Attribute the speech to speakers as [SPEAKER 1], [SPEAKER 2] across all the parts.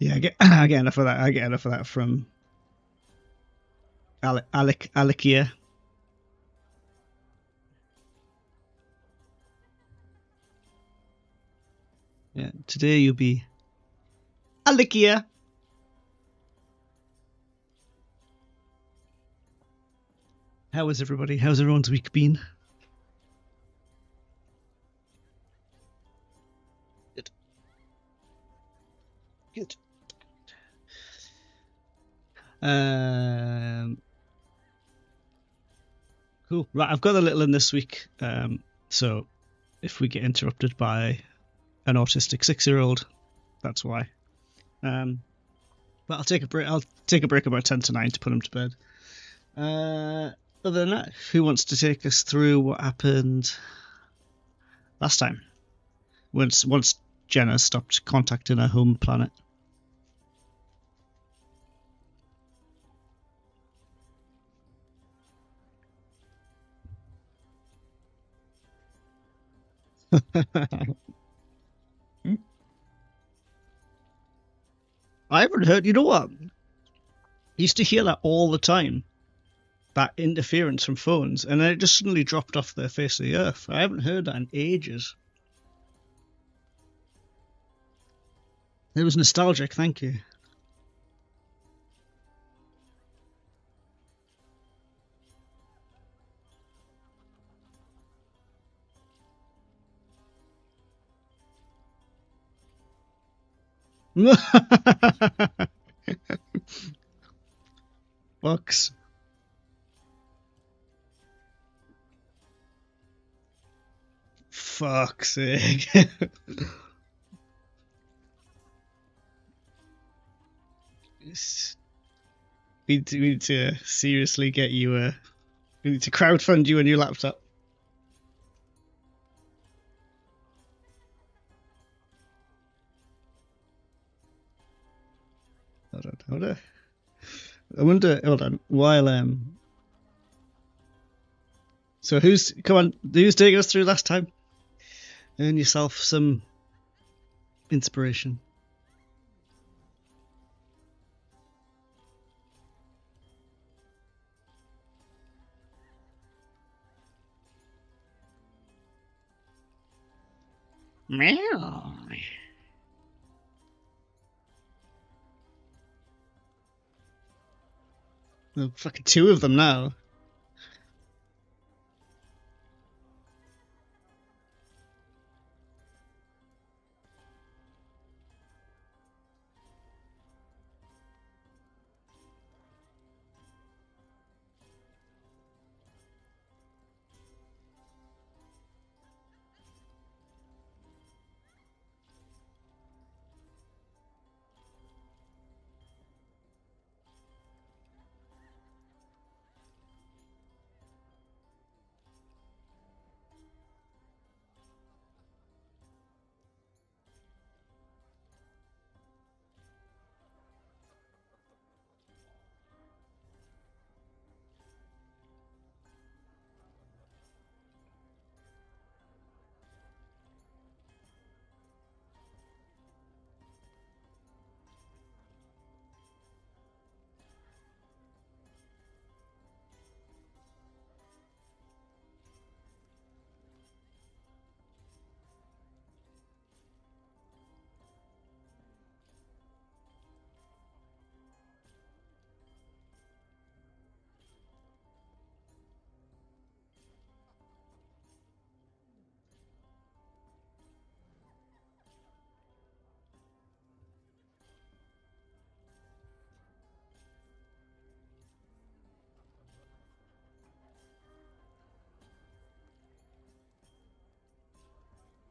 [SPEAKER 1] Yeah, I get enough of that. I get enough of that from Alekia. Yeah, today you'll be Alekia. How is everybody? How's everyone's week been? Good. Good. Cool. Right, I've got a little in this week. So if we get interrupted by an autistic 6-year-old, that's why. But I'll take a break. I'll take a break about 10 to 9 to put him to bed. Other than that, who wants to take us through what happened last time? Once Jenna stopped contacting her home planet. I haven't heard. You know what? I used to hear that all the time. That interference from phones, and then it just suddenly dropped off the face of the earth. I haven't heard that in ages. It was nostalgic. Thank you. Box. Fuck's sake. we need to seriously get you a. We need to crowdfund you a new laptop. Hold on. I wonder. Hold on. While So who's taking us through last time? Earn yourself some inspiration. Meow. Well, fucking two of them now.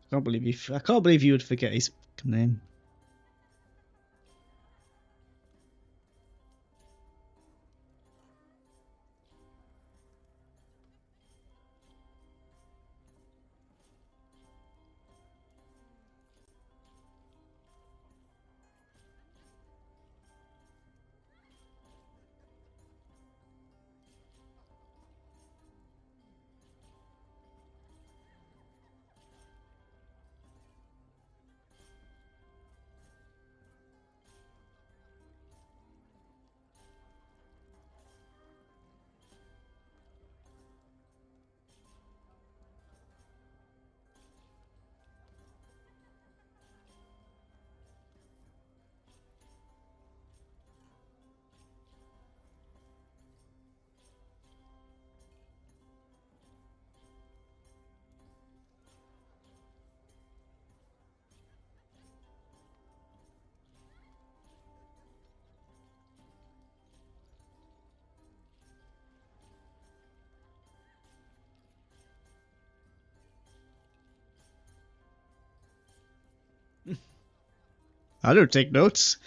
[SPEAKER 1] I can't believe you would forget his name. I don't take notes.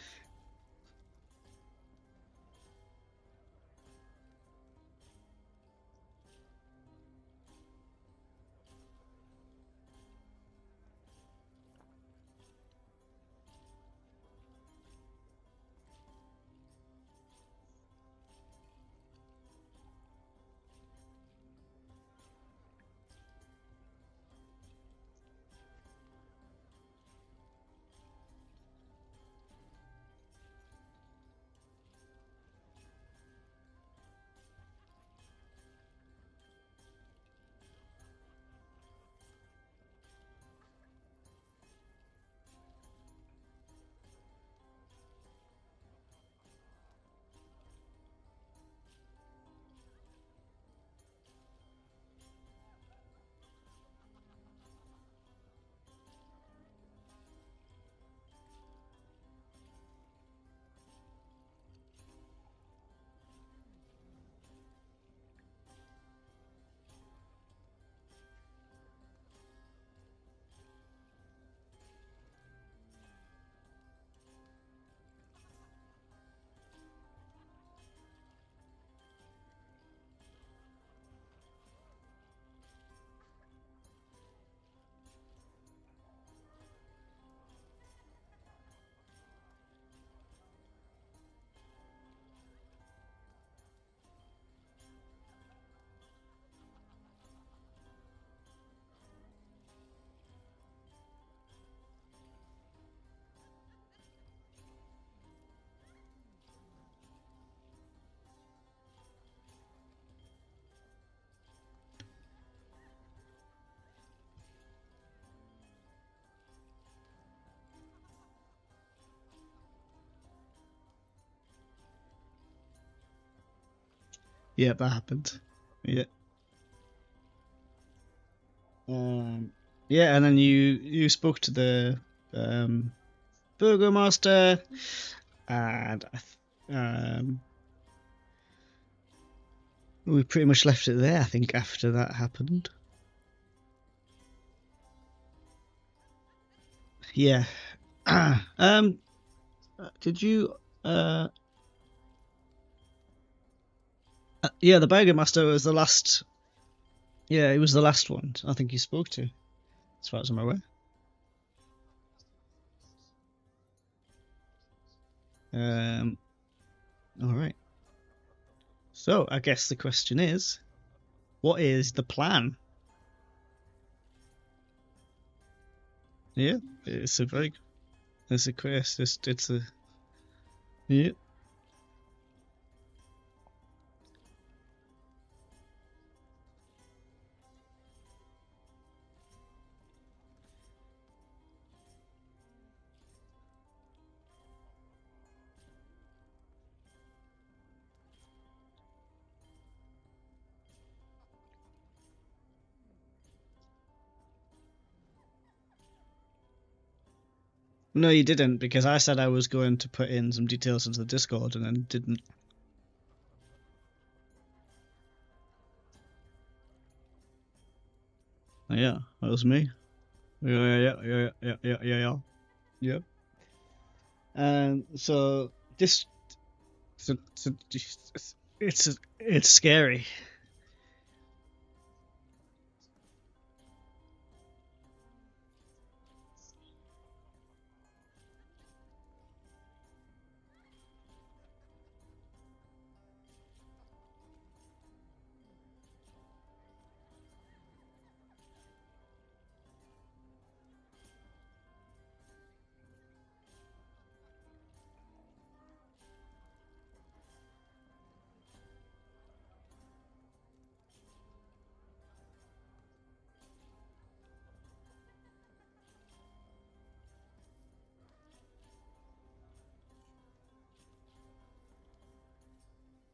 [SPEAKER 1] Yeah, that happened. Yeah. Yeah, and then you spoke to the burgomaster, and we pretty much left it there. I think after that happened. Yeah. Did you? Yeah, the burgomaster was the last. Yeah, he was the last one I think you spoke to, as far as I'm aware. All right. So I guess the question is, what is the plan? Yeah, it's a very, it's a quest. It's a yeah. No, you didn't, because I said I was going to put in some details into the Discord and then didn't. Yeah, that was me. Yeah. Yeah. So this, so it's scary.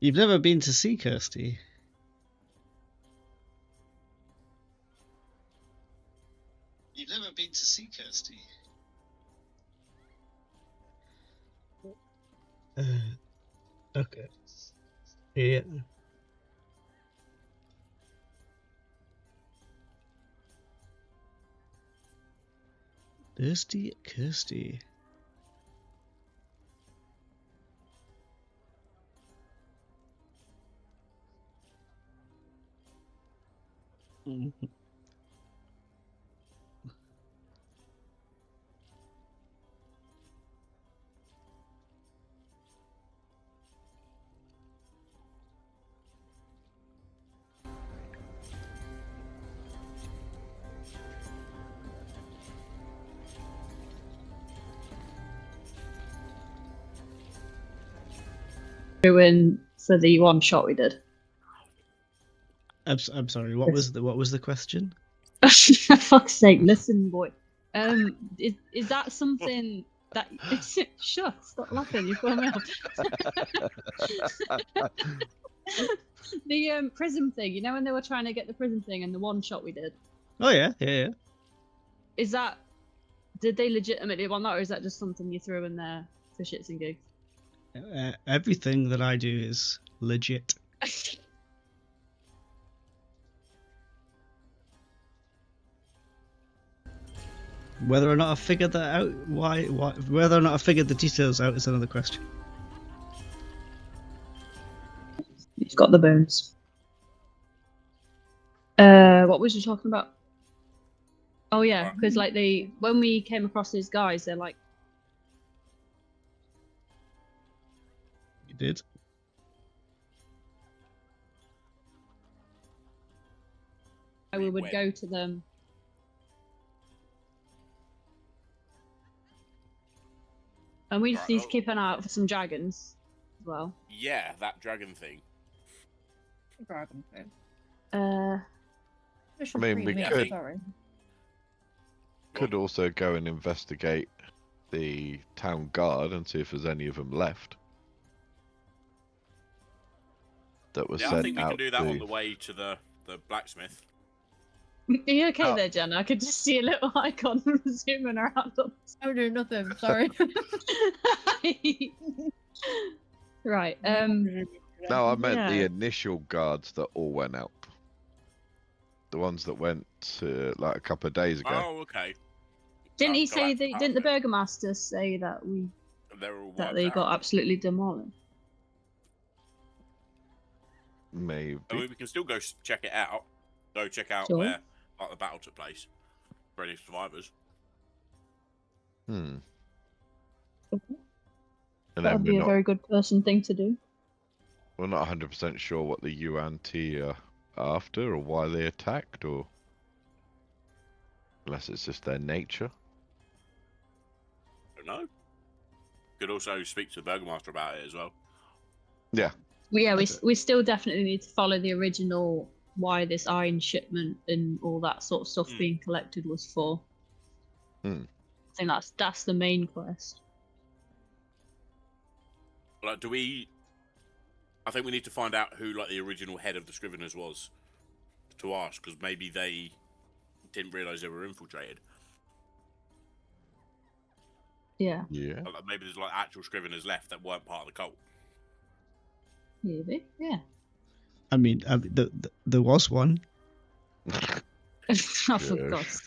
[SPEAKER 1] You've never been to sea, Kirsty. You've never been to sea, Kirsty. Okay. Yeah. Thirsty Kirsty. Mhm.
[SPEAKER 2] Ruin for the one shot we did.
[SPEAKER 1] I'm sorry. What was the question?
[SPEAKER 2] For fuck's sake, listen, boy. Is that something that shush, stop laughing, you put me off. The prism thing, you know when they were trying to get the prism thing and the one shot we did?
[SPEAKER 1] Oh yeah.
[SPEAKER 2] Is that, did they legitimately want that, or is that just something you threw in there for shits and gigs?
[SPEAKER 1] Everything that I do is legit. Whether or not I figured that out, whether or not I figured the details out is another question.
[SPEAKER 2] You've got the bones. What was you talking about? Oh yeah, because like when we came across these guys, they're like,
[SPEAKER 1] You did.
[SPEAKER 2] we would go to them. And we just need to keep an eye out for some dragons as well.
[SPEAKER 3] Yeah, that dragon thing.
[SPEAKER 4] Dragon thing.
[SPEAKER 2] Uh,
[SPEAKER 4] Official
[SPEAKER 5] I mean, we
[SPEAKER 4] premium,
[SPEAKER 5] could-
[SPEAKER 4] Sorry.
[SPEAKER 5] Could also go and investigate the town guard and see if there's any of them left. That was
[SPEAKER 3] Yeah, I
[SPEAKER 5] sent
[SPEAKER 3] think we
[SPEAKER 5] out
[SPEAKER 3] can do that
[SPEAKER 5] to...
[SPEAKER 3] on the way to the blacksmith.
[SPEAKER 2] are you okay
[SPEAKER 5] Oh.
[SPEAKER 2] there, Jenna? I could just see a little icon zooming around us.
[SPEAKER 4] Oh no, nothing. Sorry.
[SPEAKER 2] Right.
[SPEAKER 5] No, I meant the
[SPEAKER 2] Yeah.
[SPEAKER 5] initial guards that all went out. The ones that went like a couple of days ago.
[SPEAKER 3] Oh, okay.
[SPEAKER 2] Didn't he
[SPEAKER 3] Go
[SPEAKER 2] say
[SPEAKER 3] back to
[SPEAKER 2] didn't the
[SPEAKER 3] Parkman.
[SPEAKER 2] Burgomaster say that
[SPEAKER 3] They're all
[SPEAKER 2] that
[SPEAKER 3] wiped
[SPEAKER 2] they
[SPEAKER 3] out.
[SPEAKER 2] got absolutely demolished?
[SPEAKER 5] Maybe.
[SPEAKER 3] I mean, we can still go check it out. Go check out
[SPEAKER 2] Sure.
[SPEAKER 3] where like the battle took place for any survivors.
[SPEAKER 5] Hmm.
[SPEAKER 2] Okay.
[SPEAKER 5] And
[SPEAKER 2] That
[SPEAKER 5] then
[SPEAKER 2] would be a very good person thing to do.
[SPEAKER 5] we're not 100% sure what the UNT are after or why they attacked, or unless it's just their nature.
[SPEAKER 3] I don't know. Could also speak to the Burgomaster about it as well.
[SPEAKER 5] Yeah.
[SPEAKER 2] Well, yeah, we still definitely need to follow the original why this iron shipment and all that sort of stuff being collected was for.
[SPEAKER 5] Hmm.
[SPEAKER 2] I think that's the main quest.
[SPEAKER 3] Like, do we? I think we need to find out who like the original head of the Scriveners was to ask, because maybe they didn't realise they were infiltrated.
[SPEAKER 2] Yeah,
[SPEAKER 5] Yeah.
[SPEAKER 3] Like, maybe there's like actual Scriveners left that weren't part of the cult.
[SPEAKER 2] maybe. Yeah.
[SPEAKER 1] I mean, there was one.
[SPEAKER 2] Oh, for God's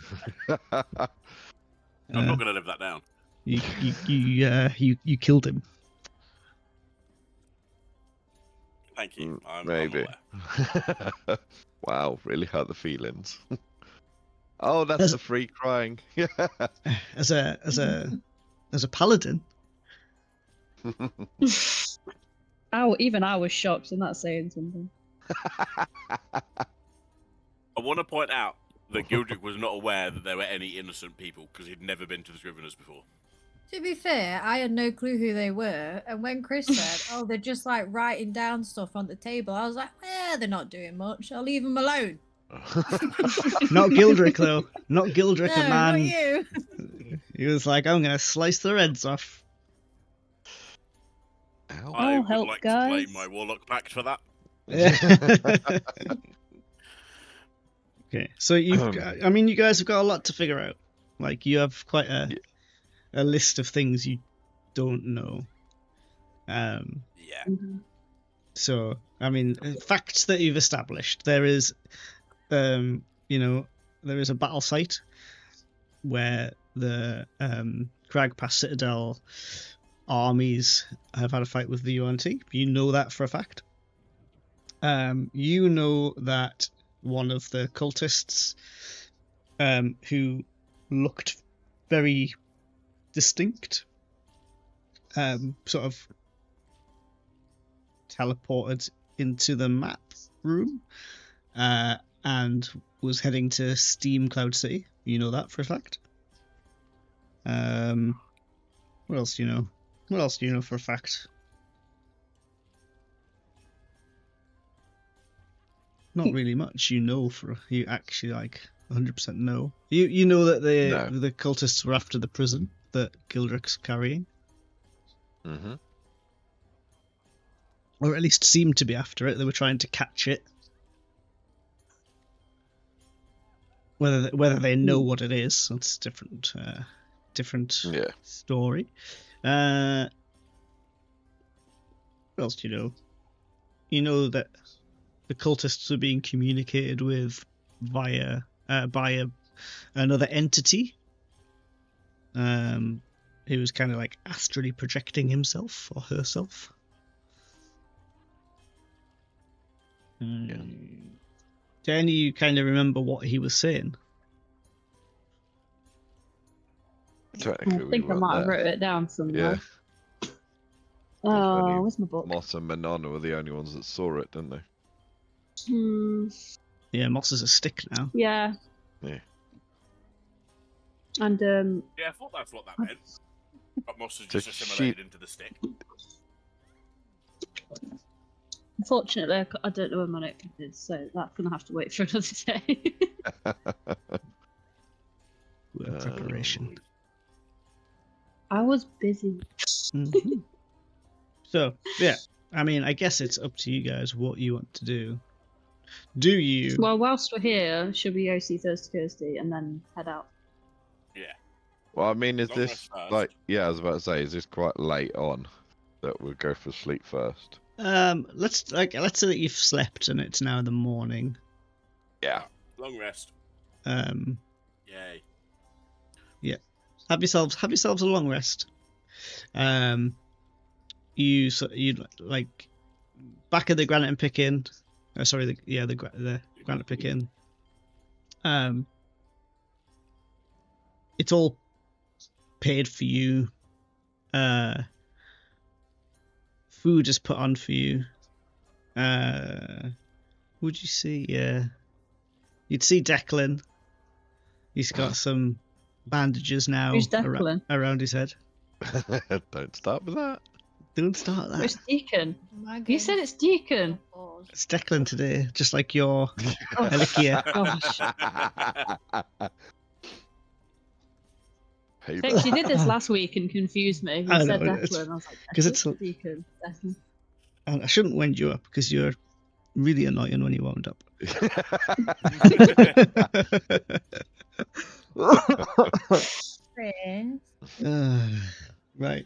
[SPEAKER 2] sake.
[SPEAKER 3] I'm not going to live that down.
[SPEAKER 1] You killed him.
[SPEAKER 3] Thank you. I'm
[SPEAKER 5] Maybe.
[SPEAKER 3] aware.
[SPEAKER 5] Wow, really hurt the feelings. Oh, that's
[SPEAKER 1] There's-
[SPEAKER 5] the free crying.
[SPEAKER 1] As a paladin.
[SPEAKER 2] Even I was shocked, and that's saying something.
[SPEAKER 3] I want to point out that Gildrick was not aware that there were any innocent people because he'd never been to the Scriveners before.
[SPEAKER 4] To be fair, I had no clue who they were, and when Chris said, "Oh, they're just like writing down stuff on the table," I was like, "Well, they're not doing much. I'll leave them alone."
[SPEAKER 1] Not Gildrick though. Not Gildrick,
[SPEAKER 4] No,
[SPEAKER 1] a
[SPEAKER 4] not
[SPEAKER 1] man.
[SPEAKER 4] you.
[SPEAKER 1] He was like, I'm gonna slice their heads off.
[SPEAKER 5] Ow.
[SPEAKER 3] I would
[SPEAKER 2] help,
[SPEAKER 3] like to play
[SPEAKER 2] guys.
[SPEAKER 3] my Warlock Pact for that.
[SPEAKER 1] Okay, so I mean, you guys have got a lot to figure out. Like, you have quite a list of things you don't know.
[SPEAKER 3] Yeah.
[SPEAKER 1] So, I mean, facts that you've established. There is, there is a battle site where the Crag Pass Citadel armies have had a fight with the UNT. You know that for a fact. You know that one of the cultists who looked very distinct sort of teleported into the map room and was heading to Steam Cloud City. You know that for a fact. What else do you know? What else do you know for a fact? Not really much. You know you actually like 100% know. You know that the cultists were after the prison that Gildrick's carrying,
[SPEAKER 5] Mm-hmm.
[SPEAKER 1] or at least seemed to be after it. They were trying to catch it. Whether they know what it is, that's different. Different
[SPEAKER 5] Yeah.
[SPEAKER 1] story. What else do you know? You know that the cultists are being communicated with by another entity. Who was kind of like astrally projecting himself or herself. Do any of you kind of remember what he was saying?
[SPEAKER 5] Technically,
[SPEAKER 2] I think I might have wrote it down somewhere.
[SPEAKER 5] Yeah.
[SPEAKER 2] Oh, where's my book?
[SPEAKER 5] Moss and Manana were the only ones that saw it, didn't they?
[SPEAKER 1] Yeah, Moss is a stick now.
[SPEAKER 2] Yeah.
[SPEAKER 5] Yeah.
[SPEAKER 2] And
[SPEAKER 3] Yeah, I thought that's what that meant. But Moss has
[SPEAKER 5] So
[SPEAKER 3] just assimilated into the stick.
[SPEAKER 2] unfortunately, I don't know where my notebook is, so that's gonna have to wait for another day.
[SPEAKER 1] Word preparation.
[SPEAKER 2] I was busy.
[SPEAKER 1] Mhm. So, yeah. I mean, I guess it's up to you guys what you want to do. Do you?
[SPEAKER 2] Well, whilst we're here, should we go see Thirsty and then head out?
[SPEAKER 3] Yeah.
[SPEAKER 5] Well, I mean, is
[SPEAKER 3] Long
[SPEAKER 5] this
[SPEAKER 3] rest first.
[SPEAKER 5] like? Yeah, I was about to say, is this quite late on that we'll go for sleep first?
[SPEAKER 1] Let's say that you've slept and it's now the morning.
[SPEAKER 5] Yeah.
[SPEAKER 3] Long rest.
[SPEAKER 1] Yay.
[SPEAKER 3] Yay.
[SPEAKER 1] Have yourselves a long rest. You like back at the Granite and Pick-in. The Granite Pick-in. It's all paid for you. Food is put on for you. Would you see? Yeah, you'd see Declan. He's got some bandages now
[SPEAKER 2] Who's Declan?
[SPEAKER 1] around his head.
[SPEAKER 5] Don't start with that.
[SPEAKER 1] Don't start that.
[SPEAKER 2] Where's Deacon?
[SPEAKER 4] My
[SPEAKER 2] You said it's Deacon.
[SPEAKER 4] game's
[SPEAKER 1] It's Declan today, just like your
[SPEAKER 2] Oh,
[SPEAKER 1] Elikia.
[SPEAKER 2] gosh.
[SPEAKER 5] Hey,
[SPEAKER 2] I think she did this last week and confused me. You
[SPEAKER 1] I
[SPEAKER 2] said
[SPEAKER 1] know,
[SPEAKER 2] Declan. I was like,
[SPEAKER 1] 'cause it's-
[SPEAKER 2] Deacon. Declan.
[SPEAKER 1] And I shouldn't wind you up because you're really annoying when you wound up.
[SPEAKER 4] Prince.
[SPEAKER 1] Right.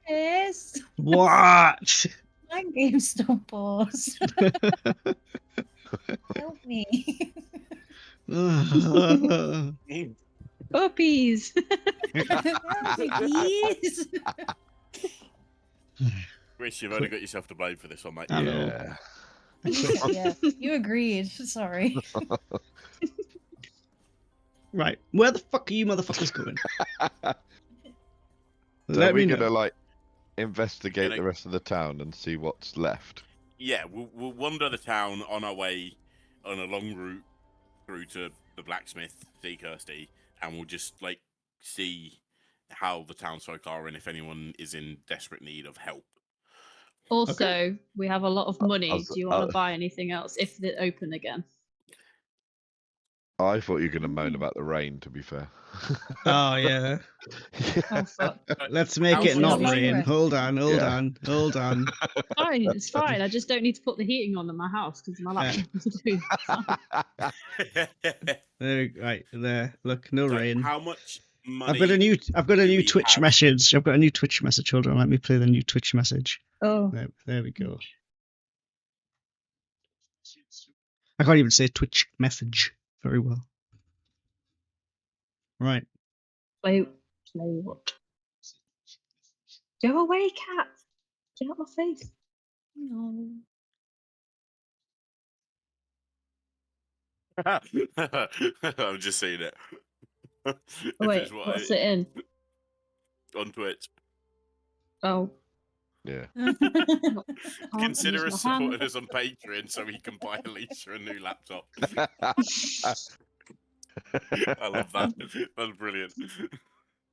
[SPEAKER 4] Chris.
[SPEAKER 1] What?
[SPEAKER 4] My game's still paused. Help me.
[SPEAKER 2] Puppies.
[SPEAKER 4] Help me, please.
[SPEAKER 3] Chris, you've only got yourself to blame for this one, mate.
[SPEAKER 1] I know.
[SPEAKER 5] Yeah.
[SPEAKER 4] Yeah, you agreed. Sorry.
[SPEAKER 1] Right. Where the fuck are you motherfuckers going?
[SPEAKER 5] So
[SPEAKER 1] Let
[SPEAKER 5] are
[SPEAKER 1] me
[SPEAKER 5] we
[SPEAKER 1] know.
[SPEAKER 5] gonna like investigate
[SPEAKER 3] Yeah,
[SPEAKER 5] the rest of the town and see what's left?
[SPEAKER 3] Yeah, we'll wander the town on our way on a long route through to the blacksmith, see Kirsty, and we'll just like see how the townsfolk are and if anyone is in desperate need of help.
[SPEAKER 2] Also, we have a lot of money.
[SPEAKER 5] was-
[SPEAKER 2] Do you want to buy anything else if they open again?
[SPEAKER 5] I thought you were gonna moan about the rain. To be fair.
[SPEAKER 1] Oh yeah.
[SPEAKER 2] Oh, fuck.
[SPEAKER 1] Let's make
[SPEAKER 3] How
[SPEAKER 1] it not
[SPEAKER 3] much-
[SPEAKER 1] rain. Hold on.
[SPEAKER 5] Yeah.
[SPEAKER 2] Fine, it's fine. I just don't need to put the heating on in my house because my laptop will do.
[SPEAKER 1] Right there. Look, no
[SPEAKER 3] So,
[SPEAKER 1] rain.
[SPEAKER 3] how much money?
[SPEAKER 1] I've got a new
[SPEAKER 3] do we
[SPEAKER 1] Twitch
[SPEAKER 3] have?
[SPEAKER 1] message. I've got a new Twitch message. Hold on, let me play the new Twitch message.
[SPEAKER 2] Oh,
[SPEAKER 1] There we go. I can't even say Twitch message very well. Right.
[SPEAKER 2] Wait, play what? Go away, cat. Get out my face. No.
[SPEAKER 3] I'm just seeing it. If
[SPEAKER 2] Oh, wait,
[SPEAKER 3] it's what
[SPEAKER 2] what's it in?
[SPEAKER 3] on Twitch.
[SPEAKER 2] Oh.
[SPEAKER 5] Yeah.
[SPEAKER 2] Can't
[SPEAKER 3] Consider
[SPEAKER 2] use
[SPEAKER 3] us
[SPEAKER 2] my hand.
[SPEAKER 3] supporting us on Patreon so we can buy Alicia a new laptop. I love that. That's brilliant.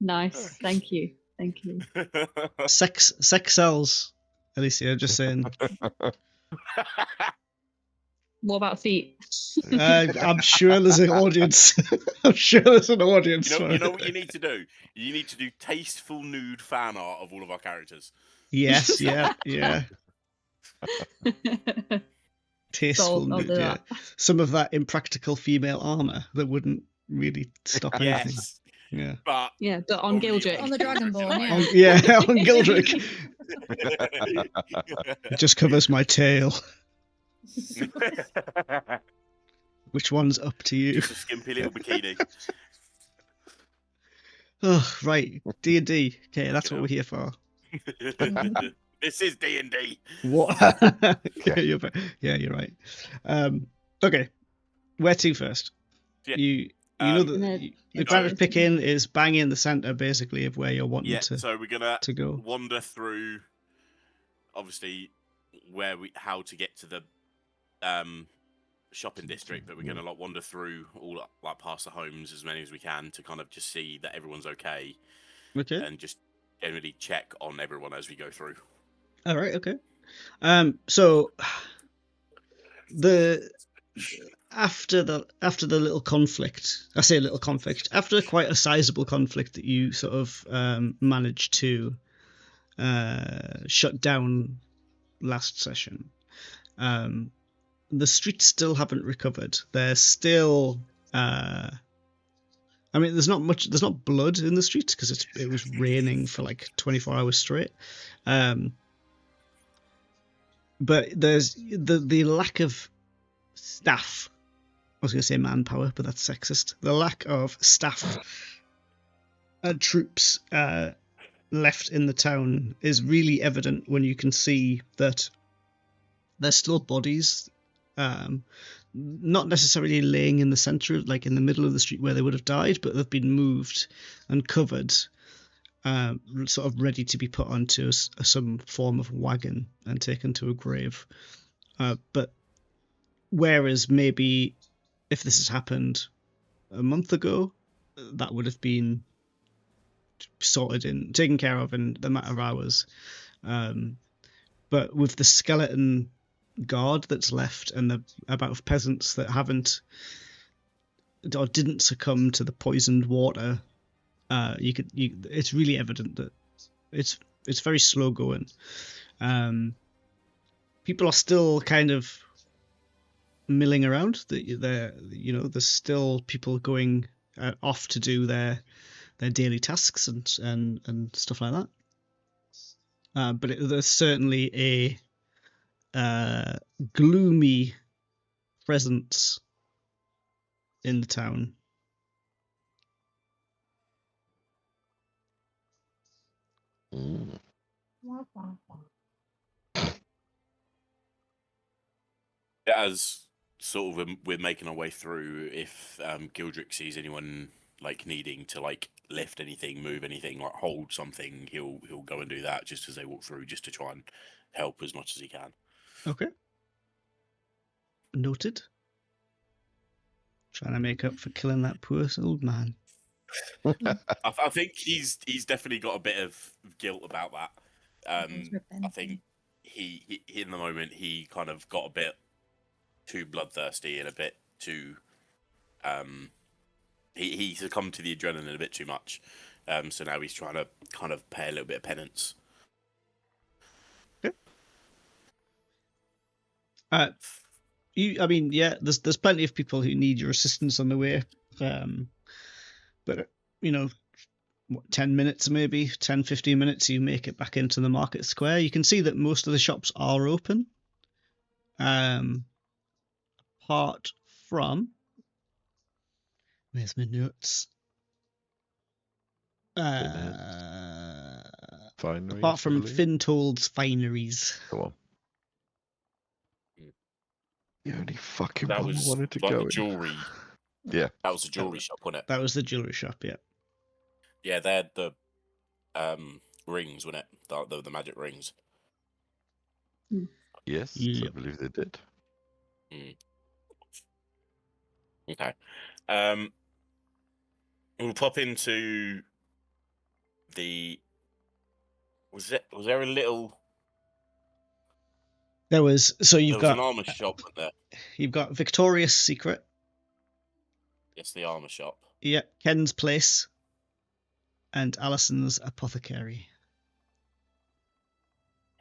[SPEAKER 2] Nice. Thank you. Thank you.
[SPEAKER 1] Sex sells. Alicia, just saying.
[SPEAKER 2] What about feet?
[SPEAKER 1] I'm sure there's an audience. I'm sure there's an audience for
[SPEAKER 3] You know
[SPEAKER 1] it.
[SPEAKER 3] what you need to do? You need to do tasteful nude fan art of all of our characters.
[SPEAKER 1] Yes, yeah. Tasteful
[SPEAKER 2] Sold, I'll
[SPEAKER 1] nude,
[SPEAKER 2] do
[SPEAKER 1] yeah.
[SPEAKER 2] that.
[SPEAKER 1] Some of that impractical female armor that wouldn't really stop anything.
[SPEAKER 3] Yes,
[SPEAKER 1] Yeah.
[SPEAKER 3] but
[SPEAKER 2] Yeah, but on
[SPEAKER 3] only
[SPEAKER 2] Gildrick.
[SPEAKER 4] On the Dragonborn, yeah.
[SPEAKER 1] On, yeah, on Gildrick. It just covers my tail. Which one's up to you?
[SPEAKER 3] Just a skimpy little bikini.
[SPEAKER 1] Oh, right. D&D. Okay, that's what
[SPEAKER 3] hell.
[SPEAKER 1] we're here for.
[SPEAKER 3] This is D&D.
[SPEAKER 1] What? Yeah, you're right. Okay. Where to first?
[SPEAKER 3] Yeah.
[SPEAKER 1] You know
[SPEAKER 2] And then-
[SPEAKER 1] the granite picking is bang in the center, basically, of where you're wanting
[SPEAKER 3] Yeah, so we're gonna
[SPEAKER 1] to go.
[SPEAKER 3] wander through, obviously, how to get to the shopping district, but we're gonna wander through all past the homes, as many as we can, to kind of just see that everyone's okay,
[SPEAKER 1] Okay.
[SPEAKER 3] and just generally check on everyone as we go through.
[SPEAKER 1] All right. Okay. So after the little conflict, I say little conflict, after quite a sizable conflict that you sort of managed to shut down last session, the streets still haven't recovered. They're still I mean, there's not blood in the streets because it was raining for like 24 hours straight. But there's the lack of staff. I was going to say manpower, but that's sexist. The lack of staff and troops left in the town is really evident when you can see that there's still bodies, not necessarily laying in the center, like in the middle of the street where they would have died, but they've been moved and covered, sort of ready to be put onto some form of wagon and taken to a grave. But whereas maybe if this has happened a month ago, that would have been taken care of in the matter of hours. But with the skeleton guard that's left and the amount of peasants that haven't or didn't succumb to the poisoned water, it's really evident that it's very slow going. People are still kind of milling around. There's still people going off to do their daily tasks and stuff like that. But there's certainly a gloomy presence in the town.
[SPEAKER 3] As sort of we're making our way through, if Gildrick sees anyone like needing to like lift anything, move anything, like hold something, he'll go and do that just as they walk through, just to try and help as much as he can.
[SPEAKER 1] Okay. Noted. Trying to make up for killing that poor old man.
[SPEAKER 3] I think he's definitely got a bit of guilt about that. I think he in the moment he kind of got a bit too bloodthirsty and a bit too he succumbed to the adrenaline a bit too much. So now he's trying to kind of pay a little bit of penance.
[SPEAKER 1] There's plenty of people who need your assistance on the way. But 10 minutes, maybe 10, 15 minutes, you make it back into the market square. You can see that most of the shops are open. Apart from, where's my notes?
[SPEAKER 5] Fineries,
[SPEAKER 1] apart
[SPEAKER 5] I
[SPEAKER 1] from
[SPEAKER 5] believe.
[SPEAKER 1] Fintold's fineries.
[SPEAKER 5] Come on. The only fucking
[SPEAKER 3] That
[SPEAKER 5] one I
[SPEAKER 3] was
[SPEAKER 5] wanted to
[SPEAKER 3] like
[SPEAKER 5] go
[SPEAKER 3] the
[SPEAKER 5] in.
[SPEAKER 3] jewelry.
[SPEAKER 5] Yeah.
[SPEAKER 3] That was the jewelry shop, wasn't it?
[SPEAKER 1] That was the jewelry shop, yeah.
[SPEAKER 3] Yeah, they had the rings, wasn't it? The magic rings.
[SPEAKER 5] Yes, I
[SPEAKER 1] Yep.
[SPEAKER 5] believe they did.
[SPEAKER 3] Okay. We'll pop into the. Was there a little?
[SPEAKER 1] There was
[SPEAKER 3] There was an armor shop, wasn't there?
[SPEAKER 1] you've got Victoria's Secret,
[SPEAKER 3] Yes, the armor shop.
[SPEAKER 1] yeah, Ken's Place, and Alison's Apothecary.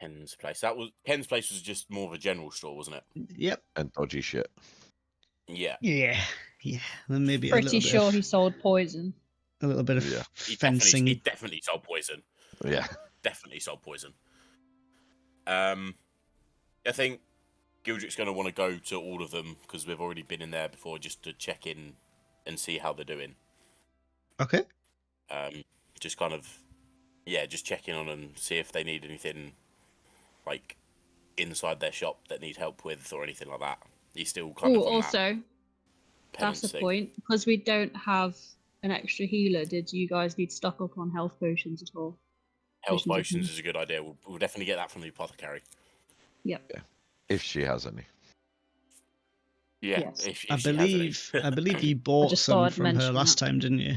[SPEAKER 3] Ken's place. Ken's place was just more of a general store, wasn't it?
[SPEAKER 1] Yep.
[SPEAKER 5] And dodgy shit.
[SPEAKER 3] Yeah.
[SPEAKER 1] Yeah. Then maybe
[SPEAKER 2] Pretty sure he sold poison.
[SPEAKER 1] a little bit of
[SPEAKER 5] Yeah.
[SPEAKER 1] fencing.
[SPEAKER 3] He definitely sold poison.
[SPEAKER 5] Yeah.
[SPEAKER 3] Definitely sold poison. I think Gildrick's going to want to go to all of them because we've already been in there before just to check in and see how they're doing.
[SPEAKER 1] Okay.
[SPEAKER 3] Just kind of, just check in on them, see if they need anything like inside their shop that need help with or anything like that. He's still kind of on
[SPEAKER 2] also, that's a point. Because we don't have an extra healer, did you guys need to stock up on health potions at all?
[SPEAKER 3] Health potions is a good idea. We'll definitely get that from the apothecary.
[SPEAKER 2] Yep.
[SPEAKER 5] Yeah. If she has any.
[SPEAKER 3] Yeah,
[SPEAKER 2] Yes.
[SPEAKER 3] if
[SPEAKER 1] I
[SPEAKER 3] she has any.
[SPEAKER 1] believe you bought
[SPEAKER 2] just
[SPEAKER 1] some
[SPEAKER 2] thought I'd
[SPEAKER 1] from her
[SPEAKER 2] mention
[SPEAKER 1] last
[SPEAKER 2] that.
[SPEAKER 1] time, didn't you?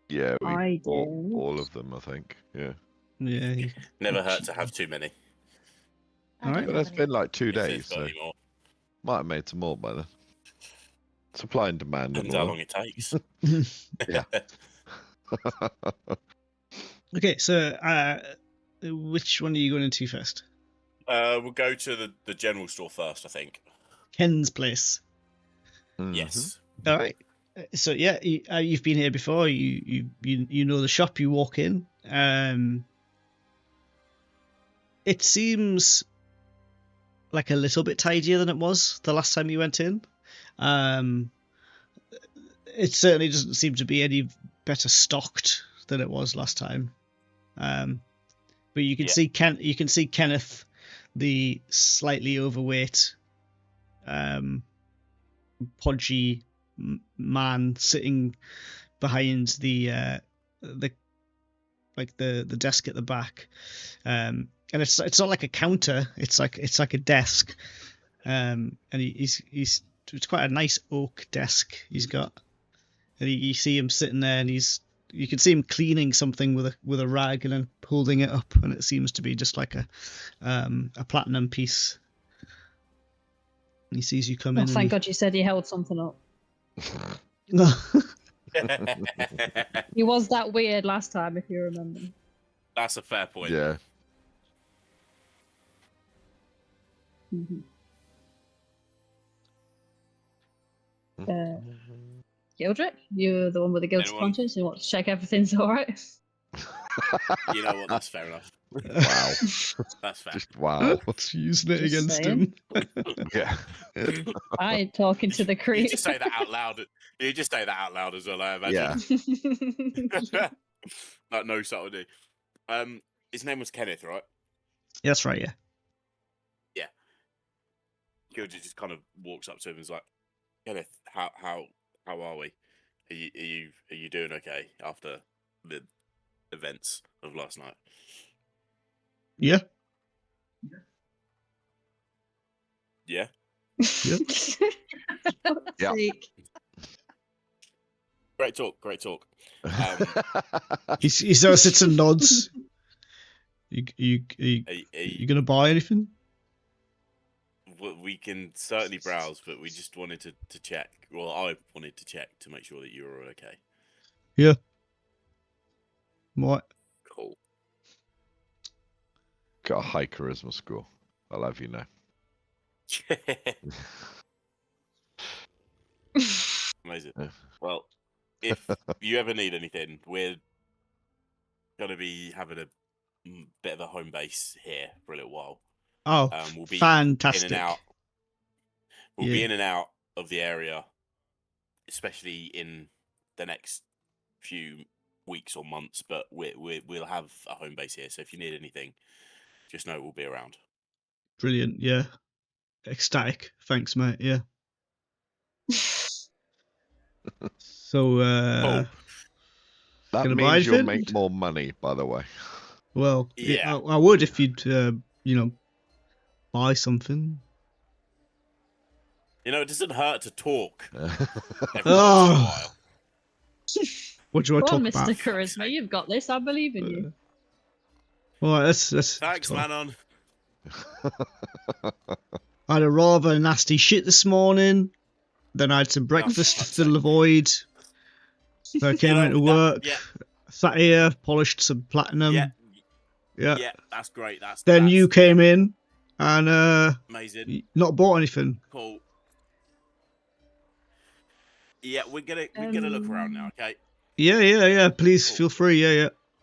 [SPEAKER 5] Yeah, we
[SPEAKER 2] I
[SPEAKER 5] bought
[SPEAKER 2] did.
[SPEAKER 5] all of them, I think. Yeah.
[SPEAKER 1] Yeah.
[SPEAKER 3] Never hurt to have too many.
[SPEAKER 4] I
[SPEAKER 1] Alright.
[SPEAKER 4] don't
[SPEAKER 5] But
[SPEAKER 4] have
[SPEAKER 5] it's
[SPEAKER 4] any.
[SPEAKER 5] been like 2
[SPEAKER 3] If they've
[SPEAKER 5] days,
[SPEAKER 3] got
[SPEAKER 5] so
[SPEAKER 3] any more.
[SPEAKER 5] might have made some more by then. Supply and demand.
[SPEAKER 3] Depends
[SPEAKER 5] and
[SPEAKER 3] how
[SPEAKER 5] all
[SPEAKER 3] long it takes.
[SPEAKER 5] Yeah. that.
[SPEAKER 1] Okay, so which one are you going into first?
[SPEAKER 3] We'll go to the general store first, I think.
[SPEAKER 1] Ken's Place.
[SPEAKER 5] Mhm.
[SPEAKER 3] Yes.
[SPEAKER 1] All right. So yeah, you've been here before. You know the shop. You walk in. It seems like a little bit tidier than it was the last time you went in. It certainly doesn't seem to be any better stocked than it was last time. But you can see Kenneth, the slightly overweight, podgy man sitting behind the desk at the back, and it's not like a counter. It's like a desk, and he's it's quite a nice oak desk he's got, and you see him sitting there, and you can see him cleaning something with a rag and then holding it up, and it seems to be just like a platinum piece. And he sees you come
[SPEAKER 2] Oh,
[SPEAKER 1] in.
[SPEAKER 2] thank God you said he held something up.
[SPEAKER 1] No.
[SPEAKER 2] He was that weird last time, if you remember.
[SPEAKER 3] That's a fair point.
[SPEAKER 5] Yeah.
[SPEAKER 2] Mhm. Gildrick, you're the one with the guilty
[SPEAKER 3] Anyone?
[SPEAKER 2] conscience. You want to check everything's alright?
[SPEAKER 3] You know what? That's fair enough.
[SPEAKER 5] Wow.
[SPEAKER 3] That's fair.
[SPEAKER 5] Just wow.
[SPEAKER 1] What's using it
[SPEAKER 2] Just
[SPEAKER 1] against
[SPEAKER 2] saying.
[SPEAKER 1] him?
[SPEAKER 5] Yeah.
[SPEAKER 2] I ain't talking to the
[SPEAKER 3] You
[SPEAKER 2] creep.
[SPEAKER 3] just say that out loud. You just say that out loud as well, I imagine.
[SPEAKER 5] Yeah.
[SPEAKER 3] Like no subtlety. His name was Kenneth, right?
[SPEAKER 1] That's right, yeah.
[SPEAKER 3] Gildrick just kind of walks up to him and is like, Kenneth, how are we? Are you doing okay after the events of last night?
[SPEAKER 1] Yeah.
[SPEAKER 3] Yeah.
[SPEAKER 1] Yep.
[SPEAKER 5] Yeah.
[SPEAKER 2] Sake.
[SPEAKER 3] Great talk.
[SPEAKER 1] He sort of sits and nods. You gonna buy anything?
[SPEAKER 3] We can certainly browse, but we just wanted to check. Well, I wanted to check to make sure that you were okay.
[SPEAKER 1] Yeah. What?
[SPEAKER 3] Cool.
[SPEAKER 5] Got a high charisma score. I'll have you know.
[SPEAKER 3] Amazing.
[SPEAKER 5] Yeah.
[SPEAKER 3] Well, if you ever need anything, we're going to be having a bit of a home base here for a little while.
[SPEAKER 1] Oh,
[SPEAKER 3] We'll be
[SPEAKER 1] fantastic.
[SPEAKER 3] in and out. We'll
[SPEAKER 1] Yeah.
[SPEAKER 3] be in and out of the area, especially in the next few weeks or months, but we'll have a home base here. So if you need anything, just know we'll be around.
[SPEAKER 1] Brilliant. Yeah. Ecstatic. Thanks, mate. Yeah. So,
[SPEAKER 5] That
[SPEAKER 1] gonna buy
[SPEAKER 5] means you'll
[SPEAKER 1] anything?
[SPEAKER 5] make more money, by the way.
[SPEAKER 1] well,
[SPEAKER 3] Yeah.
[SPEAKER 1] I would if you'd, buy something.
[SPEAKER 3] It doesn't hurt to talk every once in a
[SPEAKER 1] Oh.
[SPEAKER 3] while.
[SPEAKER 1] What do you want
[SPEAKER 2] Go
[SPEAKER 1] to
[SPEAKER 2] on,
[SPEAKER 1] talk
[SPEAKER 2] Mr.
[SPEAKER 1] about?
[SPEAKER 2] Charisma, you've got this. I believe in you.
[SPEAKER 1] Well, let's
[SPEAKER 3] Thanks,
[SPEAKER 1] talk.
[SPEAKER 3] Manon.
[SPEAKER 1] I had a rather nasty shit this morning. Then I had some breakfast to
[SPEAKER 3] fuck's
[SPEAKER 1] fill the void. Then I came into work.
[SPEAKER 3] Yeah,
[SPEAKER 1] Sat here, polished some platinum.
[SPEAKER 3] yeah,
[SPEAKER 1] Yeah.
[SPEAKER 3] that's great.
[SPEAKER 1] Then you came in and
[SPEAKER 3] amazing.
[SPEAKER 1] not bought anything.
[SPEAKER 3] Cool. Yeah, we're gonna look around now. Okay.
[SPEAKER 1] Yeah. Please
[SPEAKER 3] Cool.
[SPEAKER 1] feel free.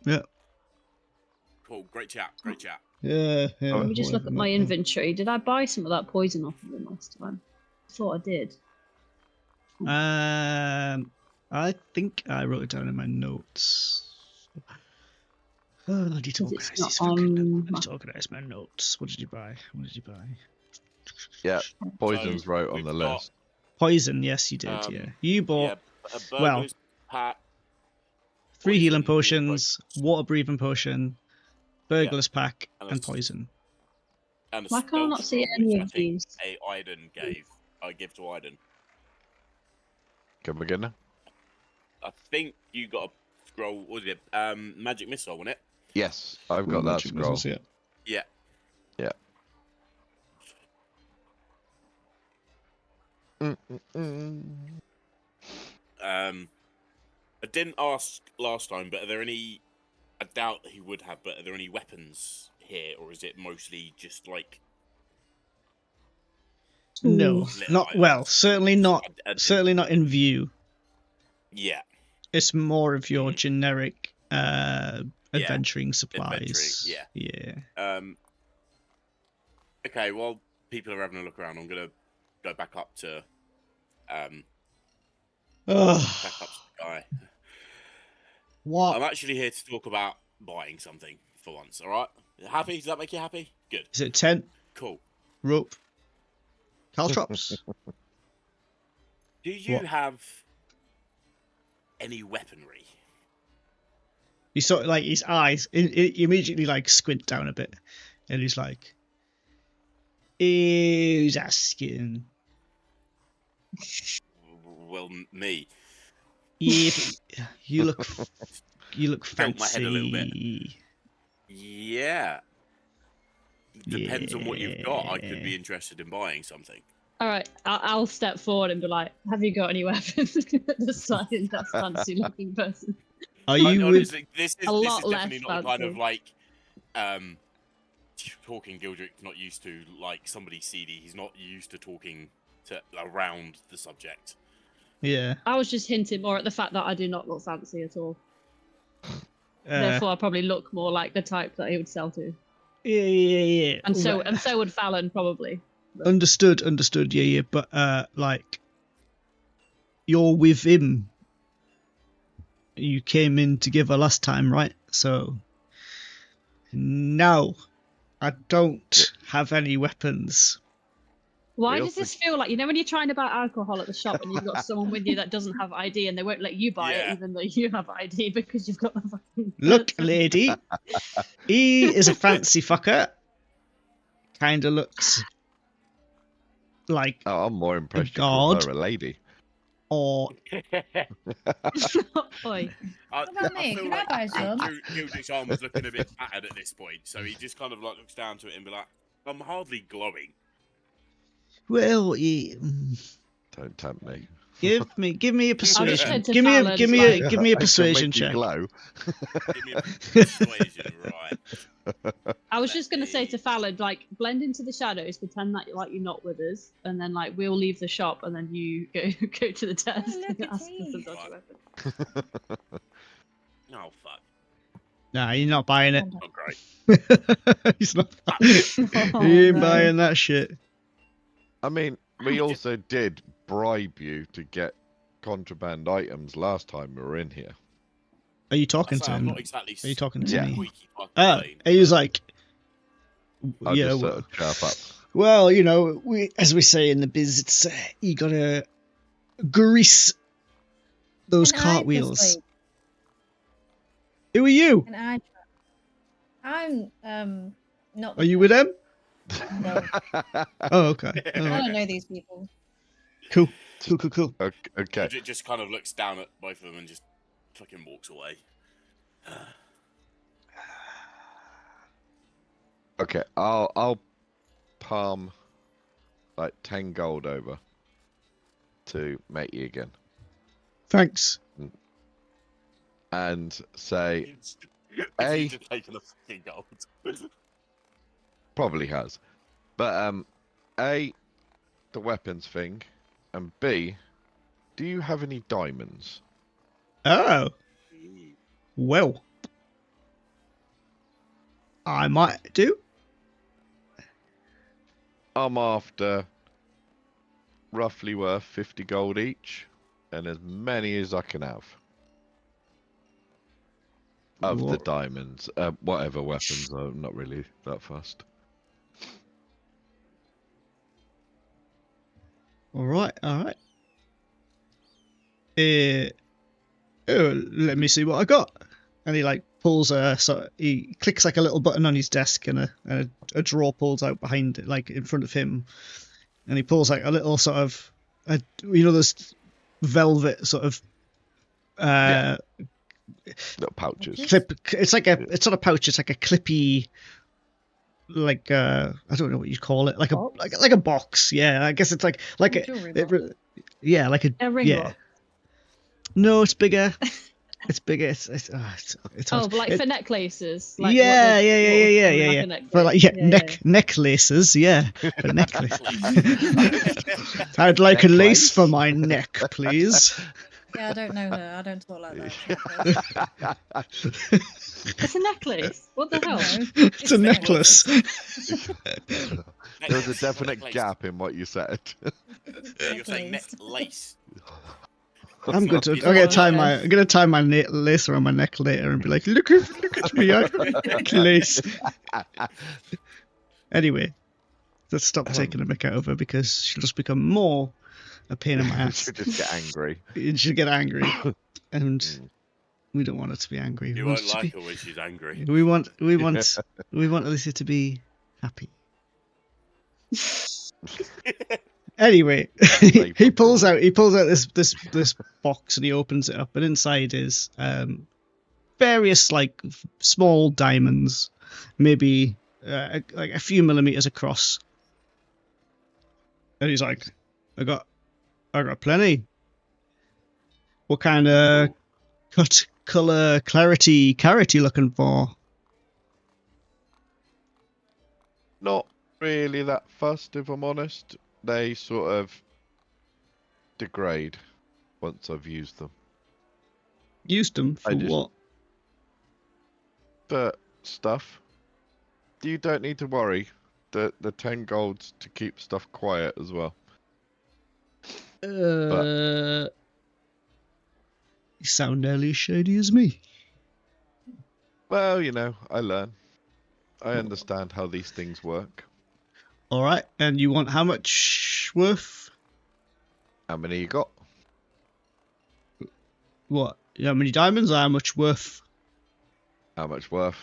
[SPEAKER 1] Yeah.
[SPEAKER 3] Cool. Great chat. Great chat.
[SPEAKER 1] Yeah.
[SPEAKER 2] Let me just look
[SPEAKER 1] whatever,
[SPEAKER 2] at my
[SPEAKER 1] mate.
[SPEAKER 2] inventory. Did I buy some of that poison off of them last time? I thought I did.
[SPEAKER 1] I think I wrote it down in my notes. Oh, I need to
[SPEAKER 2] Because
[SPEAKER 1] organise
[SPEAKER 2] it's not
[SPEAKER 1] these fucking notes. I
[SPEAKER 2] on
[SPEAKER 1] need
[SPEAKER 2] my...
[SPEAKER 1] to organise my notes. What did you buy?
[SPEAKER 5] Yeah, poison's
[SPEAKER 3] So,
[SPEAKER 5] right on
[SPEAKER 3] we've
[SPEAKER 5] the
[SPEAKER 3] got,
[SPEAKER 5] list.
[SPEAKER 1] Poison, yes, you did. Yeah, you bought
[SPEAKER 3] a
[SPEAKER 1] well,
[SPEAKER 3] burglar's pack,
[SPEAKER 1] 3 healing
[SPEAKER 3] poison, healing
[SPEAKER 1] potions, water breathing potion, burglar's pack,
[SPEAKER 3] And
[SPEAKER 1] and
[SPEAKER 3] a-
[SPEAKER 1] poison.
[SPEAKER 3] and a
[SPEAKER 2] Why can't I not
[SPEAKER 3] spell
[SPEAKER 2] see
[SPEAKER 3] scroll,
[SPEAKER 2] any
[SPEAKER 3] which
[SPEAKER 2] of
[SPEAKER 3] I think
[SPEAKER 2] these?
[SPEAKER 3] I give to Iden.
[SPEAKER 5] Come again now?
[SPEAKER 3] I think you got a scroll. What was it? Magic missile, wasn't it?
[SPEAKER 5] Yes, I've got that
[SPEAKER 1] Magic
[SPEAKER 5] scroll.
[SPEAKER 1] missiles, yeah.
[SPEAKER 3] Yeah. I didn't ask last time, but are there any? I doubt he would have, but are there any weapons here, or is it mostly just like?
[SPEAKER 1] No,
[SPEAKER 2] Tools.
[SPEAKER 1] not
[SPEAKER 3] little
[SPEAKER 1] well.
[SPEAKER 3] items?
[SPEAKER 1] Certainly not.
[SPEAKER 3] I didn't-
[SPEAKER 1] Certainly not in view.
[SPEAKER 3] Yeah.
[SPEAKER 1] It's more of your
[SPEAKER 3] Mhm.
[SPEAKER 1] generic adventuring supplies.
[SPEAKER 3] Adventuring,
[SPEAKER 1] Yeah.
[SPEAKER 3] Okay. While people are having a look around, I'm gonna go back up to
[SPEAKER 1] Ugh.
[SPEAKER 3] Guy.
[SPEAKER 1] What?
[SPEAKER 3] I'm actually here to talk about buying something for once. All right. Happy? Does that make you happy? Good.
[SPEAKER 1] Is it tent,
[SPEAKER 3] Cool.
[SPEAKER 1] rope, caltrops?
[SPEAKER 3] Do you
[SPEAKER 1] What?
[SPEAKER 3] have any weaponry?
[SPEAKER 1] You sort of like his eyes immediately like squint down a bit, and he's like, "Who's asking?"
[SPEAKER 3] Well, me.
[SPEAKER 1] Yeah, but you look
[SPEAKER 3] Tilt my head a little bit.
[SPEAKER 1] fancy.
[SPEAKER 3] Yeah. Depends on what you've got. I could be
[SPEAKER 1] Yeah.
[SPEAKER 3] interested in buying something.
[SPEAKER 2] All right, I'll step forward and be like, "Have you got any weapons?" Deciding that fancy-looking person.
[SPEAKER 1] Are you with?
[SPEAKER 3] Honestly, this is
[SPEAKER 2] lot less
[SPEAKER 3] definitely not the kind of
[SPEAKER 2] fancy.
[SPEAKER 3] like talking Gildrick's not used to, like somebody seedy. He's not used to talking to around the subject.
[SPEAKER 1] Yeah.
[SPEAKER 2] I was just hinting more at the fact that I do not look fancy at all.
[SPEAKER 1] Uh,
[SPEAKER 2] Therefore, I probably look more like the type that he would sell to,
[SPEAKER 1] yeah.
[SPEAKER 2] and so
[SPEAKER 1] Right.
[SPEAKER 2] would Fallon probably.
[SPEAKER 1] Understood. Yeah. But like, you're with him. You came in together last time, right? So, no, I don't have any weapons.
[SPEAKER 2] Why
[SPEAKER 5] We
[SPEAKER 2] does
[SPEAKER 5] also-
[SPEAKER 2] this feel like, when you're trying to buy alcohol at the shop and you've got someone with you that doesn't have ID and they won't let you buy
[SPEAKER 3] Yeah.
[SPEAKER 2] it even though you have ID because you've got the fucking...
[SPEAKER 1] Look, lady, he is a fancy fucker. Kinda looks like,
[SPEAKER 5] Oh, I'm more impressed you
[SPEAKER 1] god.
[SPEAKER 5] called her a lady.
[SPEAKER 1] or
[SPEAKER 2] Oi.
[SPEAKER 4] What about me? Can I buy some?
[SPEAKER 3] Gildrick's arm was looking a bit battered at this point, so he just kind of like looks down to it and be like, "I'm hardly glowing."
[SPEAKER 1] well,
[SPEAKER 5] Don't tempt me.
[SPEAKER 1] give me a persuasion.
[SPEAKER 2] said to
[SPEAKER 1] Give me a
[SPEAKER 2] Fallon,
[SPEAKER 1] give me a
[SPEAKER 2] like-
[SPEAKER 1] give me a
[SPEAKER 5] I can
[SPEAKER 1] persuasion
[SPEAKER 5] make you
[SPEAKER 1] check.
[SPEAKER 5] glow.
[SPEAKER 3] Give me a persuasion, right?
[SPEAKER 2] I was just going to say to Fallon, like, blend into the shadows, pretend that like you're not with us, and then like we'll leave the shop, and then you go to the test
[SPEAKER 4] look
[SPEAKER 2] and
[SPEAKER 4] at
[SPEAKER 2] ask for
[SPEAKER 4] me.
[SPEAKER 2] some dodgy weapon.
[SPEAKER 3] Oh fuck,
[SPEAKER 1] Nah, you're not buying it.
[SPEAKER 3] not great.
[SPEAKER 1] He's not.
[SPEAKER 2] Oh,
[SPEAKER 1] He ain't
[SPEAKER 2] no.
[SPEAKER 1] buying that shit.
[SPEAKER 5] I mean, we also did bribe you to get contraband items last time we were in here.
[SPEAKER 1] Are you talking
[SPEAKER 3] I
[SPEAKER 1] to
[SPEAKER 3] say, I'm
[SPEAKER 1] him?
[SPEAKER 3] not exactly.
[SPEAKER 1] Are you talking to
[SPEAKER 5] Yeah.
[SPEAKER 1] me?
[SPEAKER 3] squeaky fucking
[SPEAKER 1] Oh,
[SPEAKER 3] clean,
[SPEAKER 1] he was
[SPEAKER 3] but-
[SPEAKER 1] like,
[SPEAKER 5] I'll
[SPEAKER 1] yeah,
[SPEAKER 5] just
[SPEAKER 1] well,
[SPEAKER 5] sort of chirp up.
[SPEAKER 1] well, you know, as we say in the biz, it's you gotta grease those
[SPEAKER 4] Can I
[SPEAKER 1] cartwheels.
[SPEAKER 4] persuade?
[SPEAKER 1] Who are you?
[SPEAKER 4] Can I try? I'm not.
[SPEAKER 1] Are you with him?
[SPEAKER 4] No,
[SPEAKER 1] Oh, okay.
[SPEAKER 4] I
[SPEAKER 1] All right.
[SPEAKER 4] don't know these people.
[SPEAKER 1] Cool.
[SPEAKER 5] Okay.
[SPEAKER 3] It just kind of looks down at both of them and just fucking walks away.
[SPEAKER 5] Okay. I'll palm like 10 gold over to Matey again,
[SPEAKER 1] Thanks.
[SPEAKER 5] and say
[SPEAKER 3] Hey.
[SPEAKER 5] Hey.
[SPEAKER 3] Just taking a fucking gold.
[SPEAKER 5] probably has, but A, the weapons thing, and B, do you have any diamonds?
[SPEAKER 1] Oh, well, I might do.
[SPEAKER 5] I'm after roughly worth 50 gold each, and as many as I can have of the
[SPEAKER 1] What?
[SPEAKER 5] diamonds. Whatever weapons, I'm not really that fussed.
[SPEAKER 1] All right. Oh, let me see what I got. And he like pulls he clicks like a little button on his desk, and a drawer pulls out behind it, like in front of him, and he pulls like a little sort of, this velvet sort of,
[SPEAKER 5] Yeah. Little pouches.
[SPEAKER 1] clip. It's not a pouch. It's like a clippy, like I don't know what you call it, like
[SPEAKER 4] Box?
[SPEAKER 1] like a box. Yeah, I guess it's like
[SPEAKER 4] A
[SPEAKER 1] a
[SPEAKER 4] jewelry
[SPEAKER 1] it,
[SPEAKER 4] box.
[SPEAKER 1] yeah, like
[SPEAKER 2] A ring
[SPEAKER 1] yeah.
[SPEAKER 2] box.
[SPEAKER 1] No, it's bigger. It's bigger. It's
[SPEAKER 2] Oh,
[SPEAKER 1] hard.
[SPEAKER 2] but like
[SPEAKER 1] It-
[SPEAKER 2] for necklaces. Like
[SPEAKER 1] yeah,
[SPEAKER 2] what would
[SPEAKER 1] yeah.
[SPEAKER 2] come in like a
[SPEAKER 1] For like
[SPEAKER 2] necklace.
[SPEAKER 1] necklaces, yeah, for necklace. I'd like a lace for my neck, please.
[SPEAKER 4] Yeah, I don't know her. I don't talk like that.
[SPEAKER 2] It's a necklace. What the hell?
[SPEAKER 4] No.
[SPEAKER 1] It's a necklace.
[SPEAKER 5] There was a definite gap in what you said.
[SPEAKER 3] Yeah, you're saying neck lace.
[SPEAKER 1] I'm
[SPEAKER 3] It's
[SPEAKER 1] going to.
[SPEAKER 3] not-
[SPEAKER 1] I'm
[SPEAKER 3] it's not-
[SPEAKER 1] I'm gonna tie my lace around my neck later and be like, look at me, I got a necklace. Anyway, let's stop taking a mick out of her because she'll just become more a pain in my ass.
[SPEAKER 5] Should just get angry.
[SPEAKER 1] And she'll get angry, and we don't want her to be angry.
[SPEAKER 3] You
[SPEAKER 1] We want
[SPEAKER 3] won't
[SPEAKER 1] her to
[SPEAKER 3] like her when she's angry.
[SPEAKER 1] we want Alicia to be happy. Anyway, he pulls out this box and he opens it up, and inside is various like small diamonds, maybe like a few millimeters across. And he's like, I got plenty. What kind of cut, color, clarity, carrot you looking for?
[SPEAKER 5] Not really that fussed, if I'm honest. They sort of degrade once I've used them.
[SPEAKER 1] Used them for
[SPEAKER 5] I just-
[SPEAKER 1] what?
[SPEAKER 5] But stuff, you don't need to worry. The 10 golds to keep stuff quiet as well.
[SPEAKER 1] You sound nearly as shady as me.
[SPEAKER 5] Well, you know, I learn. I understand how these things work.
[SPEAKER 1] All right, and you want how much worth?
[SPEAKER 5] How many you got?
[SPEAKER 1] What? How many diamonds? Or how much worth?
[SPEAKER 5] How much worth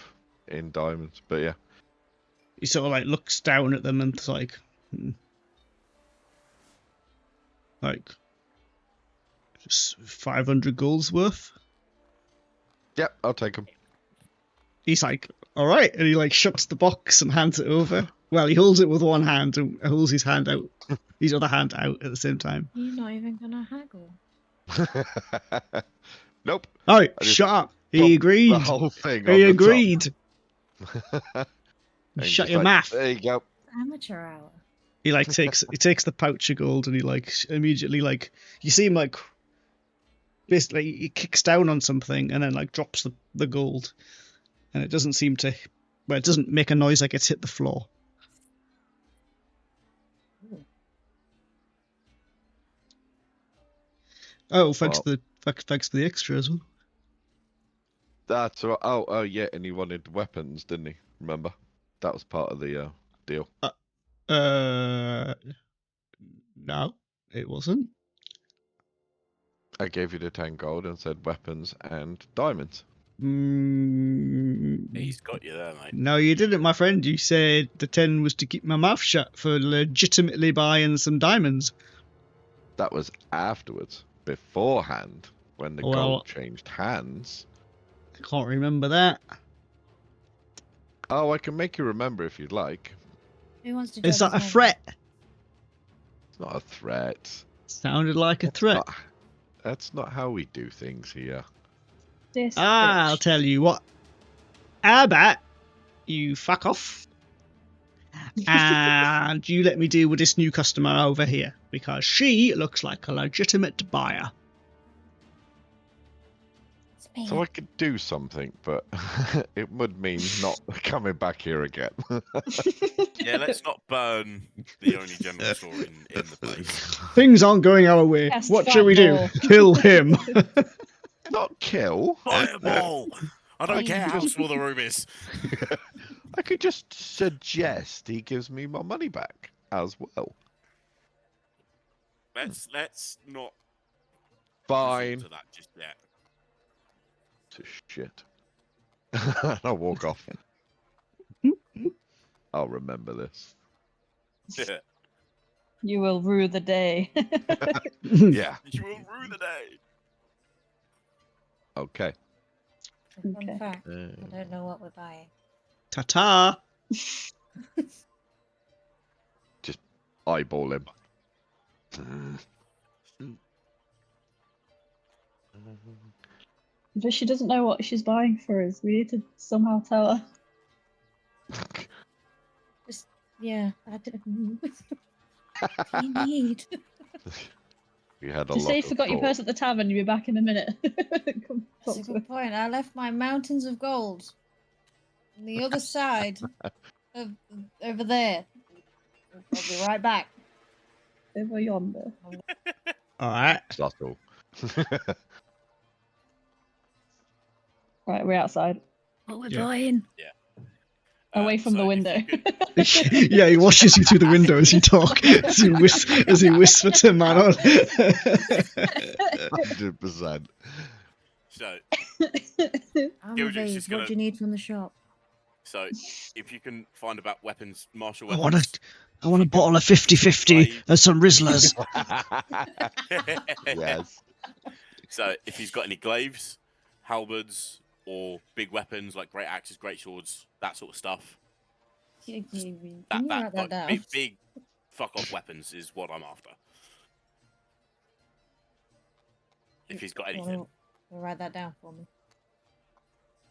[SPEAKER 5] in diamonds? But yeah,
[SPEAKER 1] He sort of like looks down at them and it's like, just 500 golds worth.
[SPEAKER 5] yep, I'll take them.
[SPEAKER 1] He's like, all right, and he like shuts the box and hands it over. Well, he holds it with one hand and holds his hand out, his other hand out at the same time.
[SPEAKER 4] You're not even gonna haggle.
[SPEAKER 5] Nope.
[SPEAKER 1] All right,
[SPEAKER 5] I just
[SPEAKER 1] shut up.
[SPEAKER 5] Drop
[SPEAKER 1] He agreed.
[SPEAKER 5] The whole thing.
[SPEAKER 1] He
[SPEAKER 5] on the top.
[SPEAKER 1] agreed.
[SPEAKER 5] And
[SPEAKER 1] Shut
[SPEAKER 5] just
[SPEAKER 1] your
[SPEAKER 5] like,
[SPEAKER 1] mouth.
[SPEAKER 5] There you go.
[SPEAKER 4] Amateur hour.
[SPEAKER 1] He like takes the pouch of gold and he like immediately like you see him like basically he kicks down on something and then like drops the gold, and it doesn't seem to, well, it doesn't make a noise like it's hit the floor. Oh, thanks for the extra as well.
[SPEAKER 5] That's right. Oh, yeah, and he wanted weapons, didn't he? Remember? That was part of the deal.
[SPEAKER 1] No, it wasn't.
[SPEAKER 5] I gave you the 10 gold and said weapons and diamonds.
[SPEAKER 3] He's got you there, mate.
[SPEAKER 1] No, you didn't, my friend. You said the 10 was to keep my mouth shut for legitimately buying some diamonds.
[SPEAKER 5] That was afterwards. Beforehand, when the
[SPEAKER 1] Well-
[SPEAKER 5] gold changed hands.
[SPEAKER 1] I can't remember that.
[SPEAKER 5] Oh, I can make you remember if you'd like.
[SPEAKER 4] Who wants to?
[SPEAKER 1] Is
[SPEAKER 4] jog
[SPEAKER 1] that a
[SPEAKER 4] his name?
[SPEAKER 1] threat?
[SPEAKER 5] It's not a threat.
[SPEAKER 1] Sounded like a threat.
[SPEAKER 5] That's not how we do things here.
[SPEAKER 2] This
[SPEAKER 1] I'll
[SPEAKER 2] bitch.
[SPEAKER 1] tell you what. How about you fuck off and you let me deal with this new customer over here because she looks like a legitimate buyer.
[SPEAKER 4] It's me.
[SPEAKER 5] So I could do something, but it would mean not coming back here again.
[SPEAKER 3] Yeah, let's not burn the only general store in the place.
[SPEAKER 1] Things aren't going our way.
[SPEAKER 2] Cast
[SPEAKER 1] What shall we do?
[SPEAKER 2] fireball.
[SPEAKER 1] Kill him.
[SPEAKER 5] Not kill.
[SPEAKER 3] Fireball! I don't care how
[SPEAKER 5] Just-
[SPEAKER 3] small the room is.
[SPEAKER 5] I could just suggest he gives me my money back as well.
[SPEAKER 3] Let's not
[SPEAKER 5] Fine.
[SPEAKER 3] resort to that just yet.
[SPEAKER 5] To shit. I'll walk off. I'll remember this.
[SPEAKER 2] You will rue the day.
[SPEAKER 5] Yeah.
[SPEAKER 3] You will rue the day.
[SPEAKER 5] Okay.
[SPEAKER 4] Fun
[SPEAKER 2] Okay.
[SPEAKER 4] fact, I don't know what we're buying.
[SPEAKER 1] Ta-ta.
[SPEAKER 5] Eyeball him.
[SPEAKER 2] But she doesn't know what she's buying for us. We need to somehow tell her.
[SPEAKER 4] Yeah, I don't know. What do you need?
[SPEAKER 5] You had a
[SPEAKER 2] Just
[SPEAKER 5] lot
[SPEAKER 2] say you
[SPEAKER 5] of
[SPEAKER 2] forgot your
[SPEAKER 5] thought.
[SPEAKER 2] purse at the tavern. You'll be back in a minute. Come
[SPEAKER 4] That's
[SPEAKER 2] talk
[SPEAKER 4] a
[SPEAKER 2] to her.
[SPEAKER 4] good point. I left my mountains of gold on the other side of over there. I'll be right back.
[SPEAKER 2] Over yonder.
[SPEAKER 1] All right.
[SPEAKER 5] Subtle.
[SPEAKER 2] Right, we're outside.
[SPEAKER 4] What we're
[SPEAKER 1] Yeah.
[SPEAKER 4] buying?
[SPEAKER 2] Away from the
[SPEAKER 3] So if
[SPEAKER 2] window.
[SPEAKER 3] you could-
[SPEAKER 1] Yeah, he watches you through the window as you talk, as he whisper to Manon.
[SPEAKER 5] 100%.
[SPEAKER 3] So,
[SPEAKER 4] I'm
[SPEAKER 3] Gildra's
[SPEAKER 4] of age.
[SPEAKER 3] just
[SPEAKER 4] What
[SPEAKER 3] gonna-
[SPEAKER 4] do you need from the shop?
[SPEAKER 3] so if you can find about weapons, martial
[SPEAKER 1] I
[SPEAKER 3] weapons.
[SPEAKER 1] want a bottle of 50-50 and some Rizzlers.
[SPEAKER 5] Yes.
[SPEAKER 3] So if he's got any glaives, halberds, or big weapons like great axes, great swords, that sort of stuff.
[SPEAKER 4] Can you
[SPEAKER 3] That
[SPEAKER 4] write that
[SPEAKER 3] like,
[SPEAKER 4] down?
[SPEAKER 3] big fuck off weapons is what I'm after. If he's got anything.
[SPEAKER 4] Wanna write that down for me?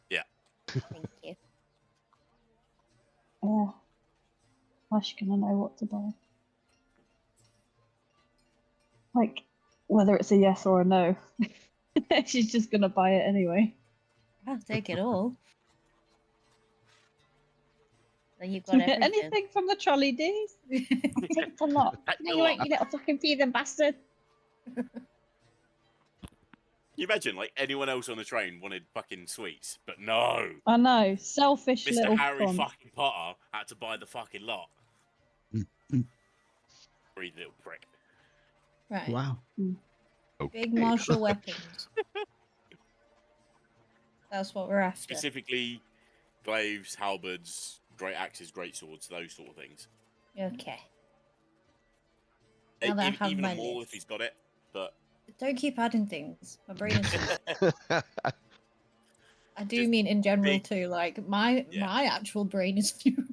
[SPEAKER 3] Yeah.
[SPEAKER 4] Thank you.
[SPEAKER 2] Yeah. How's she gonna know what to buy? Like, whether it's a yes or a no. She's just gonna buy it anyway.
[SPEAKER 4] I'll take it all. Then you've got everything.
[SPEAKER 2] Anything from the trolley days? Take a lot. No, you ain't, you little fucking peasant bastard.
[SPEAKER 3] Can you imagine, like, anyone else on the train wanted fucking sweets, but no.
[SPEAKER 2] I know, selfish
[SPEAKER 3] Mr.
[SPEAKER 2] little
[SPEAKER 3] Harry
[SPEAKER 2] cunt.
[SPEAKER 3] fucking Potter had to buy the fucking lot. Breathe, little prick.
[SPEAKER 4] Right.
[SPEAKER 1] Wow.
[SPEAKER 4] Big martial weapons. That's what we're after.
[SPEAKER 3] Specifically, glaives, halberds, great axes, great swords, those sort of things.
[SPEAKER 4] Okay.
[SPEAKER 3] E-
[SPEAKER 4] Now that I
[SPEAKER 3] even
[SPEAKER 4] have
[SPEAKER 3] even
[SPEAKER 4] my
[SPEAKER 3] more
[SPEAKER 4] list.
[SPEAKER 3] if he's got it, but
[SPEAKER 4] Don't keep adding things. My brain is. I do
[SPEAKER 3] Just
[SPEAKER 4] mean in general
[SPEAKER 3] big-
[SPEAKER 4] too. Like my actual brain is stupid.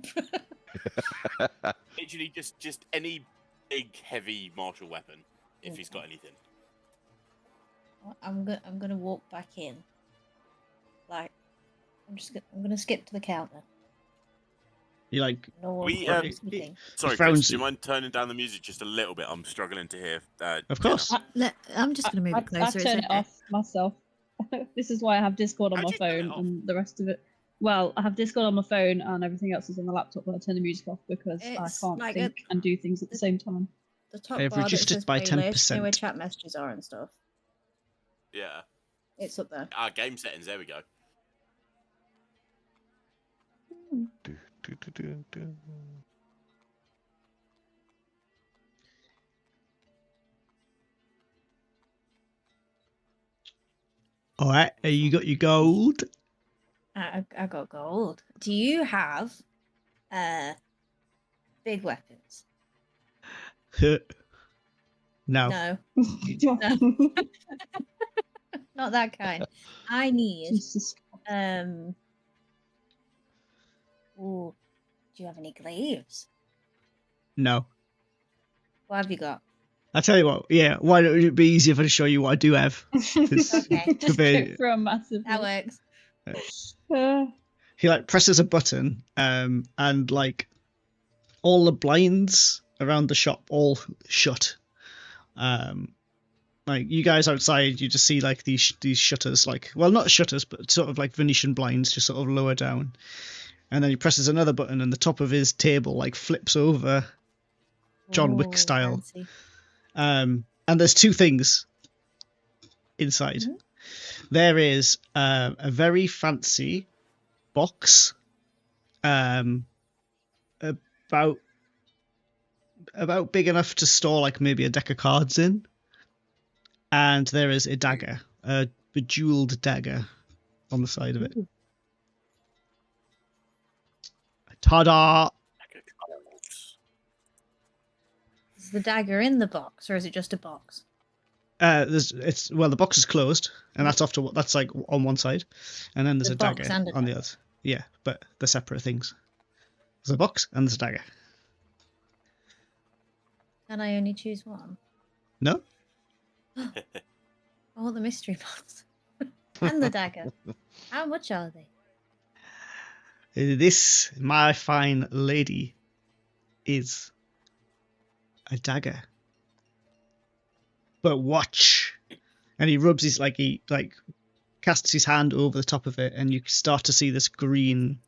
[SPEAKER 3] literally just any big, heavy martial weapon, if he's got anything.
[SPEAKER 4] I'm gonna walk back in. Like I'm gonna skip to the counter.
[SPEAKER 1] You like?
[SPEAKER 4] No one
[SPEAKER 3] We,
[SPEAKER 4] will
[SPEAKER 3] um,
[SPEAKER 4] do something.
[SPEAKER 3] Sorry,
[SPEAKER 1] frowns
[SPEAKER 3] Chris, do
[SPEAKER 1] at-
[SPEAKER 3] you mind turning down the music just a little bit? I'm struggling to hear.
[SPEAKER 1] Of course.
[SPEAKER 4] I'm just gonna move
[SPEAKER 2] I,
[SPEAKER 4] it closer.
[SPEAKER 2] I turn it off myself. This is why I have Discord on
[SPEAKER 3] How'd
[SPEAKER 2] my
[SPEAKER 3] you turn it
[SPEAKER 2] phone
[SPEAKER 3] off?
[SPEAKER 2] and the rest of it. Well, I have Discord on my phone and everything else is on the laptop, but I turn the music off because I
[SPEAKER 4] It's
[SPEAKER 2] can't
[SPEAKER 4] like
[SPEAKER 2] think and do things at the same time.
[SPEAKER 4] The top
[SPEAKER 1] They've
[SPEAKER 4] bar that
[SPEAKER 1] reduced it
[SPEAKER 4] says
[SPEAKER 1] by
[SPEAKER 4] playlist, you know where
[SPEAKER 1] 10%.
[SPEAKER 4] chat messages are and stuff.
[SPEAKER 3] Yeah.
[SPEAKER 4] It's up there.
[SPEAKER 3] Game settings, there we go.
[SPEAKER 5] Do, do, do, do, do.
[SPEAKER 1] All right, you got your gold.
[SPEAKER 4] I got gold. Do you have big weapons?
[SPEAKER 1] No.
[SPEAKER 4] No, no, not that kind. I need
[SPEAKER 2] Jesus.
[SPEAKER 4] Ooh, do you have any glaives?
[SPEAKER 1] No.
[SPEAKER 4] What have you got?
[SPEAKER 1] I'll tell you what, yeah, why don't it be easier if I show you what I do have?
[SPEAKER 4] Okay.
[SPEAKER 2] Just
[SPEAKER 1] Be-
[SPEAKER 2] go for a massive.
[SPEAKER 4] That works.
[SPEAKER 1] He like presses a button, and like all the blinds around the shop all shut. Like you guys outside, you just see like these shutters, like, well, not shutters, but sort of like Venetian blinds, just sort of lower down. And then he presses another button, and the top of his table like flips over, John Wick
[SPEAKER 4] Ooh,
[SPEAKER 1] style.
[SPEAKER 4] fancy.
[SPEAKER 1] And there's two things inside.
[SPEAKER 4] Mhm.
[SPEAKER 1] There is a very fancy box, about big enough to store like maybe a deck of cards in, and there is a dagger, a bejeweled dagger on the side of it.
[SPEAKER 4] Ooh.
[SPEAKER 1] Ta-da!
[SPEAKER 4] Is the dagger in the box, or is it just a box?
[SPEAKER 1] The box is closed, and that's like on one side, and then there's
[SPEAKER 4] The
[SPEAKER 1] a
[SPEAKER 4] box
[SPEAKER 1] dagger
[SPEAKER 4] and a
[SPEAKER 1] on the
[SPEAKER 4] dagger.
[SPEAKER 1] other. Yeah, but they're separate things. There's a box and there's a dagger.
[SPEAKER 4] Can I only choose one?
[SPEAKER 1] No?
[SPEAKER 4] I want the mystery box and the dagger. How much are they?
[SPEAKER 1] This, my fine lady, is a dagger. But watch. And he rubs his, he casts his hand over the top of it, and you start to see this green,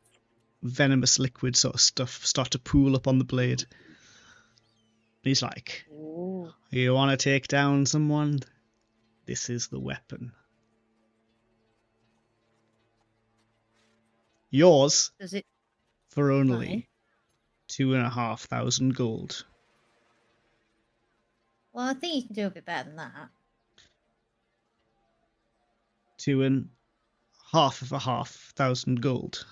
[SPEAKER 1] venomous liquid sort of stuff start to pool up on the blade. He's like,
[SPEAKER 4] Ooh.
[SPEAKER 1] you want to take down someone? This is the weapon. Yours
[SPEAKER 4] Does it?
[SPEAKER 1] for only
[SPEAKER 4] Mine?
[SPEAKER 1] 2,500 gold.
[SPEAKER 4] Well, I think you can do a bit better than that.
[SPEAKER 1] 2,500 gold.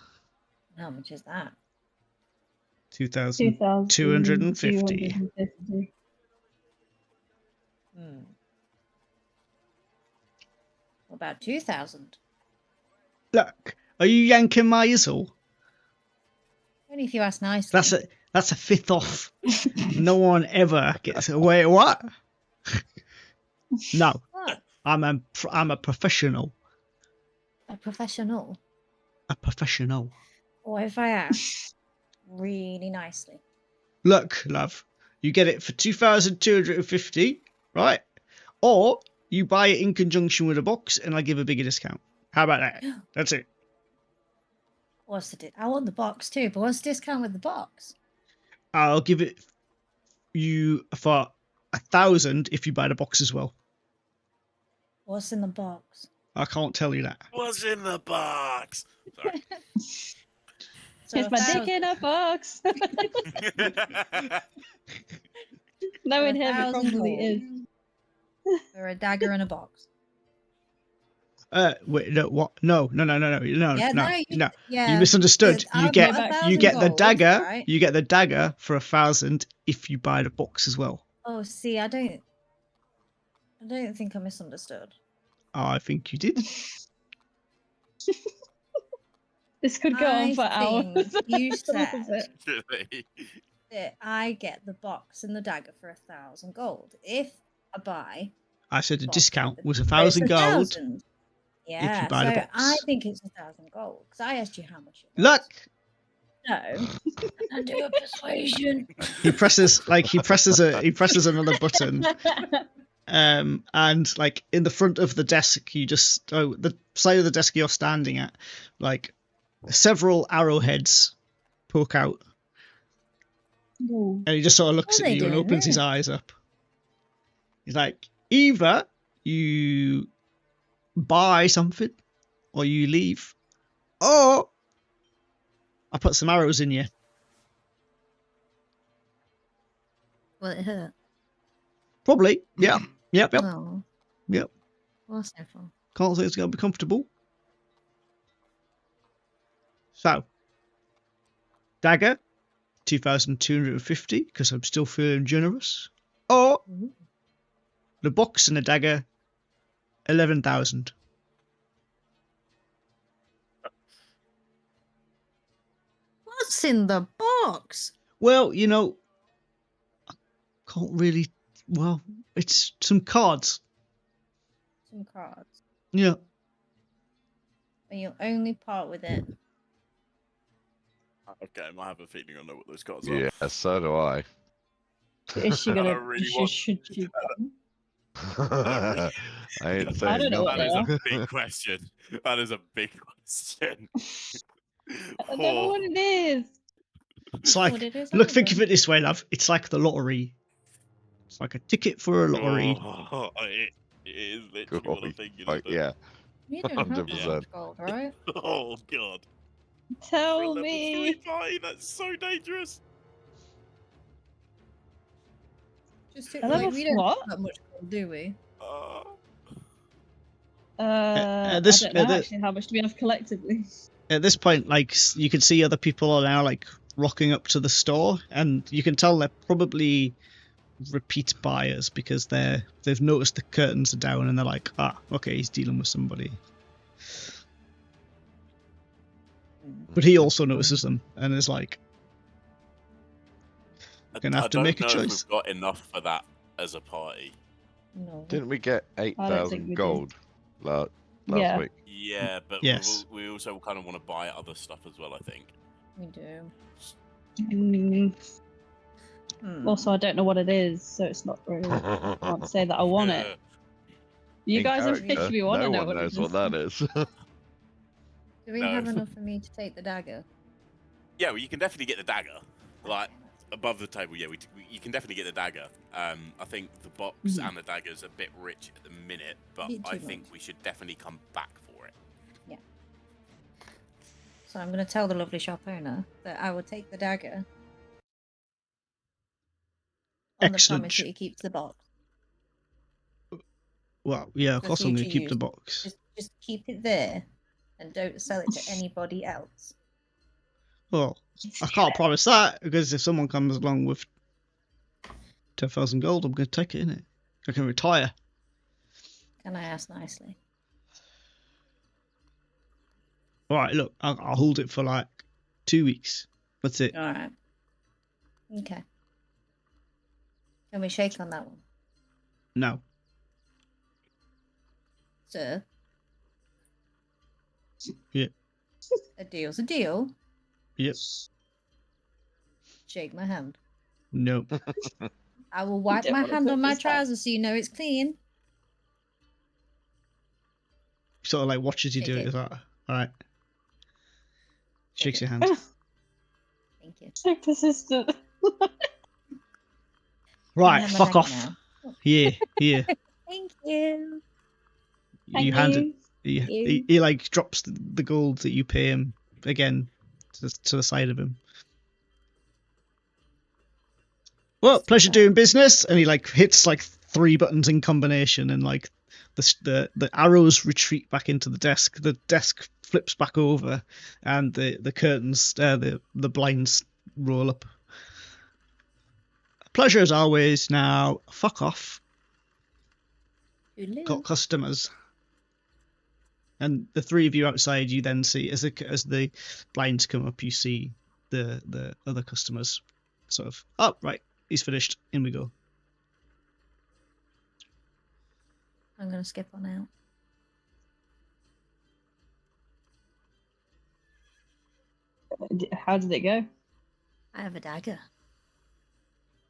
[SPEAKER 4] How much is that?
[SPEAKER 1] 2,250.
[SPEAKER 2] 2,250.
[SPEAKER 4] What about 2,000?
[SPEAKER 1] Look, are you yanking my izzle?
[SPEAKER 4] Only if you ask nicely.
[SPEAKER 1] That's a fifth off. No one ever gets away. What? No,
[SPEAKER 4] What?
[SPEAKER 1] I'm a professional.
[SPEAKER 4] A professional.
[SPEAKER 1] A professional.
[SPEAKER 4] Or if I ask really nicely.
[SPEAKER 1] Look, love, you get it for 2,250, right? Or you buy it in conjunction with a box, and I give a bigger discount. How about that? That's it.
[SPEAKER 4] What's the I want the box too, but what's the discount with the box?
[SPEAKER 1] I'll give it you for 1,000 if you buy the box as well.
[SPEAKER 4] What's in the box?
[SPEAKER 1] I can't tell you that.
[SPEAKER 3] What's in the box? Sorry.
[SPEAKER 4] So
[SPEAKER 2] Here's my dick
[SPEAKER 4] 1,000
[SPEAKER 2] in a box. Knowing him, it
[SPEAKER 4] 1,000
[SPEAKER 2] probably is.
[SPEAKER 4] for a dagger in a box.
[SPEAKER 1] Wait, no, what? No.
[SPEAKER 4] Yeah,
[SPEAKER 1] No.
[SPEAKER 4] Yeah,
[SPEAKER 1] You misunderstood.
[SPEAKER 4] I'll
[SPEAKER 1] You
[SPEAKER 4] pay
[SPEAKER 1] get
[SPEAKER 4] 1,000
[SPEAKER 1] the
[SPEAKER 4] gold,
[SPEAKER 1] dagger.
[SPEAKER 4] right?
[SPEAKER 1] You get the dagger for 1,000 if you buy the box as well.
[SPEAKER 4] Oh, see, I don't think I misunderstood.
[SPEAKER 1] Oh, I think you did.
[SPEAKER 2] This could go on for hours.
[SPEAKER 4] think you
[SPEAKER 2] This
[SPEAKER 4] said
[SPEAKER 2] is it.
[SPEAKER 3] Really?
[SPEAKER 4] that I get the box and the dagger for 1,000 gold. If I buy
[SPEAKER 1] I said the
[SPEAKER 4] box
[SPEAKER 1] discount
[SPEAKER 4] with
[SPEAKER 1] was
[SPEAKER 4] it's
[SPEAKER 1] 1,000 gold.
[SPEAKER 4] 1,000. Yeah,
[SPEAKER 1] buy the
[SPEAKER 4] so
[SPEAKER 1] box.
[SPEAKER 4] I think it's 1,000 gold because I asked you how much it was.
[SPEAKER 1] Look,
[SPEAKER 4] No, I do a persuasion.
[SPEAKER 1] he presses another button. And like in the front of the desk, the side of the desk you're standing at, like several arrowheads poke out,
[SPEAKER 2] Ooh.
[SPEAKER 1] and he just sort of looks
[SPEAKER 4] What
[SPEAKER 1] at
[SPEAKER 4] are they
[SPEAKER 1] you and
[SPEAKER 4] doing
[SPEAKER 1] opens his
[SPEAKER 4] there?
[SPEAKER 1] eyes up. He's like, either you buy something or you leave, or I put some arrows in you.
[SPEAKER 4] Will it hurt?
[SPEAKER 1] Probably. Yeah. Yep. Yep.
[SPEAKER 4] No.
[SPEAKER 1] Yep.
[SPEAKER 4] Well, that's no fun.
[SPEAKER 1] Can't say it's gonna be comfortable. So, dagger, 2,250 because I'm still feeling generous. Or
[SPEAKER 4] Ooh.
[SPEAKER 1] the box and the dagger, 11,000.
[SPEAKER 4] What's in the box?
[SPEAKER 1] Well, you know, I can't really. Well, it's some cards.
[SPEAKER 4] Some cards.
[SPEAKER 1] Yeah.
[SPEAKER 4] And you'll only part with it.
[SPEAKER 3] Okay, I have a feeling I know what those cards are.
[SPEAKER 5] Yeah, so do I.
[SPEAKER 2] Is she
[SPEAKER 3] I
[SPEAKER 2] gonna?
[SPEAKER 3] don't really
[SPEAKER 2] should,
[SPEAKER 3] want-
[SPEAKER 2] should she?
[SPEAKER 5] I ain't
[SPEAKER 2] I
[SPEAKER 5] saying
[SPEAKER 2] don't know what
[SPEAKER 3] That
[SPEAKER 2] they
[SPEAKER 3] is
[SPEAKER 5] nothing.
[SPEAKER 3] a big question. That is a big question.
[SPEAKER 2] I don't know what it is.
[SPEAKER 1] It's
[SPEAKER 4] What
[SPEAKER 1] like,
[SPEAKER 4] it is
[SPEAKER 1] look, think
[SPEAKER 4] either.
[SPEAKER 1] of it this way, love. It's like the lottery. It's like a ticket for a lottery.
[SPEAKER 3] Oh, it is literally what I'm thinking.
[SPEAKER 5] Like,
[SPEAKER 3] Of it.
[SPEAKER 5] yeah.
[SPEAKER 4] You don't have that
[SPEAKER 5] 100%.
[SPEAKER 4] much gold, right?
[SPEAKER 3] Oh god. For a
[SPEAKER 2] Tell
[SPEAKER 3] level 3
[SPEAKER 2] me.
[SPEAKER 3] party, that's so dangerous.
[SPEAKER 4] Just to,
[SPEAKER 2] I
[SPEAKER 4] like,
[SPEAKER 2] love
[SPEAKER 4] we don't
[SPEAKER 2] what?
[SPEAKER 4] have that much gold, do we?
[SPEAKER 1] this-
[SPEAKER 2] I don't know
[SPEAKER 1] the-
[SPEAKER 2] actually. How much do we have collectively?
[SPEAKER 1] At this point, like, you can see other people are now, like, rocking up to the store, and you can tell they're probably repeat buyers because they've noticed the curtains are down and they're like, ah, okay, he's dealing with somebody. But he also notices them and is like, Gonna have to
[SPEAKER 3] I
[SPEAKER 1] make a
[SPEAKER 3] don't know
[SPEAKER 1] choice.
[SPEAKER 3] if we've got enough for that as a party.
[SPEAKER 4] No.
[SPEAKER 5] Didn't we get
[SPEAKER 2] think we
[SPEAKER 5] 8,000
[SPEAKER 2] did.
[SPEAKER 5] gold last
[SPEAKER 2] Yeah.
[SPEAKER 5] week?
[SPEAKER 3] Yeah, but
[SPEAKER 1] Yes.
[SPEAKER 3] we also kind of want to buy other stuff as well, I think.
[SPEAKER 4] We do.
[SPEAKER 2] Mm,
[SPEAKER 4] Hmm.
[SPEAKER 2] Also, I don't know what it is, so it's not really. I can't say that I want it. You
[SPEAKER 5] In
[SPEAKER 2] guys are
[SPEAKER 5] character,
[SPEAKER 2] fish. We want to
[SPEAKER 5] no
[SPEAKER 2] know
[SPEAKER 5] one
[SPEAKER 2] what
[SPEAKER 5] knows
[SPEAKER 2] it
[SPEAKER 5] what
[SPEAKER 2] is.
[SPEAKER 5] that is.
[SPEAKER 4] Do we
[SPEAKER 3] No.
[SPEAKER 4] have enough for me to take the dagger?
[SPEAKER 3] Yeah, well, you can definitely get the dagger. Like, above the table, yeah, you can definitely get the dagger. I think the box
[SPEAKER 2] Mhm.
[SPEAKER 3] and the dagger's a bit rich at the minute, but
[SPEAKER 4] Bit too
[SPEAKER 3] I think
[SPEAKER 4] much.
[SPEAKER 3] we should definitely come back for it.
[SPEAKER 4] So I'm going to tell the lovely shop owner that I will take the dagger on the
[SPEAKER 1] Excellent.
[SPEAKER 4] promise that he keeps the box.
[SPEAKER 1] well, yeah, of
[SPEAKER 4] For
[SPEAKER 1] course I'm going to
[SPEAKER 4] future
[SPEAKER 1] keep the
[SPEAKER 4] use.
[SPEAKER 1] box.
[SPEAKER 4] Just keep it there and don't sell it to anybody else.
[SPEAKER 1] Well, I can't promise that because if someone comes along with 10,000 gold, I'm going to take it, innit? I can retire.
[SPEAKER 4] Can I ask nicely?
[SPEAKER 1] All right, look, I'll hold it for like 2 weeks. That's it.
[SPEAKER 4] All right. Okay. Can we shake on that one,
[SPEAKER 1] No.
[SPEAKER 4] sir?
[SPEAKER 1] Yeah.
[SPEAKER 4] A deal's a deal.
[SPEAKER 1] Yep.
[SPEAKER 4] Shake my hand.
[SPEAKER 1] No.
[SPEAKER 4] I will wipe
[SPEAKER 2] don't
[SPEAKER 4] my
[SPEAKER 2] wanna
[SPEAKER 4] hand
[SPEAKER 2] put
[SPEAKER 4] on my
[SPEAKER 2] this down.
[SPEAKER 4] trousers so you know it's clean.
[SPEAKER 1] Sort of like watches you
[SPEAKER 4] Shake
[SPEAKER 1] do it.
[SPEAKER 4] it.
[SPEAKER 1] Is that all right?
[SPEAKER 4] Shake
[SPEAKER 1] Shakes
[SPEAKER 4] it.
[SPEAKER 1] your hand.
[SPEAKER 4] Thank you.
[SPEAKER 2] So persistent.
[SPEAKER 1] Right,
[SPEAKER 4] have my
[SPEAKER 1] fuck
[SPEAKER 4] dagger
[SPEAKER 1] off.
[SPEAKER 4] now.
[SPEAKER 1] Here, here.
[SPEAKER 4] Thank you.
[SPEAKER 1] You hand it. He,
[SPEAKER 4] Thank
[SPEAKER 1] he,
[SPEAKER 4] you.
[SPEAKER 1] he like drops the gold that you pay him again to the side of him. Well, pleasure doing business, and he like hits like 3 buttons in combination, and like the arrows retreat back into the desk. The desk flips back over, and the curtains, the blinds roll up. Pleasure as always. Now, fuck off.
[SPEAKER 4] Toodaloo.
[SPEAKER 1] Got customers. And the 3 of you outside, you then see as the blinds come up, you see the other customers sort of, oh right, he's finished, in we go.
[SPEAKER 4] I'm gonna skip on out.
[SPEAKER 2] How did it go?
[SPEAKER 4] I have a dagger.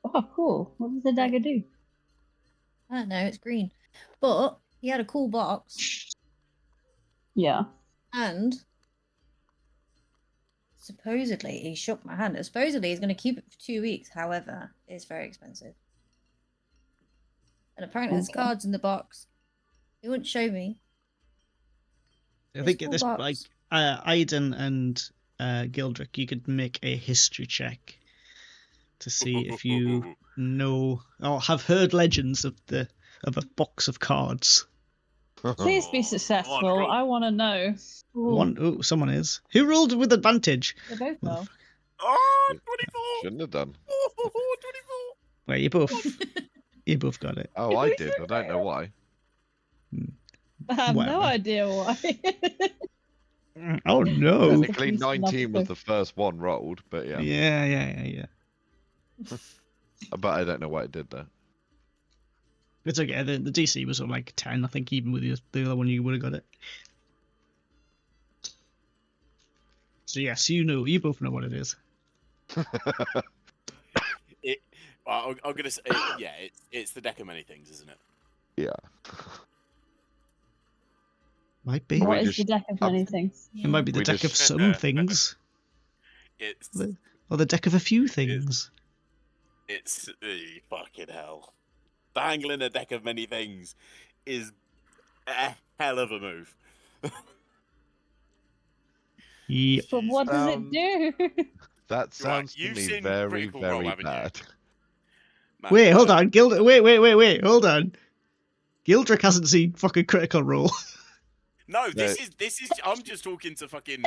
[SPEAKER 2] Oh, cool. What does the dagger do?
[SPEAKER 4] I don't know, it's green. But he had a cool box
[SPEAKER 2] Yeah.
[SPEAKER 4] and supposedly he shook my hand. Supposedly he's gonna keep it for 2 weeks, however, it's very expensive. And apparently there's
[SPEAKER 2] Okay.
[SPEAKER 4] cards in the box. He wouldn't show me.
[SPEAKER 1] I
[SPEAKER 4] It's
[SPEAKER 1] think at
[SPEAKER 4] full
[SPEAKER 1] this
[SPEAKER 4] box.
[SPEAKER 1] like Aiden and Gildrick, you could make a history check to see if you know or have heard legends of a box of cards.
[SPEAKER 2] Please be
[SPEAKER 3] Oh,
[SPEAKER 2] successful.
[SPEAKER 3] roll.
[SPEAKER 2] I want to know.
[SPEAKER 1] Someone is. Who rolled with advantage?
[SPEAKER 4] They both know.
[SPEAKER 1] Motherfucker.
[SPEAKER 3] Oh, 24!
[SPEAKER 5] Shouldn't have done.
[SPEAKER 3] 24!
[SPEAKER 1] Wait, you both got it.
[SPEAKER 5] Oh, I did. I don't know why.
[SPEAKER 2] I have no
[SPEAKER 1] Whatever.
[SPEAKER 2] idea why.
[SPEAKER 1] Oh no.
[SPEAKER 5] Technically,
[SPEAKER 2] Please not
[SPEAKER 5] 19 was
[SPEAKER 2] to-
[SPEAKER 5] the first one rolled, but yeah.
[SPEAKER 1] Yeah.
[SPEAKER 5] But I don't know why it did that.
[SPEAKER 1] It's okay. The DC was on like 10, I think. Even with the other one, you would have got it. So yes, you both know what it is.
[SPEAKER 3] Well, I'm gonna say, yeah, it's the deck of many things, isn't it?
[SPEAKER 5] Yeah.
[SPEAKER 1] Might be.
[SPEAKER 5] Well,
[SPEAKER 2] What
[SPEAKER 5] we
[SPEAKER 2] is the
[SPEAKER 5] just-
[SPEAKER 2] deck of many things?
[SPEAKER 1] It might be the
[SPEAKER 5] We
[SPEAKER 1] deck of
[SPEAKER 5] just-
[SPEAKER 1] some things,
[SPEAKER 3] It's
[SPEAKER 1] or the deck of a few things.
[SPEAKER 3] fucking hell. Dangling a deck of many things is a hell of a move.
[SPEAKER 1] Yep.
[SPEAKER 2] But what does it do?
[SPEAKER 5] That sounds to
[SPEAKER 3] you've
[SPEAKER 5] me
[SPEAKER 3] seen
[SPEAKER 5] very,
[SPEAKER 3] Critical Role,
[SPEAKER 5] very
[SPEAKER 3] haven't you?
[SPEAKER 5] bad.
[SPEAKER 3] Man,
[SPEAKER 1] Wait, hold on. Wait, hold on. Gildrick hasn't seen fucking Critical Role.
[SPEAKER 3] No, this is. I'm just talking to fucking.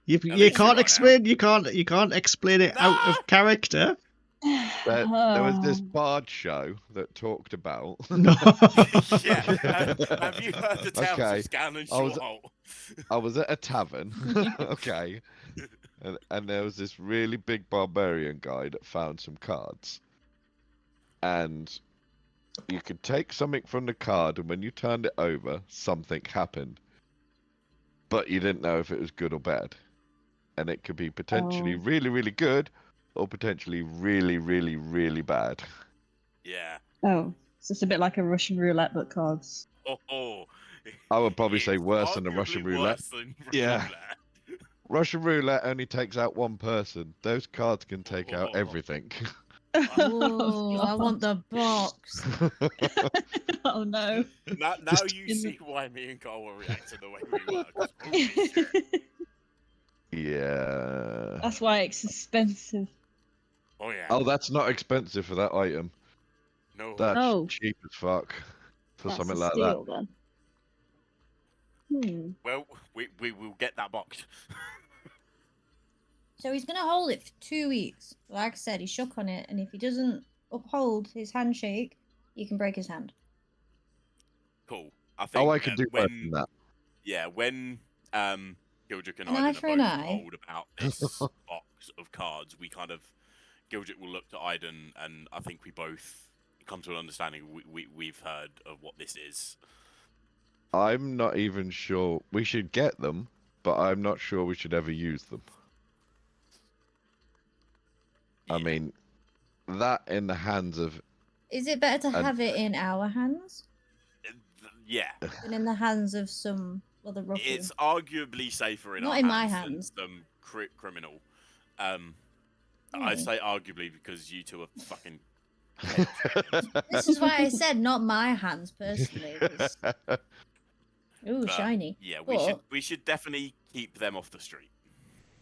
[SPEAKER 1] You
[SPEAKER 3] At
[SPEAKER 1] you
[SPEAKER 3] least
[SPEAKER 1] can't
[SPEAKER 3] right
[SPEAKER 1] explain. You can't explain it out
[SPEAKER 3] No!
[SPEAKER 1] of character.
[SPEAKER 5] There was this
[SPEAKER 2] Oh.
[SPEAKER 5] bard show that talked about.
[SPEAKER 1] No.
[SPEAKER 3] Yeah. Have you heard the tales
[SPEAKER 5] Okay,
[SPEAKER 3] of Scan and
[SPEAKER 5] I was-
[SPEAKER 3] Shortholt?
[SPEAKER 5] I was at a tavern, okay, and there was this really big barbarian guy that found some cards, and you could take something from the card, and when you turned it over, something happened, but you didn't know if it was good or bad, and it could be potentially
[SPEAKER 2] Oh.
[SPEAKER 5] really, really good, or potentially really, really, really bad.
[SPEAKER 3] Yeah.
[SPEAKER 2] Oh, so it's a bit like a Russian roulette but cards.
[SPEAKER 3] Oh.
[SPEAKER 5] I would probably say
[SPEAKER 3] It's
[SPEAKER 5] worse than a Russian
[SPEAKER 3] arguably
[SPEAKER 5] roulette.
[SPEAKER 3] worse than Russian
[SPEAKER 5] Yeah.
[SPEAKER 3] roulette.
[SPEAKER 5] Russian roulette only takes out one person. Those cards can take out
[SPEAKER 3] Oh.
[SPEAKER 5] everything.
[SPEAKER 4] Oh, I
[SPEAKER 2] God.
[SPEAKER 4] want the box.
[SPEAKER 2] Oh no.
[SPEAKER 3] Now
[SPEAKER 1] Just
[SPEAKER 3] you
[SPEAKER 2] in the-
[SPEAKER 3] see why me and Carl were reacting the way we were. 'cause holy shit.
[SPEAKER 5] Yeah.
[SPEAKER 2] That's why it's expensive.
[SPEAKER 3] Oh yeah.
[SPEAKER 5] Oh, that's not expensive for that item.
[SPEAKER 3] No.
[SPEAKER 5] That's
[SPEAKER 2] Oh.
[SPEAKER 5] cheap as fuck for
[SPEAKER 2] That's
[SPEAKER 5] something
[SPEAKER 2] a
[SPEAKER 5] like that.
[SPEAKER 2] steal, then. Hmm.
[SPEAKER 3] Well, we will get that boxed.
[SPEAKER 4] So he's going to hold it for 2 weeks. Like I said, he shook on it, and if he doesn't uphold his handshake, you can break his hand.
[SPEAKER 3] Cool. I think.
[SPEAKER 5] Oh, I can do worse than
[SPEAKER 3] when
[SPEAKER 5] that.
[SPEAKER 3] yeah, when Gildrick and
[SPEAKER 4] An
[SPEAKER 3] Iden
[SPEAKER 4] eye
[SPEAKER 3] are
[SPEAKER 4] for an
[SPEAKER 3] both
[SPEAKER 4] eye.
[SPEAKER 3] told about this box of cards, we kind of Gildrick will look to Iden, and I think we both come to an understanding. We've heard of what this is.
[SPEAKER 5] I'm not even sure. We should get them, but I'm not sure we should ever use them. I
[SPEAKER 3] Yeah.
[SPEAKER 5] mean, that in the hands of.
[SPEAKER 4] Is it better to
[SPEAKER 5] And-
[SPEAKER 4] have it in our hands
[SPEAKER 3] Yeah,
[SPEAKER 4] than in the hands of some other ruffian?
[SPEAKER 3] it's arguably safer in
[SPEAKER 4] Not
[SPEAKER 3] our
[SPEAKER 4] in my
[SPEAKER 3] hands
[SPEAKER 4] hands.
[SPEAKER 3] than criminal. I
[SPEAKER 4] Really?
[SPEAKER 3] say arguably because you two are fucking.
[SPEAKER 4] This is why I said not my hands personally. 'cause- Ooh,
[SPEAKER 3] But,
[SPEAKER 4] shiny.
[SPEAKER 3] Yeah,
[SPEAKER 4] But-
[SPEAKER 3] we should definitely keep them off the street.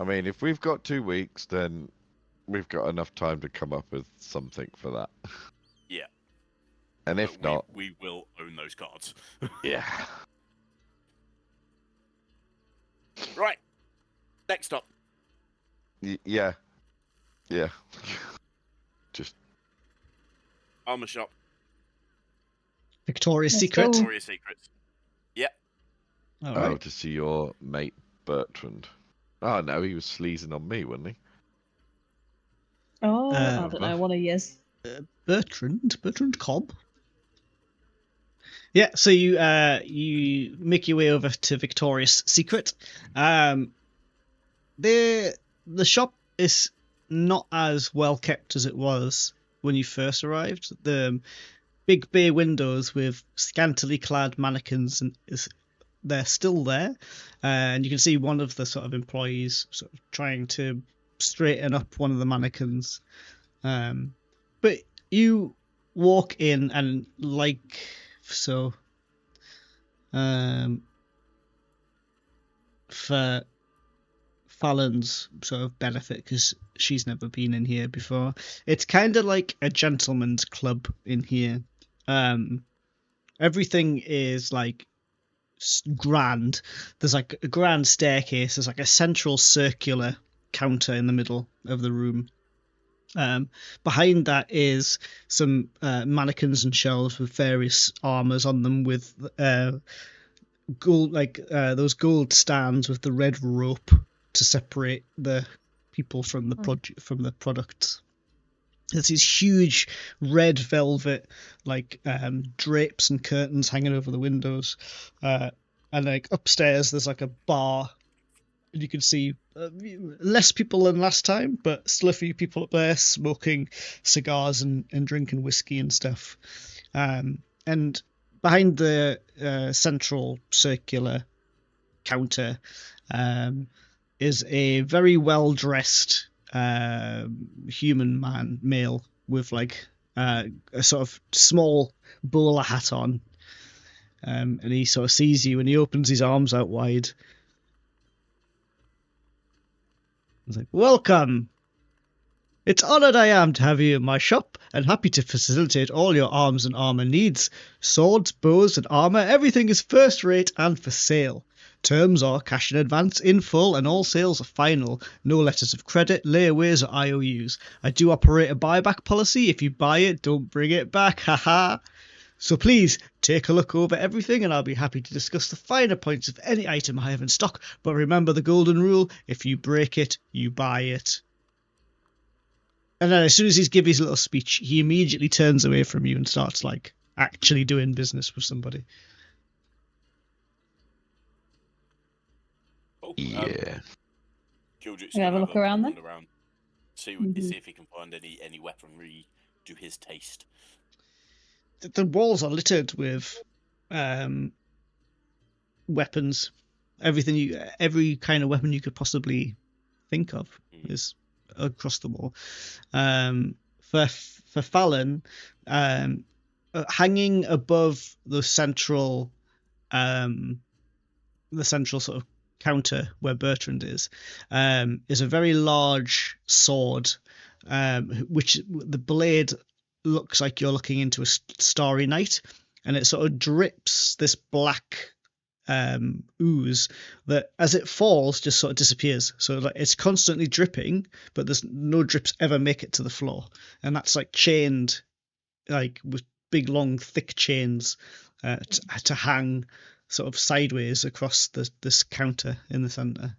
[SPEAKER 5] I mean, if we've got 2 weeks, then we've got enough time to come up with something for that.
[SPEAKER 3] Yeah.
[SPEAKER 5] And if
[SPEAKER 3] But
[SPEAKER 5] not,
[SPEAKER 3] we will own those cards.
[SPEAKER 5] yeah.
[SPEAKER 3] Right. Next up.
[SPEAKER 5] Yeah. Yeah. Just
[SPEAKER 3] Armor shop.
[SPEAKER 1] Victoria's
[SPEAKER 2] Let's
[SPEAKER 1] Secret.
[SPEAKER 2] go.
[SPEAKER 3] Victoria's Secrets.
[SPEAKER 1] All
[SPEAKER 5] oh,
[SPEAKER 1] right.
[SPEAKER 5] to see your mate Bertrand. Oh no, he was sleazing on me, wasn't he?
[SPEAKER 2] Oh, I
[SPEAKER 1] Uh,
[SPEAKER 2] don't know. One of yours.
[SPEAKER 1] Bertrand Cobb. Yeah, so you make your way over to Victoria's Secret. The shop is not as well kept as it was when you first arrived. The big bay windows with scantily clad mannequins they're still there, and you can see one of the sort of employees sort of trying to straighten up one of the mannequins. But you walk in and for Fallon's sort of benefit because she's never been in here before. It's kind of like a gentleman's club in here. Everything is like grand. There's like a grand staircase. There's like a central circular counter in the middle of the room. Behind that is some mannequins and shelves with various armors on them, with gold, like those gold stands with the red rope to separate the people from the products. There's these huge red velvet like drapes and curtains hanging over the windows, and like upstairs there's like a bar, and you can see less people than last time, but still a few people up there smoking cigars and drinking whiskey and stuff. And behind the central circular counter is a very well dressed human male with like a sort of small bowler hat on, and he sort of sees you and he opens his arms out wide. He's like, "Welcome! It's honoured I am to have you in my shop, and happy to facilitate all your arms and armour needs. Swords, bows, and armour, everything is first rate and for sale. Terms are cash in advance, in full, and all sales are final. No letters of credit, layaways, or IOUs. I do operate a buyback policy. If you buy it, don't bring it back. Haha. So please, take a look over everything and I'll be happy to discuss the finer points of any item I have in stock. But remember the golden rule, if you break it, you buy it." And then as soon as he's given his little speech, he immediately turns away from you and starts like actually doing business with somebody.
[SPEAKER 3] Oh,
[SPEAKER 5] Yeah.
[SPEAKER 3] Gildrick's
[SPEAKER 2] We have a
[SPEAKER 3] gonna
[SPEAKER 2] look around then?
[SPEAKER 3] wander around, see if he can find any weaponry to his taste.
[SPEAKER 1] The walls are littered with weapons. Every kind of weapon you could possibly think of is across the wall. For Fallon, hanging above the central sort of counter where Bertrand is a very large sword, which the blade looks like you're looking into a starry night, and it sort of drips this black ooze that as it falls just sort of disappears. So like it's constantly dripping, but there's no drips ever make it to the floor, and that's like chained like with big long thick chains to hang sort of sideways across this counter in the center.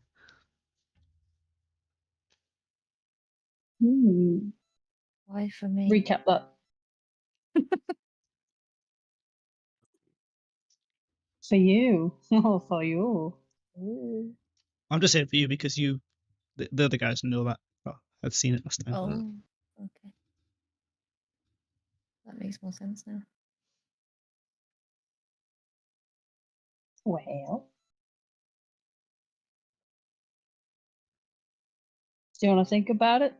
[SPEAKER 4] Why for me?
[SPEAKER 2] Recap that. For you. Oh, for you.
[SPEAKER 4] Ooh.
[SPEAKER 1] I'm just saying for you because the other guys know that. Oh, I'd seen it last time.
[SPEAKER 4] Oh, okay. That makes more sense now.
[SPEAKER 2] Well. Do you want to think about it?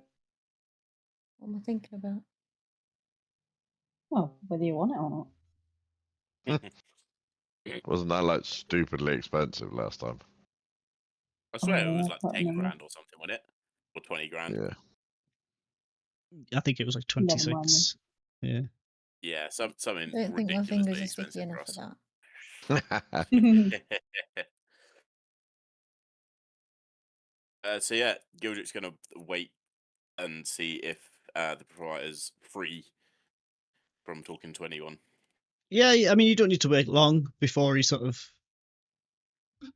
[SPEAKER 4] What am I thinking about?
[SPEAKER 2] Well, whether you want it or not.
[SPEAKER 5] Wasn't that like stupidly expensive last time?
[SPEAKER 3] I swear it was
[SPEAKER 2] Oh,
[SPEAKER 3] like
[SPEAKER 2] I can't
[SPEAKER 3] 10
[SPEAKER 2] remember.
[SPEAKER 3] grand or something, wasn't it? Or 20 grand.
[SPEAKER 5] Yeah.
[SPEAKER 1] I think it was like
[SPEAKER 2] Never mind
[SPEAKER 1] 26. Yeah.
[SPEAKER 3] Yeah, something
[SPEAKER 4] I don't think my
[SPEAKER 3] ridiculously
[SPEAKER 4] fingers are sticky
[SPEAKER 3] expensive
[SPEAKER 4] enough
[SPEAKER 3] for
[SPEAKER 4] for
[SPEAKER 3] us.
[SPEAKER 4] that.
[SPEAKER 3] So yeah, Gildrick's gonna wait and see if the proprietor's free from talking to anyone.
[SPEAKER 1] Yeah, I mean, you don't need to wait long before he sort of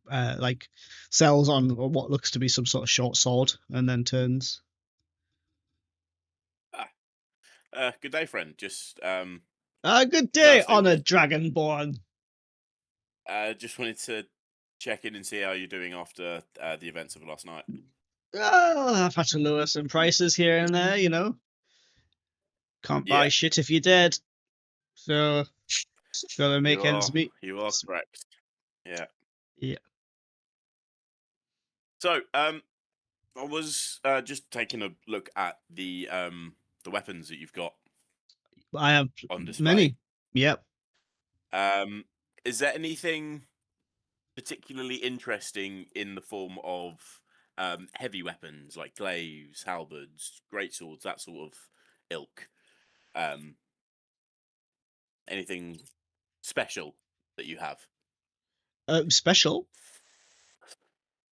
[SPEAKER 1] like sells on what looks to be some sort of short sword and then turns.
[SPEAKER 3] Good day, friend. Just
[SPEAKER 1] Good day,
[SPEAKER 3] Firstly,
[SPEAKER 1] honoured Dragonborn.
[SPEAKER 3] just wanted to check in and see how you're doing after the events of last night.
[SPEAKER 1] I've had to lower some prices here and there, you know. Can't buy
[SPEAKER 3] Yeah.
[SPEAKER 1] shit if you're dead. So, gotta make ends meet.
[SPEAKER 3] You are correct. Yeah.
[SPEAKER 1] Yeah.
[SPEAKER 3] So, I was just taking a look at the weapons that you've got
[SPEAKER 1] I have
[SPEAKER 3] on display.
[SPEAKER 1] many. Yep.
[SPEAKER 3] Is there anything particularly interesting in the form of heavy weapons like glaives, halberds, greatswords, that sort of ilk. Anything special that you have?
[SPEAKER 1] Special.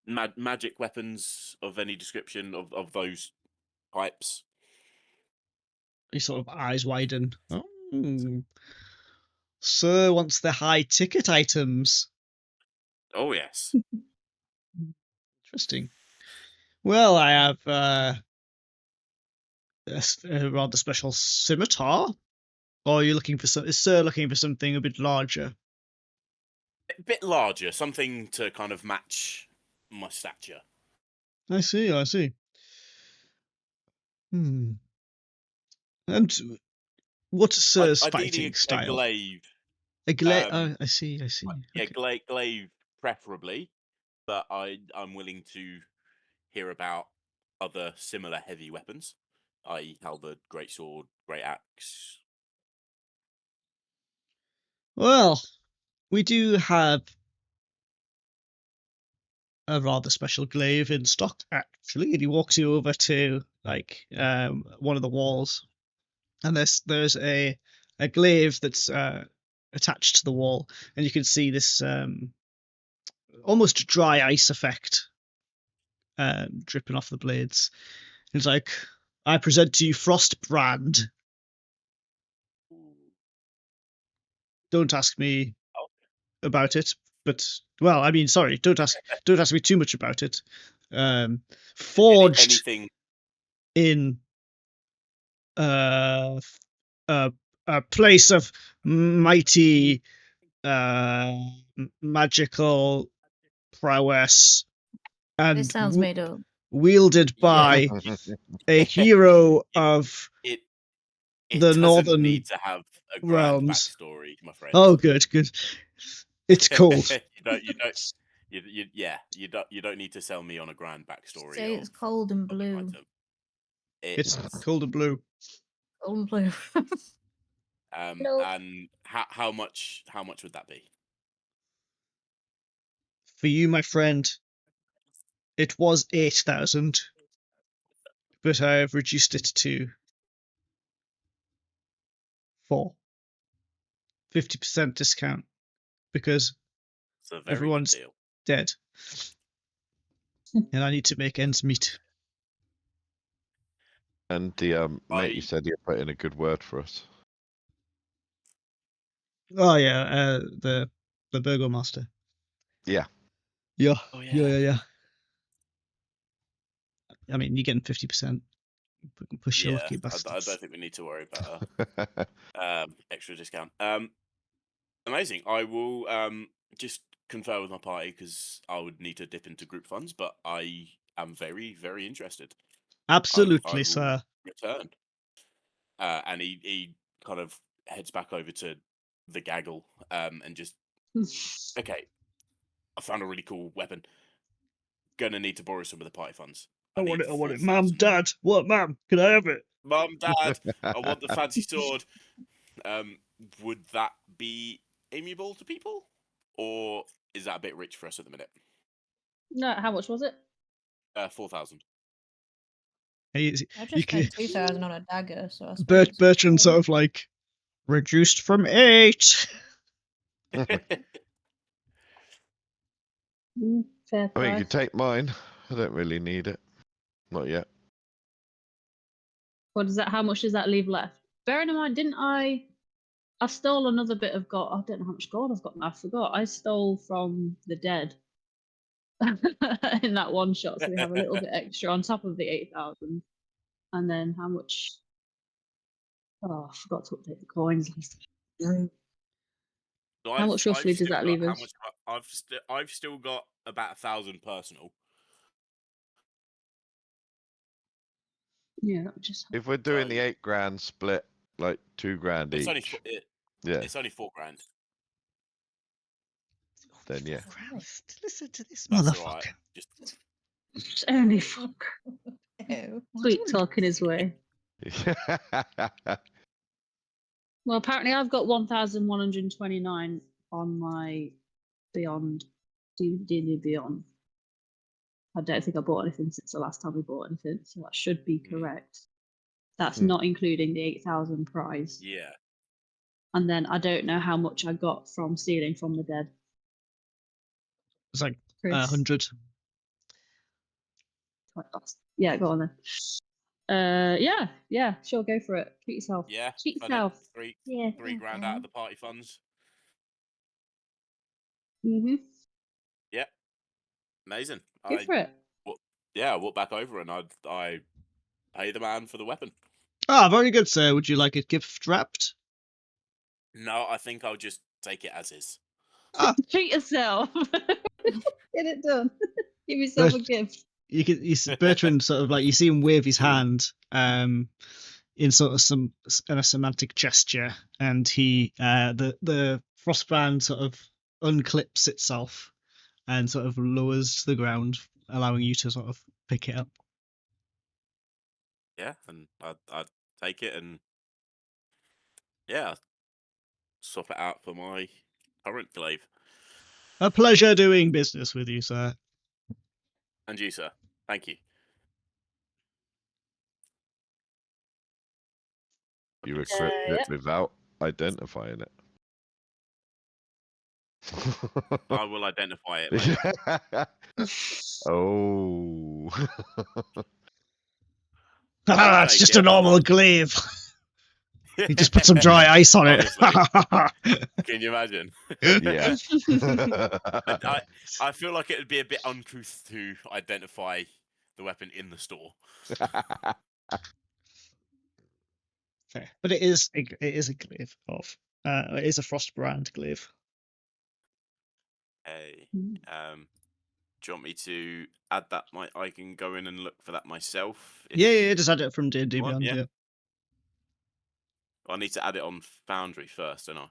[SPEAKER 3] Magic weapons of any description of those types?
[SPEAKER 1] He sort of eyes widen. Oh. Sir wants the high ticket items.
[SPEAKER 3] Oh yes.
[SPEAKER 1] Interesting. Well, I have a rather special scimitar. Or are you looking for is Sir looking for something a bit larger?
[SPEAKER 3] A bit larger, something to kind of match my stature.
[SPEAKER 1] I see, I see. And what's Sir's
[SPEAKER 3] Ideally
[SPEAKER 1] fighting
[SPEAKER 3] a
[SPEAKER 1] style?
[SPEAKER 3] glaive.
[SPEAKER 1] A glaive.
[SPEAKER 3] Um,
[SPEAKER 1] I see, I see.
[SPEAKER 3] Yeah,
[SPEAKER 1] Okay.
[SPEAKER 3] glaive preferably, but I'm willing to hear about other similar heavy weapons, i.e. halberd, greatsword, great axe.
[SPEAKER 1] Well, we do have a rather special glaive in stock, actually. And he walks you over to like one of the walls, and there's a glaive that's attached to the wall, and you can see this almost dry ice effect dripping off the blades. It's like, I present to you Frostbrand. Don't ask me about it, but well, I mean, sorry, don't ask me too much about it. Forged
[SPEAKER 3] Anything
[SPEAKER 1] in a place of mighty magical prowess, and
[SPEAKER 4] This sounds made up.
[SPEAKER 1] wielded by a hero of
[SPEAKER 3] it
[SPEAKER 1] the
[SPEAKER 3] doesn't
[SPEAKER 1] northern
[SPEAKER 3] need to have a grand
[SPEAKER 1] realms.
[SPEAKER 3] backstory, my friend.
[SPEAKER 1] Oh, good. It's cold.
[SPEAKER 3] You don't need to sell me on a grand backstory.
[SPEAKER 4] Say
[SPEAKER 3] of,
[SPEAKER 4] it's cold and
[SPEAKER 3] of an
[SPEAKER 4] blue.
[SPEAKER 3] item.
[SPEAKER 1] It's cold and blue.
[SPEAKER 4] Cold and blue. No.
[SPEAKER 3] And how much would that be?
[SPEAKER 1] For you, my friend, it was 8,000, but I have reduced it to 4. 50% discount because
[SPEAKER 3] It's a very
[SPEAKER 1] everyone's
[SPEAKER 3] good deal.
[SPEAKER 1] dead, and I need to make ends meet.
[SPEAKER 5] And the mate, you said you put in a good word for us.
[SPEAKER 1] Oh yeah, the burgomaster.
[SPEAKER 5] Yeah.
[SPEAKER 1] Yeah.
[SPEAKER 3] Oh,
[SPEAKER 1] Yeah. I mean, you're getting 50%. Push your lucky
[SPEAKER 3] I
[SPEAKER 1] bastards.
[SPEAKER 3] don't think we need to worry about extra discount. Amazing. I will just confer with my party because I would need to dip into group funds, but I am very, very interested.
[SPEAKER 1] Absolutely,
[SPEAKER 3] I
[SPEAKER 1] sir.
[SPEAKER 3] return. And he kind of heads back over to the gaggle and just okay. I found a really cool weapon. Gonna need to borrow some of the party funds.
[SPEAKER 1] I want it.
[SPEAKER 3] 4,000.
[SPEAKER 1] Mum, Dad, what, Mum? Can I have it?
[SPEAKER 3] Mum, Dad, I want the fancy sword. Would that be amiable to people, or is that a bit rich for us at the minute?
[SPEAKER 2] No, how much was it?
[SPEAKER 3] 4,000.
[SPEAKER 4] I just spent 2,000 on a dagger, so I
[SPEAKER 1] Bertrand sort of like reduced from 8.
[SPEAKER 2] Fair
[SPEAKER 5] I mean, you
[SPEAKER 2] price.
[SPEAKER 5] could take mine. I don't really need it. Not yet.
[SPEAKER 2] What does that? How much does that leave left? Bearing in mind, didn't I stole another bit of gold. I don't know how much gold I've got now. I forgot. I stole from the dead in that one shot, so we have a little bit extra on top of the 8,000. And then how much? Oh, I forgot to update the coins.
[SPEAKER 3] So
[SPEAKER 2] How much roughly does that leave us?
[SPEAKER 3] I've still got about 1,000 personal.
[SPEAKER 2] Yeah, just.
[SPEAKER 5] If we're doing the 8 grand split, like 2 grand
[SPEAKER 3] It's
[SPEAKER 5] each.
[SPEAKER 3] yeah. It's only 4 grand.
[SPEAKER 5] Then yeah.
[SPEAKER 1] Listen to this
[SPEAKER 3] That's
[SPEAKER 1] motherfucker.
[SPEAKER 3] all right.
[SPEAKER 2] It's only fuck. Sweet talking his way. Well, apparently I've got 1,129 on my Beyond D&D Beyond. I don't think I bought anything since the last time we bought anything, so that should be correct. That's
[SPEAKER 5] Hmm.
[SPEAKER 2] not including the 8,000 prize.
[SPEAKER 3] Yeah.
[SPEAKER 2] And then I don't know how much I got from stealing from the dead.
[SPEAKER 1] It's like
[SPEAKER 2] Chris.
[SPEAKER 1] 100.
[SPEAKER 2] Yeah, go on then. Yeah, sure, go for it. Treat yourself.
[SPEAKER 3] Yeah.
[SPEAKER 2] Treat
[SPEAKER 3] for the
[SPEAKER 2] yourself.
[SPEAKER 4] Yeah.
[SPEAKER 3] 3 grand out of the party funds.
[SPEAKER 2] Mm-hmm.
[SPEAKER 3] Yep. Amazing.
[SPEAKER 2] Go for it.
[SPEAKER 3] Yeah, I walked back over and I paid the man for the weapon.
[SPEAKER 1] Ah, very good, sir. Would you like it gift wrapped?
[SPEAKER 3] No, I think I'll just take it as is.
[SPEAKER 2] Treat yourself. Get it done. Give yourself a
[SPEAKER 1] But-
[SPEAKER 2] gift.
[SPEAKER 1] You see Bertrand sort of like, you see him wave his hand in sort of in a semantic gesture, and he the frostband sort of unclips itself and sort of lowers to the ground, allowing you to sort of pick it up.
[SPEAKER 3] Yeah, and I'd take it and yeah, swap it out for my current glaive.
[SPEAKER 1] A pleasure doing business with you, sir.
[SPEAKER 3] And you, sir. Thank you.
[SPEAKER 5] You equip it
[SPEAKER 2] yeah.
[SPEAKER 5] without identifying it.
[SPEAKER 3] I will identify it later.
[SPEAKER 5] Oh.
[SPEAKER 1] Ah, it's
[SPEAKER 3] take
[SPEAKER 1] just
[SPEAKER 3] it,
[SPEAKER 1] a normal
[SPEAKER 3] I'm-
[SPEAKER 1] glaive. You just put some dry ice on it.
[SPEAKER 3] Can you imagine?
[SPEAKER 5] Yeah.
[SPEAKER 3] I feel like it would be a bit uncouth to identify the weapon in the store.
[SPEAKER 1] Fair. But it is a glaive of it is a Frostbrand glaive.
[SPEAKER 3] Hey,
[SPEAKER 2] Mm.
[SPEAKER 3] do you want me to add that? I can go in and look for that myself.
[SPEAKER 1] Yeah, just add it from D&D
[SPEAKER 3] What?
[SPEAKER 1] Beyond.
[SPEAKER 3] Yeah.
[SPEAKER 1] Yeah.
[SPEAKER 3] I need to add it on Foundry first, don't I?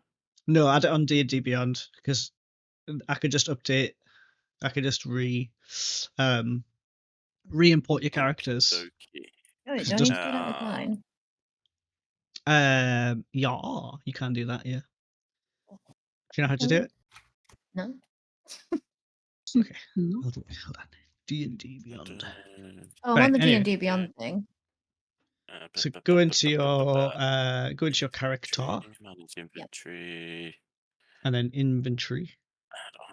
[SPEAKER 1] No, add it on D&D Beyond because I could just update. I could just re-import your characters.
[SPEAKER 3] Okay.
[SPEAKER 4] Oh,
[SPEAKER 1] Because
[SPEAKER 4] don't
[SPEAKER 1] it
[SPEAKER 4] need to do that with mine.
[SPEAKER 1] Yeah, you can do that. Yeah. Do you know how to do it?
[SPEAKER 4] No.
[SPEAKER 1] Okay.
[SPEAKER 2] No.
[SPEAKER 1] Hold on. D&D Beyond.
[SPEAKER 4] Oh, I'm
[SPEAKER 1] Right,
[SPEAKER 4] on the
[SPEAKER 1] anyway.
[SPEAKER 4] D&D Beyond thing.
[SPEAKER 1] So go into your character
[SPEAKER 3] Manage inventory.
[SPEAKER 1] and then inventory,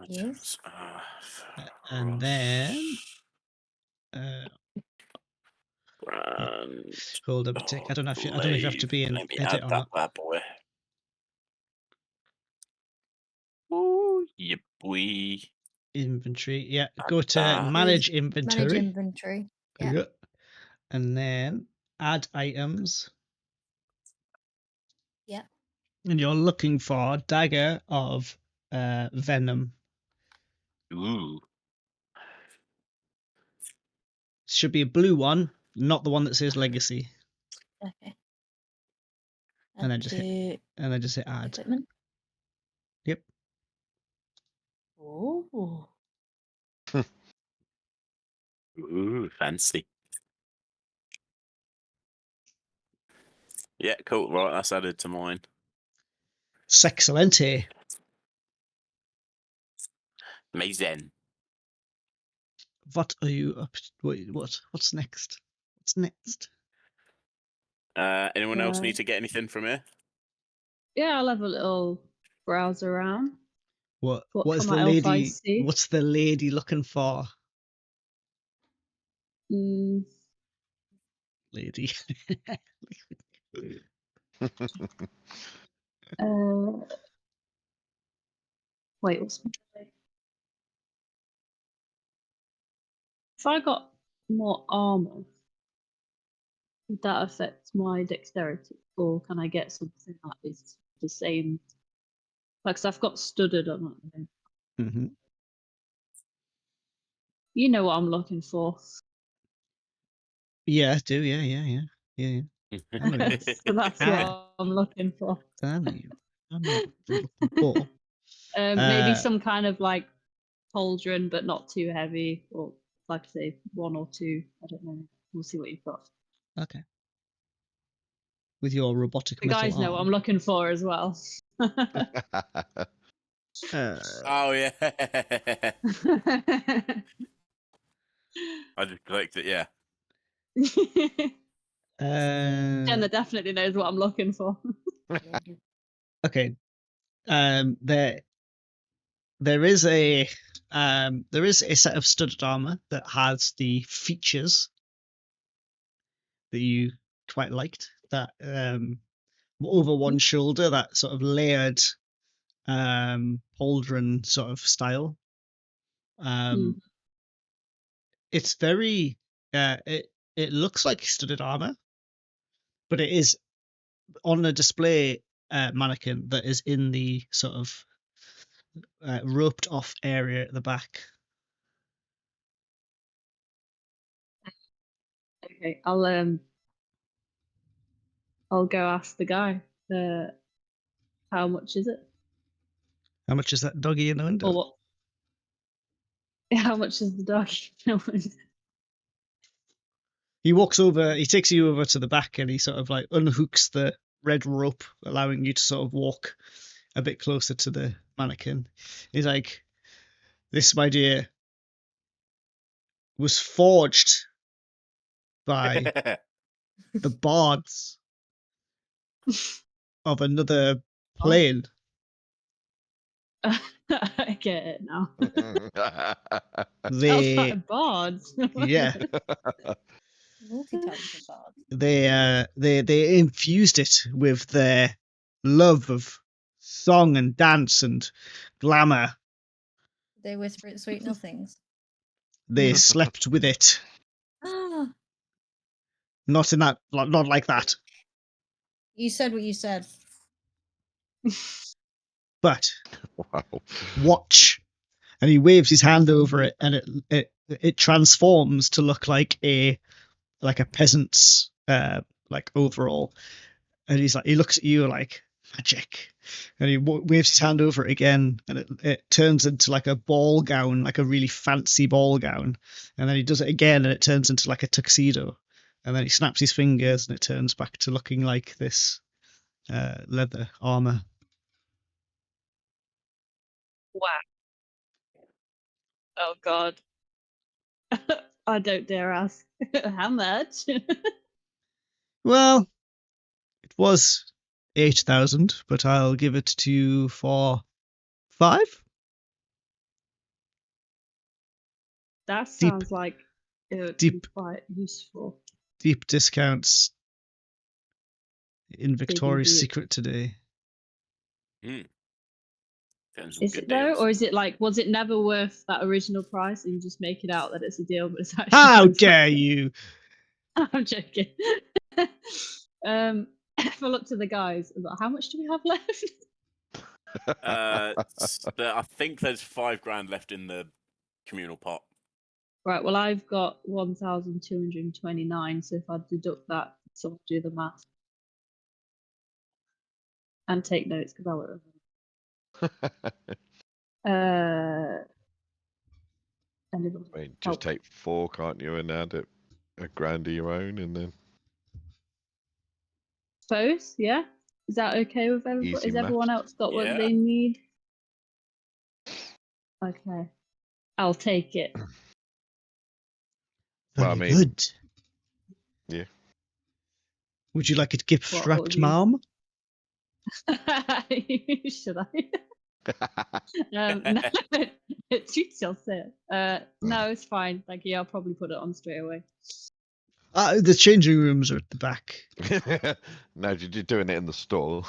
[SPEAKER 3] Add
[SPEAKER 4] Yes.
[SPEAKER 3] items.
[SPEAKER 1] and then
[SPEAKER 3] Brand.
[SPEAKER 1] hold up a tick. I don't know if you have to be in
[SPEAKER 3] Let me
[SPEAKER 1] edit
[SPEAKER 3] add
[SPEAKER 1] or
[SPEAKER 3] that
[SPEAKER 1] not.
[SPEAKER 3] bad boy. Oh, yep, we.
[SPEAKER 1] Inventory. Yeah.
[SPEAKER 3] Add
[SPEAKER 1] Go to
[SPEAKER 3] that.
[SPEAKER 1] manage
[SPEAKER 4] Manage
[SPEAKER 1] inventory.
[SPEAKER 4] inventory. Yeah.
[SPEAKER 1] Yeah. And then add items.
[SPEAKER 4] Yeah.
[SPEAKER 1] And you're looking for dagger of venom.
[SPEAKER 3] Ooh.
[SPEAKER 1] Should be a blue one, not the one that says legacy.
[SPEAKER 4] Okay.
[SPEAKER 1] And then
[SPEAKER 4] Add
[SPEAKER 1] just
[SPEAKER 4] to
[SPEAKER 1] And then just hit add.
[SPEAKER 4] equipment.
[SPEAKER 1] Yep.
[SPEAKER 4] Oh.
[SPEAKER 3] Ooh, fancy. Yeah, cool. Right, that's added to mine.
[SPEAKER 1] Sexcellente.
[SPEAKER 3] Amazing.
[SPEAKER 1] What are you up to? What's next? What's next?
[SPEAKER 3] Anyone else need to get anything from here?
[SPEAKER 2] Yeah, I'll have a little browse around.
[SPEAKER 1] What
[SPEAKER 2] What
[SPEAKER 1] is
[SPEAKER 2] can
[SPEAKER 1] the
[SPEAKER 2] my elf eyes
[SPEAKER 1] lady
[SPEAKER 2] see?
[SPEAKER 1] what's the lady looking for?
[SPEAKER 2] Mm,
[SPEAKER 1] Lady.
[SPEAKER 2] wait, what's my... If I got more armor, would that affect my dexterity, or can I get something that is the same? Like, 'cause I've got studded on it.
[SPEAKER 1] hmm
[SPEAKER 2] You know what I'm looking for.
[SPEAKER 1] Yeah, I do. Yeah. I know you.
[SPEAKER 2] So that's what I'm looking for.
[SPEAKER 1] I know you. I know what you're looking for.
[SPEAKER 2] Maybe
[SPEAKER 1] Uh,
[SPEAKER 2] some kind of like pauldron, but not too heavy, or like I say, 1 or 2. I don't know. We'll see what you've got.
[SPEAKER 1] Okay. With your robotic
[SPEAKER 2] The
[SPEAKER 1] metal
[SPEAKER 2] guys know what
[SPEAKER 1] arm.
[SPEAKER 2] I'm looking for as well.
[SPEAKER 1] Uh,
[SPEAKER 3] Oh yeah. I just clicked it. Yeah.
[SPEAKER 2] Jenna definitely knows what I'm looking for.
[SPEAKER 1] Okay. There is a set of studded armor that has the features that you quite liked. That over one shoulder, that sort of layered pauldron sort of style. It's very it looks like studded armor, but it is on a display mannequin that is in the sort of roped off area at the back.
[SPEAKER 2] Okay, I'll go ask the guy. How much is it?
[SPEAKER 1] How much is that doggy in the window?
[SPEAKER 2] Or what? How much is the dog?
[SPEAKER 1] He walks over, he takes you over to the back and he sort of like unhooks the red rope, allowing you to sort of walk a bit closer to the mannequin. He's like, "This, my dear, was forged by the bards of another plane."
[SPEAKER 2] I get it now.
[SPEAKER 1] They,
[SPEAKER 2] Outside bards.
[SPEAKER 1] yeah,
[SPEAKER 4] Multi-talented bard.
[SPEAKER 1] they infused it with their love of song and dance and glamour.
[SPEAKER 4] They whisper it sweet nothings.
[SPEAKER 1] They slept with it.
[SPEAKER 4] Ah,
[SPEAKER 1] Not in that, not like that.
[SPEAKER 4] you said what you said.
[SPEAKER 1] But
[SPEAKER 5] Wow.
[SPEAKER 1] watch, and he waves his hand over it, and it transforms to look like a peasant's like overall. And he's like, he looks at you like magic, and he waves his hand over it again, and it turns into like a ball gown, like a really fancy ball gown. And then he does it again, and it turns into like a tuxedo. And then he snaps his fingers, and it turns back to looking like this leather armor.
[SPEAKER 2] Wow. Oh God. I don't dare ask. How much?
[SPEAKER 1] Well, it was 8,000, but I'll give it to you for 5.
[SPEAKER 2] That sounds like it would be
[SPEAKER 1] deep-
[SPEAKER 2] quite useful.
[SPEAKER 1] Deep discounts in Victoria's
[SPEAKER 2] deep.
[SPEAKER 1] Secret today.
[SPEAKER 3] Getting some
[SPEAKER 2] Is
[SPEAKER 3] good
[SPEAKER 2] it though,
[SPEAKER 3] deals.
[SPEAKER 2] or is it like, was it never worth that original price and you just make it out that it's a deal, but it's actually?
[SPEAKER 1] How dare you!
[SPEAKER 2] I'm joking. If I look to the guys, I'm like, how much do we have left?
[SPEAKER 3] I think there's $5,000 left in the communal pot.
[SPEAKER 2] Right. Well, I've got 1,229. So if I deduct that, so do the math and take notes because I won't remember. And it'll
[SPEAKER 5] I mean,
[SPEAKER 2] help.
[SPEAKER 5] just take 4, can't you, and add a grand of your own, and then
[SPEAKER 2] Both, yeah. Is that okay with everybody?
[SPEAKER 5] Easy
[SPEAKER 2] Has everyone
[SPEAKER 5] maths.
[SPEAKER 2] else got what
[SPEAKER 3] Yeah.
[SPEAKER 2] they need? Okay, I'll take it.
[SPEAKER 1] Very
[SPEAKER 5] Well, I mean,
[SPEAKER 1] good.
[SPEAKER 5] yeah.
[SPEAKER 1] Would you like it gift
[SPEAKER 2] What
[SPEAKER 1] wrapped,
[SPEAKER 2] would you-
[SPEAKER 1] ma'am?
[SPEAKER 2] Should I? No, treat yourself. No, it's fine. Thank you. I'll probably put it on straight away.
[SPEAKER 1] The changing rooms are at the back.
[SPEAKER 5] No, you're doing it in the stall.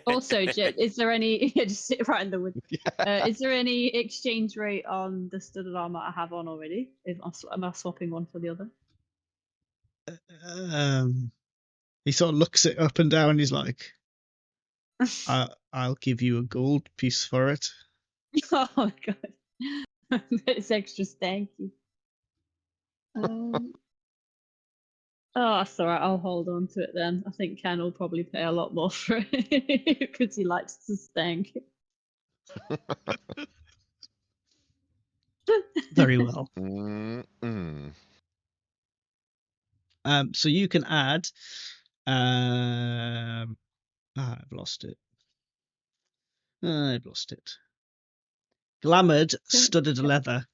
[SPEAKER 2] Also, is there any? Just sit right in the wood. Is there any exchange rate on the studded armor I have on already? Am I swapping one for the other?
[SPEAKER 1] He sort of looks it up and down. He's like, I'll give you a gold piece for it.
[SPEAKER 2] Oh my god, it's extra stanky. Oh, that's alright. I'll hold on to it then. I think Ken will probably pay a lot more for it because he likes to stank.
[SPEAKER 1] Very well.
[SPEAKER 5] Mm-mm.
[SPEAKER 1] So you can add. I've lost it. Glamoured studded leather.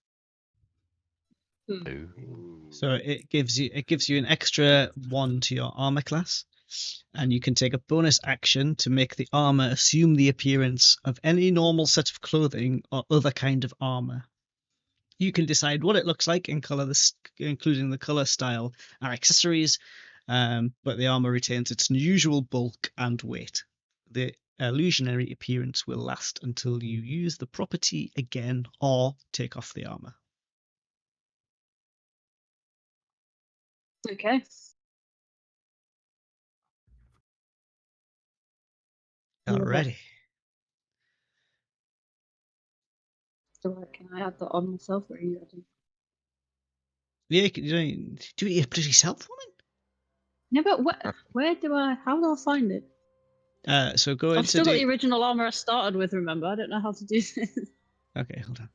[SPEAKER 5] Ooh.
[SPEAKER 1] So it gives you an extra 1 to your armor class, and you can take a bonus action to make the armor assume the appearance of any normal set of clothing or other kind of armor. You can decide what it looks like in color, including the color, style, and accessories, but the armor retains its usual bulk and weight. The illusionary appearance will last until you use the property again or take off the armor.
[SPEAKER 2] Okay. Love it.
[SPEAKER 1] Alrighty.
[SPEAKER 2] So can I add that on myself, or are you adding?
[SPEAKER 1] Yeah, you don't do it your bloody self, woman.
[SPEAKER 2] No, but where do I? How do I find it?
[SPEAKER 1] So go
[SPEAKER 2] I've
[SPEAKER 1] into
[SPEAKER 2] still got the original armor I started with. Remember, I don't know how to do this.
[SPEAKER 1] Okay, hold on.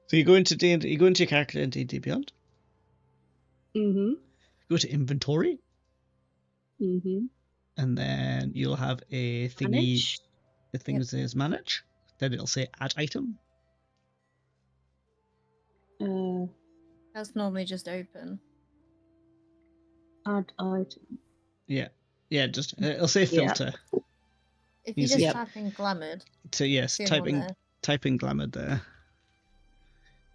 [SPEAKER 1] So you go into D&D, you go into your character in D&D Beyond. Go to inventory, and then you'll have a thingy.
[SPEAKER 2] Manage.
[SPEAKER 1] The thing that says manage. Then it'll say add item.
[SPEAKER 4] That's normally just open.
[SPEAKER 2] Add item.
[SPEAKER 1] Yeah, just it'll say
[SPEAKER 2] Yeah.
[SPEAKER 1] filter.
[SPEAKER 4] If you
[SPEAKER 1] Use
[SPEAKER 4] just
[SPEAKER 2] Yep.
[SPEAKER 4] type in Glamored,
[SPEAKER 1] So yes,
[SPEAKER 4] see everyone there.
[SPEAKER 1] type in glamour there,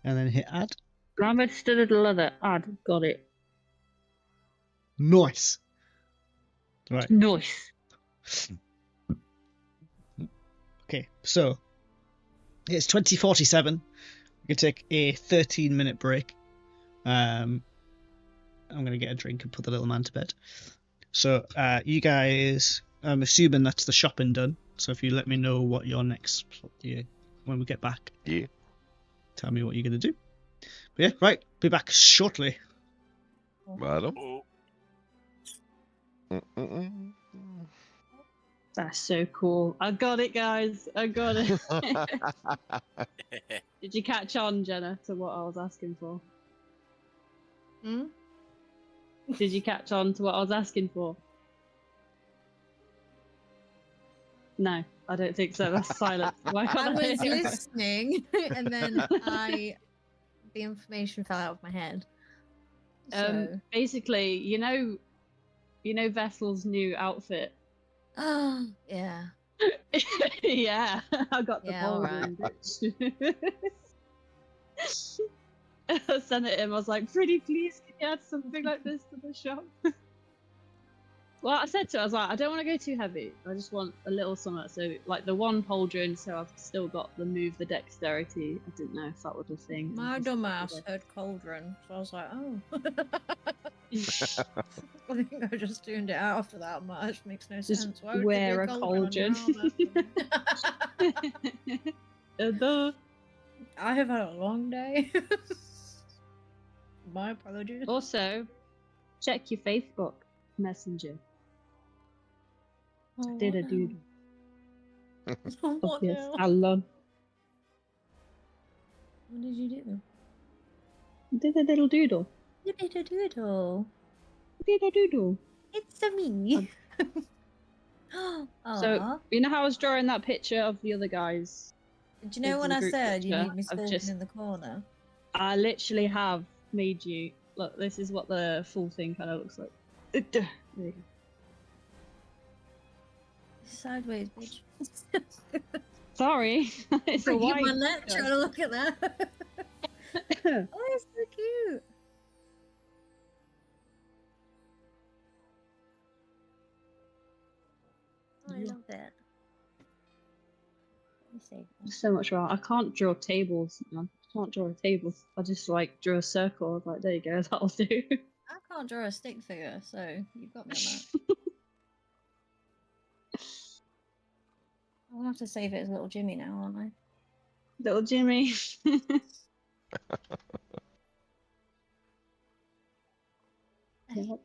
[SPEAKER 1] and then hit add.
[SPEAKER 2] Grammar still a leather. Add. Got it.
[SPEAKER 1] Nice. Right.
[SPEAKER 2] Nice.
[SPEAKER 1] Okay. So it's 2047. We can take a 13-minute break. I'm gonna get a drink and put the little man to bed. So you guys, I'm assuming that's the shopping done. So if you let me know what your next when we get back,
[SPEAKER 5] Yeah.
[SPEAKER 1] tell me what you're gonna do. But yeah, right. Be back shortly.
[SPEAKER 5] Madam.
[SPEAKER 3] Oh,
[SPEAKER 5] Mm-mm-mm.
[SPEAKER 2] That's so cool. I got it, guys. I got it. Did you catch on, Jenna, to what I was asking for?
[SPEAKER 4] Hmm?
[SPEAKER 2] Did you catch on to what I was asking for? No, I don't think so. That's silence. Why
[SPEAKER 4] I
[SPEAKER 2] can't
[SPEAKER 4] was
[SPEAKER 2] hear it?
[SPEAKER 4] listening, and then the information fell out of my head. So,
[SPEAKER 2] Basically, you know Vessel's new outfit.
[SPEAKER 4] yeah.
[SPEAKER 2] Yeah, I got the
[SPEAKER 4] Yeah,
[SPEAKER 2] ball
[SPEAKER 4] alright.
[SPEAKER 2] bitch. I sent it him. I was like, "Pretty please, can you add something like this to the shop?" Well, I said to her, I was like, I don't want to go too heavy. I just want a little something. So, like the one pauldron, so I've still got the dexterity. I didn't know if that was a thing.
[SPEAKER 4] My dumbass heard cauldron, so I was like, oh. I think I just tuned it out after that much. Makes no
[SPEAKER 2] Just
[SPEAKER 4] sense. Why would
[SPEAKER 2] wear
[SPEAKER 4] there
[SPEAKER 2] a
[SPEAKER 4] be on your armor?
[SPEAKER 2] Duh.
[SPEAKER 4] I have had a long day. My apologies.
[SPEAKER 2] Also, check your Facebook Messenger.
[SPEAKER 4] Oh,
[SPEAKER 2] Did a
[SPEAKER 4] what
[SPEAKER 2] doodle.
[SPEAKER 4] now? What
[SPEAKER 2] Yes,
[SPEAKER 4] now?
[SPEAKER 2] Alan.
[SPEAKER 4] What did you do?
[SPEAKER 2] Did a little doodle.
[SPEAKER 4] You did a doodle.
[SPEAKER 2] Did a doodle.
[SPEAKER 4] It's a me.
[SPEAKER 2] So,
[SPEAKER 4] Aw.
[SPEAKER 2] you know how I was drawing that picture of the other guys?
[SPEAKER 4] Do you know
[SPEAKER 2] it's
[SPEAKER 4] when
[SPEAKER 2] a
[SPEAKER 4] I
[SPEAKER 2] group
[SPEAKER 4] said you
[SPEAKER 2] picture.
[SPEAKER 4] need me
[SPEAKER 2] I've
[SPEAKER 4] stalking
[SPEAKER 2] just-
[SPEAKER 4] in the corner?
[SPEAKER 2] I literally have made you. Look, this is what the full thing kind of looks like. There you go.
[SPEAKER 4] Sideways, bitch.
[SPEAKER 2] Sorry, it's a
[SPEAKER 4] Bring you
[SPEAKER 2] wide.
[SPEAKER 4] my neck, trying to look at that. Oh, it's so cute. Oh, I
[SPEAKER 2] Yeah.
[SPEAKER 4] love that. Let me see.
[SPEAKER 2] So much wrong. I can't draw tables, man. I can't draw a table. I just like drew a circle. I was like, there you go, that'll do.
[SPEAKER 4] I can't draw a stick figure, so you've got me on that. I'll have to save it as little Jimmy now, aren't I?
[SPEAKER 2] Little Jimmy.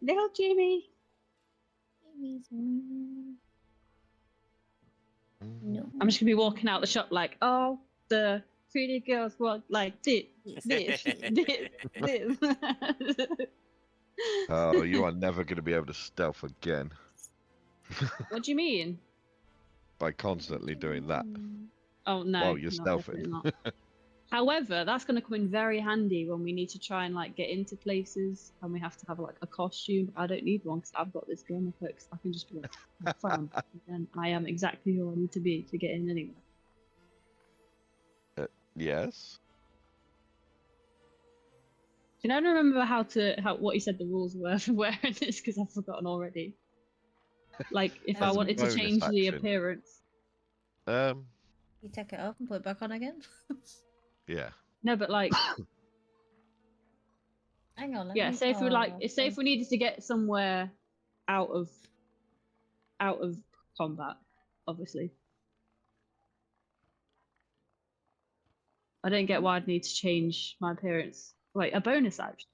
[SPEAKER 2] Little Jimmy.
[SPEAKER 4] No.
[SPEAKER 2] I'm just gonna be walking out the shop like, oh, the pretty girls want like this.
[SPEAKER 5] Oh, you are never going to be able to stealth again
[SPEAKER 2] What do you mean?
[SPEAKER 5] by constantly doing that.
[SPEAKER 2] Oh no.
[SPEAKER 5] Well, you're
[SPEAKER 2] not,
[SPEAKER 5] stealthing.
[SPEAKER 2] definitely not. However, that's going to come in very handy when we need to try and like get into places and we have to have like a costume. I don't need one because I've got this glamour cloak. So I can just be like, fun. And I am exactly who I need to be to get in anywhere.
[SPEAKER 5] Yes.
[SPEAKER 2] Can I remember what you said the rules were for wearing this? Because I've forgotten already. Like if I
[SPEAKER 4] As a
[SPEAKER 2] wanted to
[SPEAKER 5] bonus
[SPEAKER 2] change the
[SPEAKER 5] action.
[SPEAKER 2] appearance.
[SPEAKER 4] You take it off and put it back on again.
[SPEAKER 5] Yeah.
[SPEAKER 2] No, but like
[SPEAKER 4] Hang on. Let
[SPEAKER 2] yeah,
[SPEAKER 4] me...
[SPEAKER 2] say if we like,
[SPEAKER 4] oh,
[SPEAKER 2] say if we needed to get somewhere out of combat, obviously. I don't get why I'd need to change my appearance. Like a bonus action.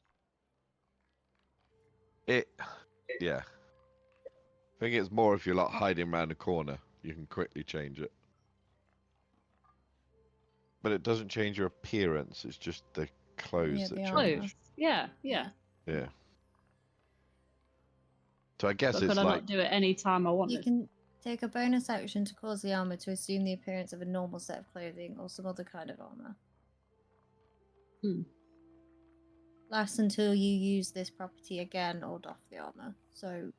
[SPEAKER 5] Yeah. I think it's more if you're like hiding around a corner, you can quickly change it. But it doesn't change your appearance. It's just the clothes
[SPEAKER 4] Yeah,
[SPEAKER 5] that
[SPEAKER 4] the
[SPEAKER 5] change.
[SPEAKER 4] armor.
[SPEAKER 2] Clothes. Yeah, yeah.
[SPEAKER 5] Yeah. So I guess
[SPEAKER 2] But
[SPEAKER 5] it's
[SPEAKER 2] could I
[SPEAKER 5] like
[SPEAKER 2] not do it any time I
[SPEAKER 4] You
[SPEAKER 2] wanted?
[SPEAKER 4] can take a bonus action to cause the armor to assume the appearance of a normal set of clothing or some other kind of armor.
[SPEAKER 2] Hmm.
[SPEAKER 4] Lasts until you use this property again or doff the armor. So,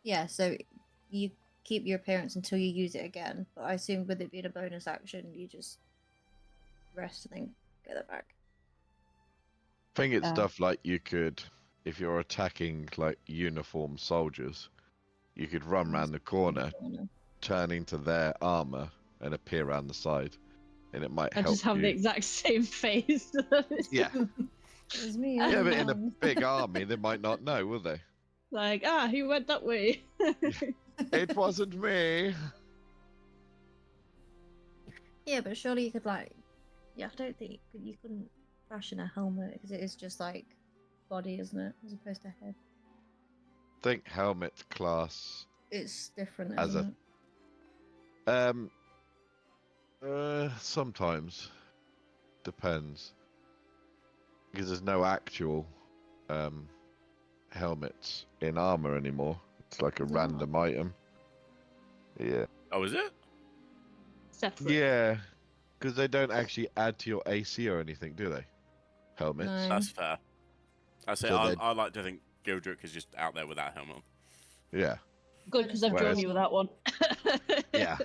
[SPEAKER 4] yeah, so you keep your appearance until you use it again. But I assume with it being a bonus action, you just rest and then get it back.
[SPEAKER 5] I think it's
[SPEAKER 2] Yeah.
[SPEAKER 5] stuff like you could, if you're attacking like uniformed soldiers, you could run around the corner, turn into their armor, and appear around the side, and it might
[SPEAKER 2] I
[SPEAKER 5] help
[SPEAKER 2] just have
[SPEAKER 5] you.
[SPEAKER 2] the exact same face.
[SPEAKER 5] Yeah.
[SPEAKER 4] It was me.
[SPEAKER 5] Yeah,
[SPEAKER 4] all
[SPEAKER 5] but in a
[SPEAKER 4] along.
[SPEAKER 5] big army, they might not know, will they?
[SPEAKER 2] Like, he went that way.
[SPEAKER 5] It wasn't me.
[SPEAKER 4] Yeah, but surely you could like, yeah, I don't think you couldn't fashion a helmet because it is just like body, isn't it, as opposed to head.
[SPEAKER 5] Think helmet class.
[SPEAKER 4] It's different,
[SPEAKER 5] As
[SPEAKER 4] isn't
[SPEAKER 5] a-
[SPEAKER 4] it?
[SPEAKER 5] Sometimes depends because there's no actual helmets in armor anymore. It's like a
[SPEAKER 4] No.
[SPEAKER 5] random item. Yeah.
[SPEAKER 3] Oh, is it?
[SPEAKER 2] Separate.
[SPEAKER 5] Yeah, because they don't actually add to your AC or anything, do they? Helmets.
[SPEAKER 4] No.
[SPEAKER 3] That's fair. I say
[SPEAKER 5] So
[SPEAKER 3] I,
[SPEAKER 5] they're-
[SPEAKER 3] I like to think Gildrick is just out there without helmet on.
[SPEAKER 5] Yeah.
[SPEAKER 2] Good, because I've drawn
[SPEAKER 5] Whereas-
[SPEAKER 2] you with that one.
[SPEAKER 5] Yeah.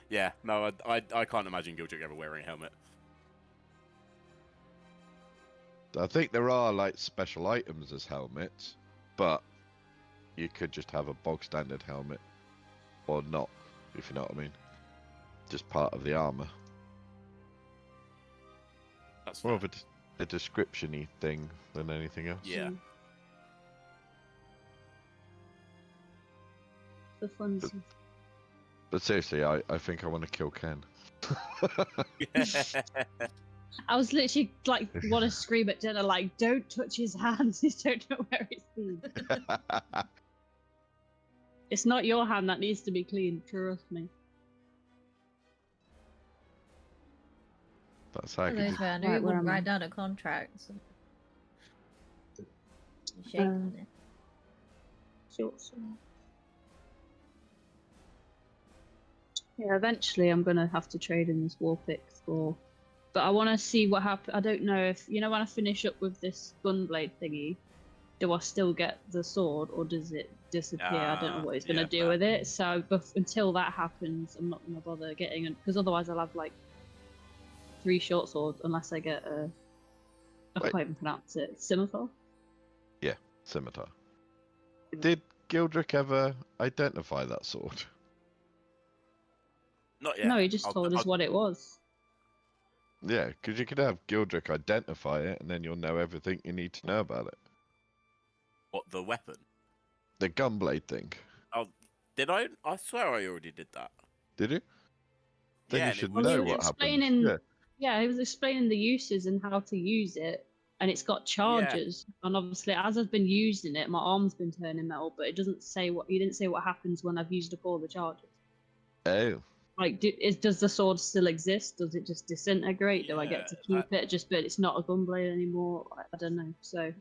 [SPEAKER 3] Yeah, no, I can't imagine Gildrick ever wearing a helmet.
[SPEAKER 5] I think there are like special items as helmets, but you could just have a bog standard helmet or not, if you know what I mean. Just part of the armor.
[SPEAKER 3] That's
[SPEAKER 5] More
[SPEAKER 3] fair.
[SPEAKER 5] of a description-y thing than anything else.
[SPEAKER 3] Yeah.
[SPEAKER 2] The fun.
[SPEAKER 5] But seriously, I think I want to kill Ken.
[SPEAKER 2] I was literally like, want to scream at Jenna, like, don't touch his hands. You don't know where it's been. It's not your hand that needs to be clean. Trust me.
[SPEAKER 5] That's how I
[SPEAKER 4] To
[SPEAKER 5] could
[SPEAKER 4] be
[SPEAKER 5] just...
[SPEAKER 4] fair, I knew
[SPEAKER 2] Right,
[SPEAKER 4] you
[SPEAKER 2] where
[SPEAKER 4] wouldn't
[SPEAKER 2] am I?
[SPEAKER 4] write down a contract. So... You're shaking it.
[SPEAKER 2] Short sword. Yeah, eventually I'm gonna have to trade in this war pick for, but I want to see what happens. I don't know if when I finish up with this gunblade thingy, do I still get the sword or does it disappear? I don't know what he's gonna
[SPEAKER 3] Yeah,
[SPEAKER 2] do
[SPEAKER 3] fair.
[SPEAKER 2] with it. So, until that happens, I'm not gonna bother getting it because otherwise I'll have like 3 short swords unless I get a. I
[SPEAKER 5] Wait.
[SPEAKER 2] can't even pronounce it. Scimitar.
[SPEAKER 5] Scimitar. Did Gildrick ever identify that sword?
[SPEAKER 3] Not yet.
[SPEAKER 2] No, he just
[SPEAKER 3] I'll-
[SPEAKER 2] told us
[SPEAKER 3] I'll-
[SPEAKER 2] what it was.
[SPEAKER 5] Yeah, because you could have Gildrick identify it, and then you'll know everything you need to know about it.
[SPEAKER 3] What, the weapon?
[SPEAKER 5] The gunblade thing.
[SPEAKER 3] Did I? I swear I already did that.
[SPEAKER 5] Did you? Then
[SPEAKER 3] Yeah,
[SPEAKER 5] you
[SPEAKER 3] and it
[SPEAKER 5] should
[SPEAKER 3] was-
[SPEAKER 5] know
[SPEAKER 2] Well, he
[SPEAKER 5] what
[SPEAKER 2] was
[SPEAKER 5] happened.
[SPEAKER 2] explaining-
[SPEAKER 5] Yeah.
[SPEAKER 2] Yeah, he was explaining the uses and how to use it, and it's got charges. And obviously, as I've been using it, my arm's been turning metal, but it doesn't say what. He didn't say what happens when I've used up all the charges.
[SPEAKER 5] Oh.
[SPEAKER 2] Like, does the sword still exist? Does it just disintegrate? Do I get to
[SPEAKER 3] Yeah,
[SPEAKER 2] keep it? But it's not a gunblade anymore. I don't know. So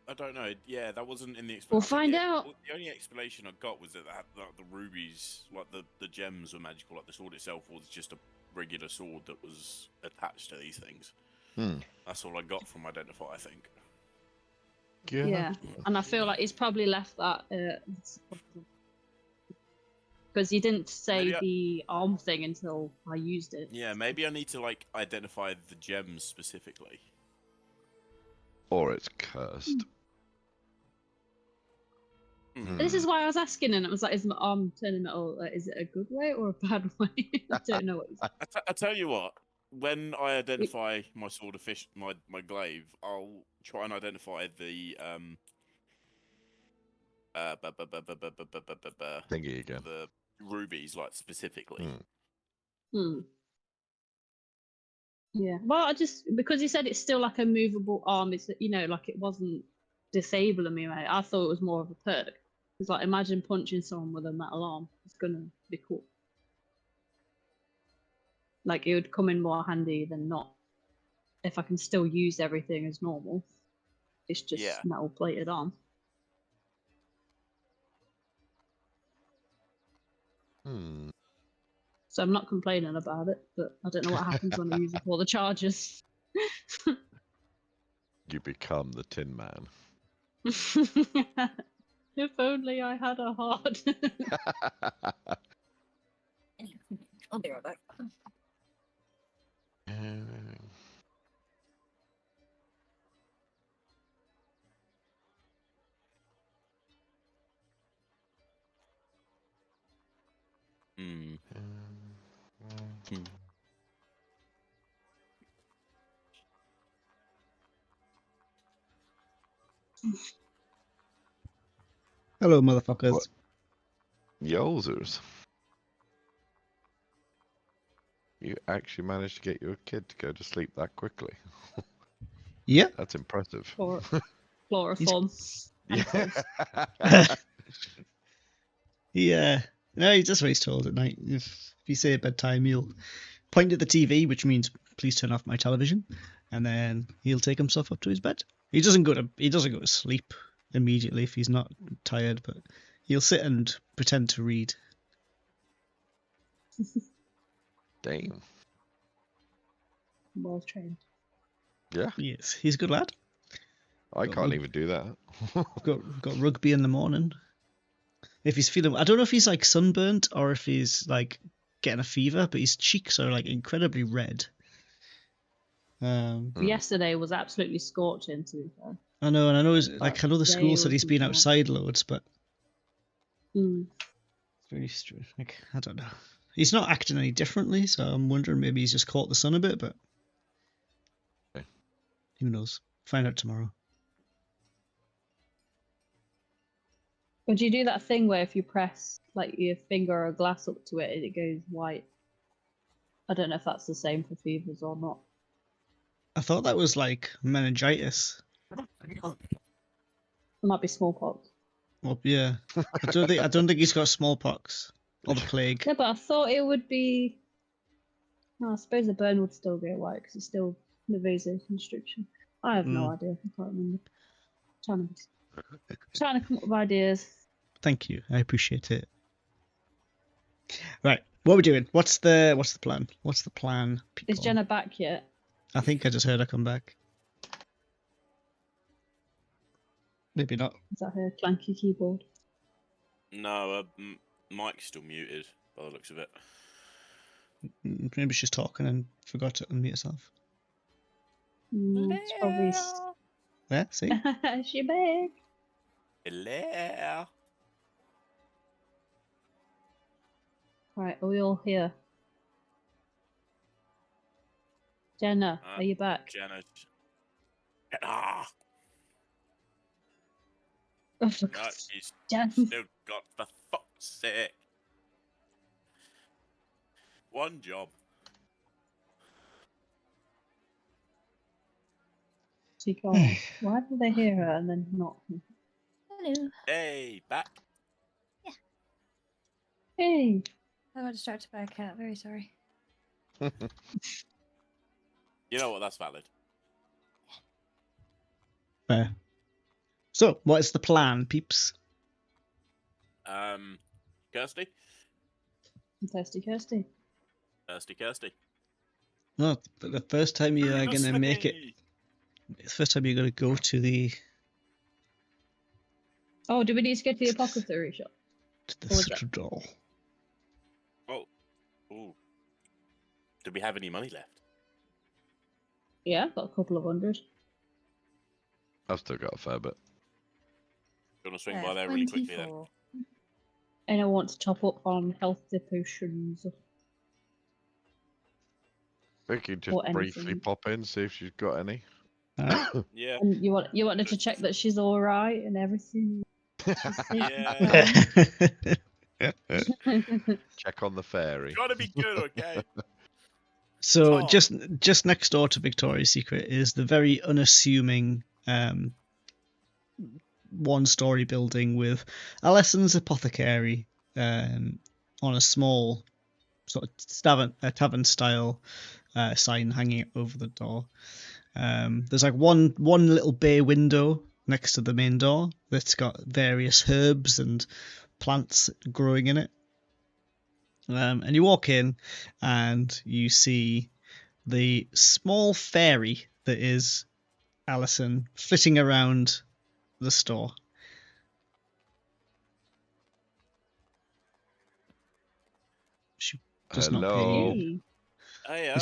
[SPEAKER 3] I don't know. Yeah, that wasn't in the explanation.
[SPEAKER 2] We'll find out.
[SPEAKER 3] The only explanation I got was that the rubies, like the gems, were magical. Like the sword itself was just a regular sword that was attached to these things.
[SPEAKER 5] Hmm.
[SPEAKER 3] That's all I got from identify, I think.
[SPEAKER 2] Yeah. And I feel like he's probably left that because he didn't say
[SPEAKER 3] Maybe
[SPEAKER 2] the arm thing until I used it.
[SPEAKER 3] Yeah, maybe I need to like identify the gems specifically.
[SPEAKER 5] Or it's cursed.
[SPEAKER 3] Hmm.
[SPEAKER 2] This is why I was asking, and it was like, is my arm turning metal? Like, is it a good way or a bad way? I don't know what.
[SPEAKER 3] I tell you what, when I identify my sword of fish, my glaive, I'll try and identify the
[SPEAKER 5] Thingy again.
[SPEAKER 3] the rubies like specifically.
[SPEAKER 2] Hmm. Yeah. Well, I just because he said it's still like a movable arm. It's like it wasn't disabling me. Right? I thought it was more of a perk. It's like imagine punching someone with a metal arm. It's gonna be cool. Like it would come in more handy than not. If I can still use everything as normal, it's just
[SPEAKER 3] Yeah.
[SPEAKER 2] metal plated arm.
[SPEAKER 5] Hmm.
[SPEAKER 2] So I'm not complaining about it, but I don't know what happens when I use up all the charges.
[SPEAKER 5] You become the Tin Man.
[SPEAKER 2] If only I had a heart.
[SPEAKER 4] I'll be right back.
[SPEAKER 3] Hmm.
[SPEAKER 1] Hello, motherfuckers.
[SPEAKER 5] What? Yozers. You actually managed to get your kid to go to sleep that quickly.
[SPEAKER 1] Yeah.
[SPEAKER 5] That's impressive.
[SPEAKER 2] Chloroform.
[SPEAKER 5] Yeah.
[SPEAKER 1] Yeah. No, he does what he's told at night. If you say at bedtime, he'll point at the TV, which means please turn off my television, and then he'll take himself up to his bed. He doesn't go to sleep immediately if he's not tired, but he'll sit and pretend to read.
[SPEAKER 5] Damn.
[SPEAKER 2] Well trained.
[SPEAKER 5] Yeah.
[SPEAKER 1] Yes, he's a good lad.
[SPEAKER 5] I
[SPEAKER 1] Got
[SPEAKER 5] can't
[SPEAKER 1] rug-
[SPEAKER 5] even do that.
[SPEAKER 1] Got rugby in the morning. If he's feeling, I don't know if he's like sunburnt or if he's like getting a fever, but his cheeks are like incredibly red.
[SPEAKER 2] Yesterday was absolutely scorching, to be fair.
[SPEAKER 1] I know, and I know,
[SPEAKER 2] But
[SPEAKER 1] I know the school
[SPEAKER 2] today
[SPEAKER 1] said he's
[SPEAKER 2] wasn't
[SPEAKER 1] been
[SPEAKER 2] bad.
[SPEAKER 1] outside loads, but
[SPEAKER 2] Mm.
[SPEAKER 1] it's very strange. Like, I don't know. He's not acting any differently, so I'm wondering maybe he's just caught the sun a bit, but
[SPEAKER 5] Okay.
[SPEAKER 1] who knows? Find out tomorrow.
[SPEAKER 2] Would you do that thing where if you press like your finger or a glass up to it, it goes white? I don't know if that's the same for fevers or not.
[SPEAKER 1] I thought that was like meningitis.
[SPEAKER 2] It might be smallpox.
[SPEAKER 1] Well, yeah. I don't think he's got smallpox or the plague.
[SPEAKER 2] Yeah, but I thought it would be. No, I suppose the burn would still go white because it's still the vasoconstriction. I have no idea. I can't remember. Trying to come up with ideas.
[SPEAKER 1] Thank you. I appreciate it. Right. What are we doing? What's the plan? What's the plan, people?
[SPEAKER 2] Is Jenna back yet?
[SPEAKER 1] I think I just heard her come back. Maybe not.
[SPEAKER 2] Is that her clanky keyboard?
[SPEAKER 3] No, Mike's still muted by the looks of it.
[SPEAKER 1] Maybe she's talking and forgot to unmute herself.
[SPEAKER 2] It's probably.
[SPEAKER 1] Yeah, see?
[SPEAKER 2] She back.
[SPEAKER 3] Hello.
[SPEAKER 2] Right, are we all here? Jenna, are you back?
[SPEAKER 3] Jenna. Ah,
[SPEAKER 2] Oh, for
[SPEAKER 3] no,
[SPEAKER 2] God's
[SPEAKER 3] he's
[SPEAKER 2] Jen.
[SPEAKER 3] still got for fuck's sake. One job.
[SPEAKER 2] She gone. Why did they hear her and then not?
[SPEAKER 4] Hello.
[SPEAKER 3] Hey, back.
[SPEAKER 2] Hey.
[SPEAKER 4] I got distracted by a cat. Very sorry.
[SPEAKER 3] You know what? That's valid.
[SPEAKER 1] Fair. So, what is the plan, peeps?
[SPEAKER 3] Kirsty.
[SPEAKER 2] Thirsty Kirsty.
[SPEAKER 3] Kirsty.
[SPEAKER 1] No, but the first time you are gonna make it,
[SPEAKER 3] Dusty!
[SPEAKER 1] the first time you're gonna go to the
[SPEAKER 2] Oh, do we need to get to the apothecary shop? What was that?
[SPEAKER 1] citadel.
[SPEAKER 3] Oh. Ooh. Do we have any money left?
[SPEAKER 2] Yeah, I've got a couple of hundred.
[SPEAKER 5] I've still got a fair bit.
[SPEAKER 3] Do you want to swing by there really quickly then?
[SPEAKER 4] 24.
[SPEAKER 2] And I want to top up on healthy potions.
[SPEAKER 5] We could just
[SPEAKER 2] Or
[SPEAKER 5] briefly
[SPEAKER 2] anything.
[SPEAKER 5] pop in, see if she's got any.
[SPEAKER 1] Alright.
[SPEAKER 3] Yeah.
[SPEAKER 2] And you wanted to check that she's all right and everything.
[SPEAKER 3] Yeah.
[SPEAKER 5] Check on the fairy.
[SPEAKER 3] Gotta be good, okay?
[SPEAKER 1] So
[SPEAKER 3] Tom.
[SPEAKER 1] just next door to Victoria's Secret is the very unassuming one-story building with Alesson's Apothecary on a small sort of tavern style sign hanging over the door. There's like one little bay window next to the main door that's got various herbs and plants growing in it. And you walk in and you see the small fairy that is Allison flitting around the store. She does not pay
[SPEAKER 5] Hello.
[SPEAKER 1] you.
[SPEAKER 2] Hey.
[SPEAKER 3] Oh, yeah.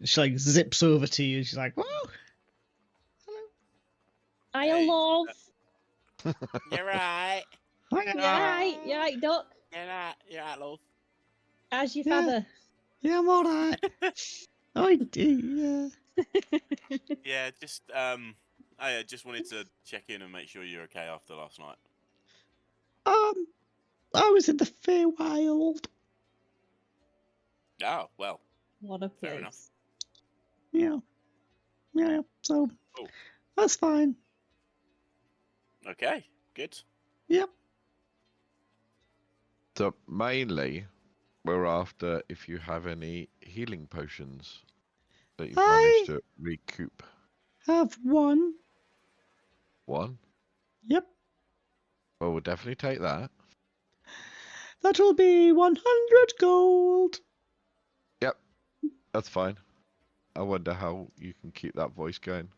[SPEAKER 1] She like zips over to you. She's like, "Whoa,
[SPEAKER 2] I
[SPEAKER 3] Hey.
[SPEAKER 2] love.
[SPEAKER 3] You're right.
[SPEAKER 1] hiya."
[SPEAKER 2] You're right, Duck.
[SPEAKER 3] You're right, love.
[SPEAKER 2] How's your
[SPEAKER 1] Yeah.
[SPEAKER 2] father?
[SPEAKER 1] Yeah, I'm alright. I do.
[SPEAKER 3] Yeah, just I just wanted to check in and make sure you're okay after last night.
[SPEAKER 1] I was in the Feywild.
[SPEAKER 3] Oh, well.
[SPEAKER 2] What a
[SPEAKER 3] Fair enough.
[SPEAKER 2] place.
[SPEAKER 1] Yeah. So
[SPEAKER 3] Cool.
[SPEAKER 1] that's fine.
[SPEAKER 3] Okay, good.
[SPEAKER 1] Yep.
[SPEAKER 5] So mainly, we're after if you have any healing potions that you've managed to recoup.
[SPEAKER 1] Have one.
[SPEAKER 5] One?
[SPEAKER 1] Yep.
[SPEAKER 5] Well, we'll definitely take that.
[SPEAKER 1] That'll be 100 gold.
[SPEAKER 5] Yep, that's fine. I wonder how you can keep that voice going.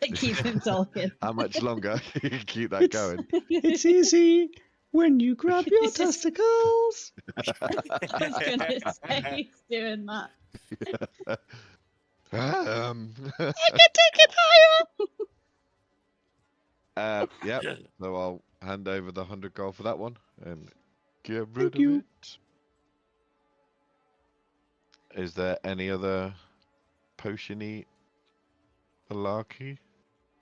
[SPEAKER 2] Keep him talking.
[SPEAKER 5] How much longer you can keep that going?
[SPEAKER 1] It's easy when you grab your testicles.
[SPEAKER 2] I was gonna say he's doing that.
[SPEAKER 1] I can take it higher.
[SPEAKER 5] Yep. So I'll hand over the 100 gold for that one and get rid
[SPEAKER 1] Thank you.
[SPEAKER 5] of it. Is there any other potion-y malarkey?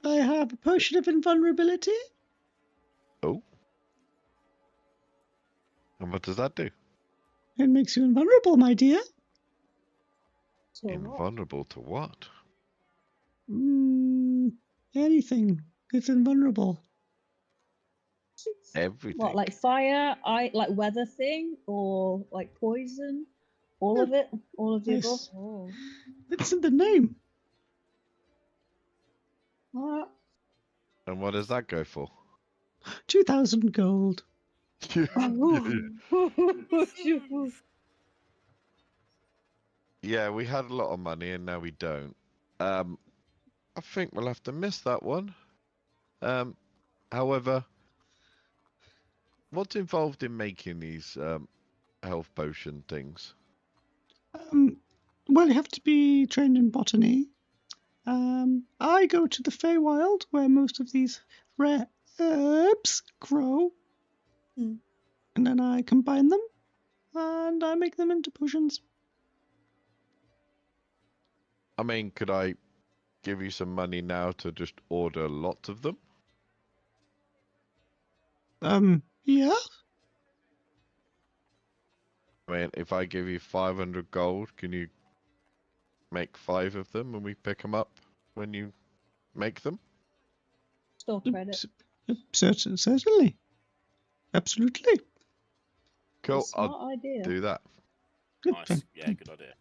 [SPEAKER 1] I have a potion of invulnerability.
[SPEAKER 5] Oh. And what does that do?
[SPEAKER 1] It makes you invulnerable, my dear.
[SPEAKER 2] So what?
[SPEAKER 5] Invulnerable to what?
[SPEAKER 1] Anything. It's invulnerable.
[SPEAKER 5] Everything.
[SPEAKER 2] What, like fire, like weather thing, or like poison? All of it? All of the above?
[SPEAKER 1] Yes.
[SPEAKER 4] Oh.
[SPEAKER 1] It's in the name.
[SPEAKER 2] Alright.
[SPEAKER 5] And what does that go for?
[SPEAKER 1] 2,000 gold.
[SPEAKER 5] Yeah, we had a lot of money and now we don't. I think we'll have to miss that one. However, what's involved in making these health potion things?
[SPEAKER 1] Well, you have to be trained in botany. I go to the Feywild, where most of these rare herbs grow.
[SPEAKER 4] Hmm.
[SPEAKER 1] And then I combine them, and I make them into potions.
[SPEAKER 5] I mean, could I give you some money now to just order lots of them?
[SPEAKER 1] Yeah?
[SPEAKER 5] I mean, if I give you 500 gold, can you make 5 of them and we pick them up when you make them?
[SPEAKER 2] Store credit.
[SPEAKER 1] Certainly. Absolutely.
[SPEAKER 5] Cool,
[SPEAKER 2] Smart
[SPEAKER 5] I'll
[SPEAKER 2] idea.
[SPEAKER 5] do that.
[SPEAKER 1] Good.
[SPEAKER 3] Nice. Yeah, good idea.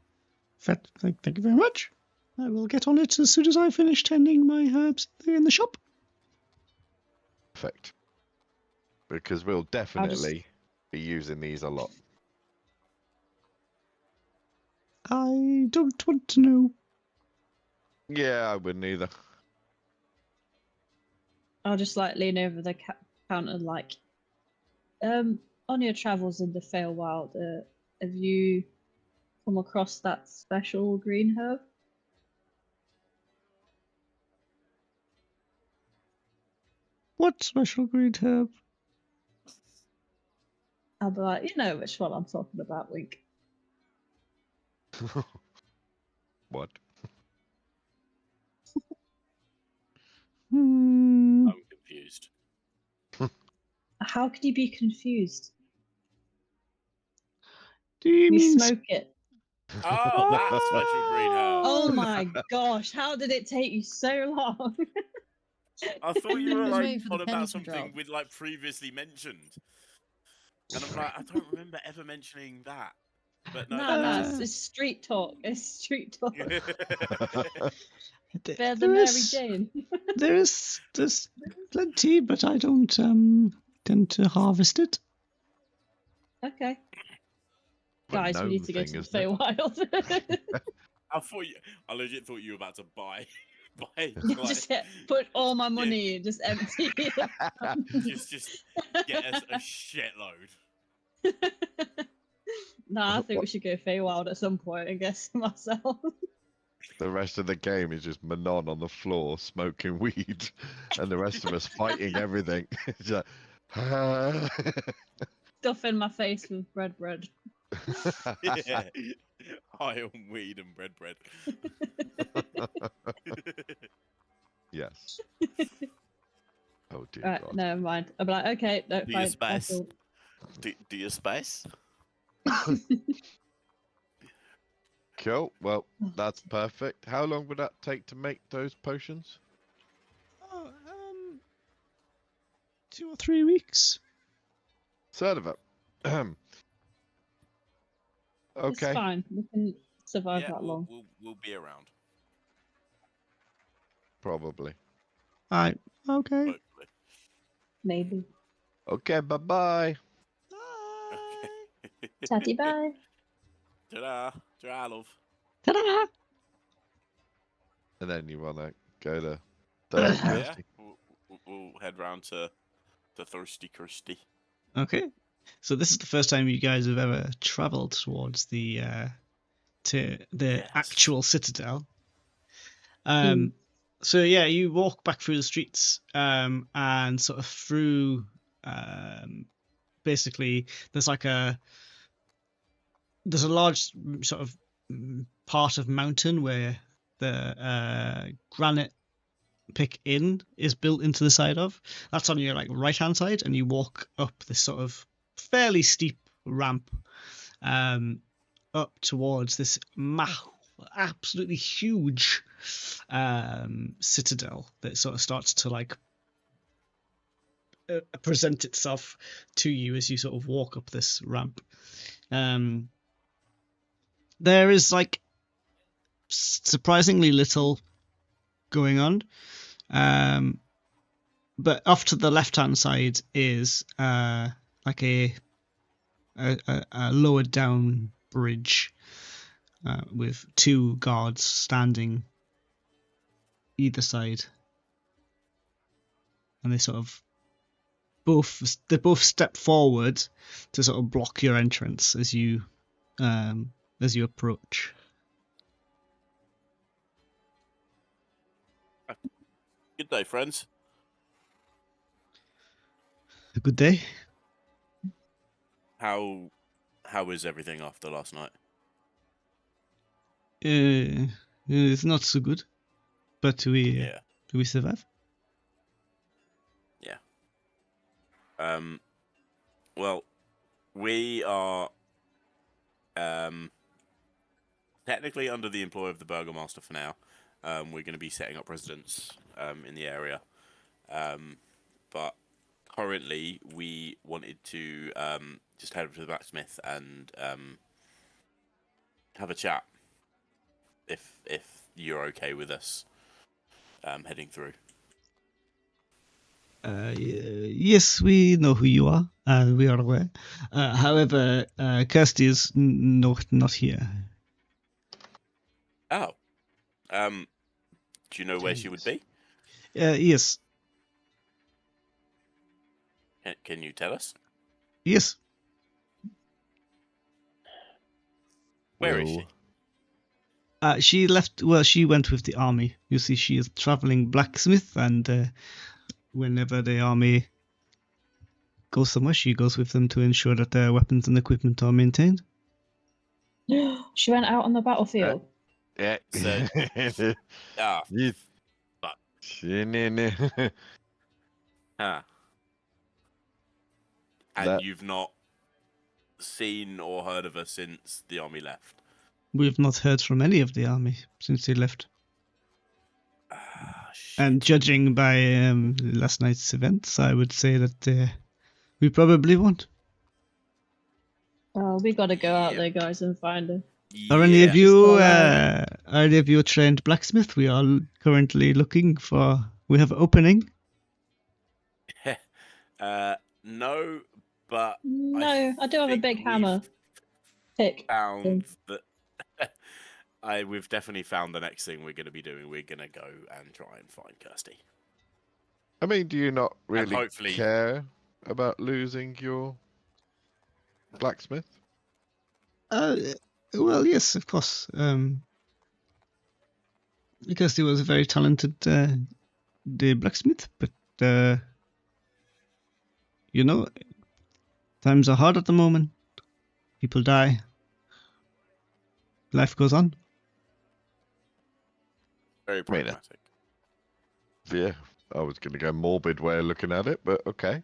[SPEAKER 1] Thank you very much. I will get on it as soon as I finish tending my herbs in the shop.
[SPEAKER 5] Perfect. Because we'll definitely be using these a lot.
[SPEAKER 1] I don't want to know.
[SPEAKER 5] Yeah, I wouldn't either.
[SPEAKER 2] I'll just like lean over the counter, like, on your travels in the Feywild, have you come across that special green herb?
[SPEAKER 1] What special green herb?
[SPEAKER 2] I'll be like, you know which one I'm talking about, wink.
[SPEAKER 5] What?
[SPEAKER 1] Hmm.
[SPEAKER 3] I'm confused.
[SPEAKER 2] How can you be confused?
[SPEAKER 1] Do you
[SPEAKER 2] You
[SPEAKER 1] mean
[SPEAKER 2] smoke it.
[SPEAKER 3] Oh, that special green herb.
[SPEAKER 2] Oh my gosh, how did it take you so long?
[SPEAKER 3] I thought you were
[SPEAKER 4] Just
[SPEAKER 3] like
[SPEAKER 4] waiting for the
[SPEAKER 3] on
[SPEAKER 4] penny
[SPEAKER 3] about
[SPEAKER 4] to
[SPEAKER 3] something
[SPEAKER 4] drop.
[SPEAKER 3] we'd like previously mentioned. And I'm like, I don't remember ever mentioning that. But no,
[SPEAKER 2] No,
[SPEAKER 3] that's
[SPEAKER 2] it's street talk. It's street talk.
[SPEAKER 1] Th-
[SPEAKER 2] They're the
[SPEAKER 1] there
[SPEAKER 2] Mary
[SPEAKER 1] is-
[SPEAKER 2] Jane.
[SPEAKER 1] there's plenty, but I don't tend to harvest it.
[SPEAKER 2] Okay.
[SPEAKER 5] But
[SPEAKER 2] Guys, we need
[SPEAKER 5] gnome
[SPEAKER 2] to go
[SPEAKER 5] thing,
[SPEAKER 2] to the
[SPEAKER 5] isn't it?
[SPEAKER 2] Feywild.
[SPEAKER 3] I legit thought you were about to buy like,
[SPEAKER 2] Just put all my money in, just empty.
[SPEAKER 3] just get us a shitload.
[SPEAKER 2] Nah, I think we should go Feywild at some point and guess myself.
[SPEAKER 5] The rest of the game is just Manon on the floor smoking weed, and the rest of us fighting everything. It's like,
[SPEAKER 2] Stuff in my face with bread.
[SPEAKER 3] Yeah. High on weed and bread.
[SPEAKER 5] Yes. Oh dear
[SPEAKER 2] Right,
[SPEAKER 5] God.
[SPEAKER 2] never mind. I'm like, okay, no,
[SPEAKER 3] Do
[SPEAKER 2] fine.
[SPEAKER 3] you space?
[SPEAKER 2] that's all.
[SPEAKER 3] Do you space?
[SPEAKER 5] Cool. Well, that's perfect. How long would that take to make those potions?
[SPEAKER 1] Oh, 2 or 3 weeks.
[SPEAKER 5] Sort of it.
[SPEAKER 2] It's
[SPEAKER 5] Okay.
[SPEAKER 2] fine. We can survive
[SPEAKER 3] Yeah,
[SPEAKER 2] that long.
[SPEAKER 3] we'll be around.
[SPEAKER 5] Probably.
[SPEAKER 1] Right. Okay.
[SPEAKER 3] Hopefully.
[SPEAKER 2] Maybe.
[SPEAKER 5] Okay. Bye bye.
[SPEAKER 3] Okay.
[SPEAKER 2] Tatty bye.
[SPEAKER 3] Ta-da. Ta-da, love.
[SPEAKER 1] Ta-da!
[SPEAKER 5] And then you wanna go to
[SPEAKER 3] Yeah,
[SPEAKER 5] Thirsty.
[SPEAKER 3] we'll head round to the Thirsty Kirsty.
[SPEAKER 1] Okay. So this is the first time you guys have ever travelled towards the
[SPEAKER 3] Yes.
[SPEAKER 1] actual citadel.
[SPEAKER 2] Mm.
[SPEAKER 1] So yeah, you walk back through the streets, and sort of through, basically there's a large sort of part of mountain where the granite pick inn is built into the side of. That's on your right hand side, and you walk up this sort of fairly steep ramp up towards this absolutely huge citadel that sort of starts to present itself to you as you sort of walk up this ramp. There is surprisingly little going on, but off to the left hand side is a lowered down bridge with 2 guards standing either side, and they both step forward to sort of block your entrance as you approach.
[SPEAKER 3] Good day, friends.
[SPEAKER 1] A good day.
[SPEAKER 3] How is everything after last night?
[SPEAKER 1] It's not so good, but we survive.
[SPEAKER 3] Yeah. Well, we are technically under the employ of the Burgomaster for now. We're going to be setting up residence in the area, but currently we wanted to just head over to the blacksmith and have a chat. If you're okay with us heading through.
[SPEAKER 1] Yes, we know who you are. We are aware. However, Kirsty is not here.
[SPEAKER 3] Do you know where she would be?
[SPEAKER 1] Yes.
[SPEAKER 3] Can you tell us?
[SPEAKER 1] Yes.
[SPEAKER 3] Where is
[SPEAKER 5] Will-
[SPEAKER 3] she?
[SPEAKER 1] She left. Well, she went with the army. You see, she is traveling blacksmith, and whenever the army goes somewhere, she goes with them to ensure that their weapons and equipment are maintained.
[SPEAKER 2] She went out on the battlefield.
[SPEAKER 5] Yeah.
[SPEAKER 3] So- Ah,
[SPEAKER 5] You-
[SPEAKER 3] fuck. huh. And
[SPEAKER 5] That-
[SPEAKER 3] you've not seen or heard of her since the army left?
[SPEAKER 1] We've not heard from any of the army since they left.
[SPEAKER 3] Ah, shit.
[SPEAKER 1] And judging by last night's events, I would say that we probably won't.
[SPEAKER 2] Oh, we gotta go out
[SPEAKER 3] Yeah.
[SPEAKER 2] there, guys, and find her.
[SPEAKER 1] Are any of
[SPEAKER 3] Yeah.
[SPEAKER 1] you
[SPEAKER 2] alive.
[SPEAKER 1] are any of you a trained blacksmith? We are currently looking for. We have an opening.
[SPEAKER 3] No, but
[SPEAKER 2] No, I do have a
[SPEAKER 3] think
[SPEAKER 2] big
[SPEAKER 3] we've
[SPEAKER 2] hammer. Pick.
[SPEAKER 3] Found that we've definitely found the next thing we're going to be doing. We're going to go and try and find Kirsty.
[SPEAKER 5] I mean, do you not really
[SPEAKER 3] hopefully-
[SPEAKER 5] care about losing your blacksmith?
[SPEAKER 1] Well, yes, of course. Because he was a very talented the blacksmith, but you know, times are hard at the moment. People die. Life goes on.
[SPEAKER 3] Very
[SPEAKER 5] Wait,
[SPEAKER 3] pragmatic.
[SPEAKER 5] Yeah, I was going to go morbid way of looking at it, but okay.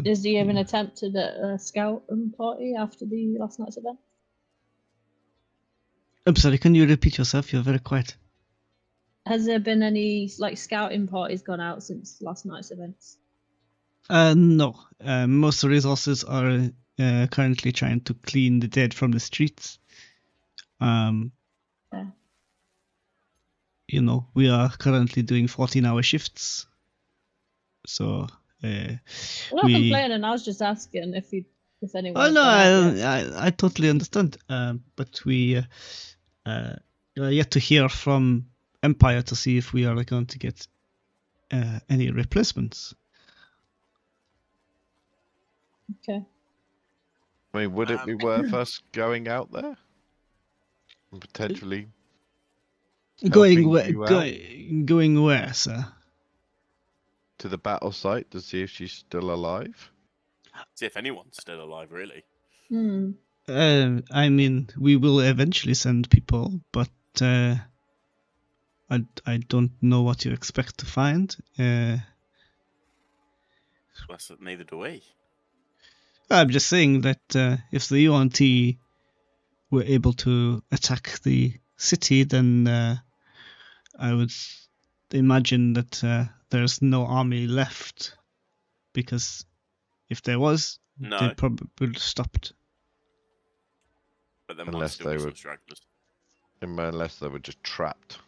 [SPEAKER 2] Is he even attempted at a scout party after the last night's event?
[SPEAKER 1] I'm sorry, can you repeat yourself? You're very quiet.
[SPEAKER 2] Has there been any like scouting parties gone out since last night's events?
[SPEAKER 1] No. Most resources are currently trying to clean the dead from the streets.
[SPEAKER 2] Yeah.
[SPEAKER 1] You know, we are currently doing 14-hour shifts. So,
[SPEAKER 2] I'm not
[SPEAKER 1] we...
[SPEAKER 2] complaining. I was just asking if anyone.
[SPEAKER 1] Oh
[SPEAKER 2] had
[SPEAKER 1] no,
[SPEAKER 2] gone out yet.
[SPEAKER 1] I totally understand. But we are yet to hear from Empire to see if we are going to get any replacements.
[SPEAKER 2] Okay.
[SPEAKER 5] I mean, would it be worth us going out there and potentially
[SPEAKER 1] Going
[SPEAKER 5] helping
[SPEAKER 1] where?
[SPEAKER 5] you out?
[SPEAKER 1] Going where, sir?
[SPEAKER 5] To the battle site to see if she's still alive?
[SPEAKER 3] See if anyone's still alive, really.
[SPEAKER 2] Hmm.
[SPEAKER 1] I mean, we will eventually send people, but I don't know what you expect to find.
[SPEAKER 3] That's neither do we.
[SPEAKER 1] I'm just saying that if the UNT were able to attack the city, then I would imagine that there's no army left, because if there was,
[SPEAKER 3] No.
[SPEAKER 1] they probably would have stopped.
[SPEAKER 3] But there might
[SPEAKER 5] Unless
[SPEAKER 3] still
[SPEAKER 5] they
[SPEAKER 3] be some
[SPEAKER 5] were-
[SPEAKER 3] stragglers.
[SPEAKER 5] Unless they were just trapped.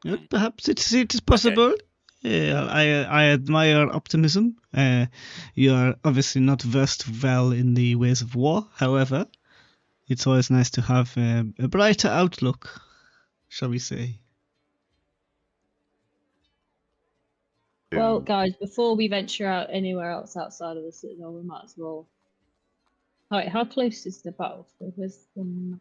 [SPEAKER 1] Yeah, perhaps it is possible. Yeah, I admire optimism. You are obviously not versed well in the ways of war. However, it's always nice to have a brighter outlook, shall we say.
[SPEAKER 2] Well, guys, before we venture out anywhere else outside of the citadel, we might as well. Alright, how close is the battlefield? Where's the map?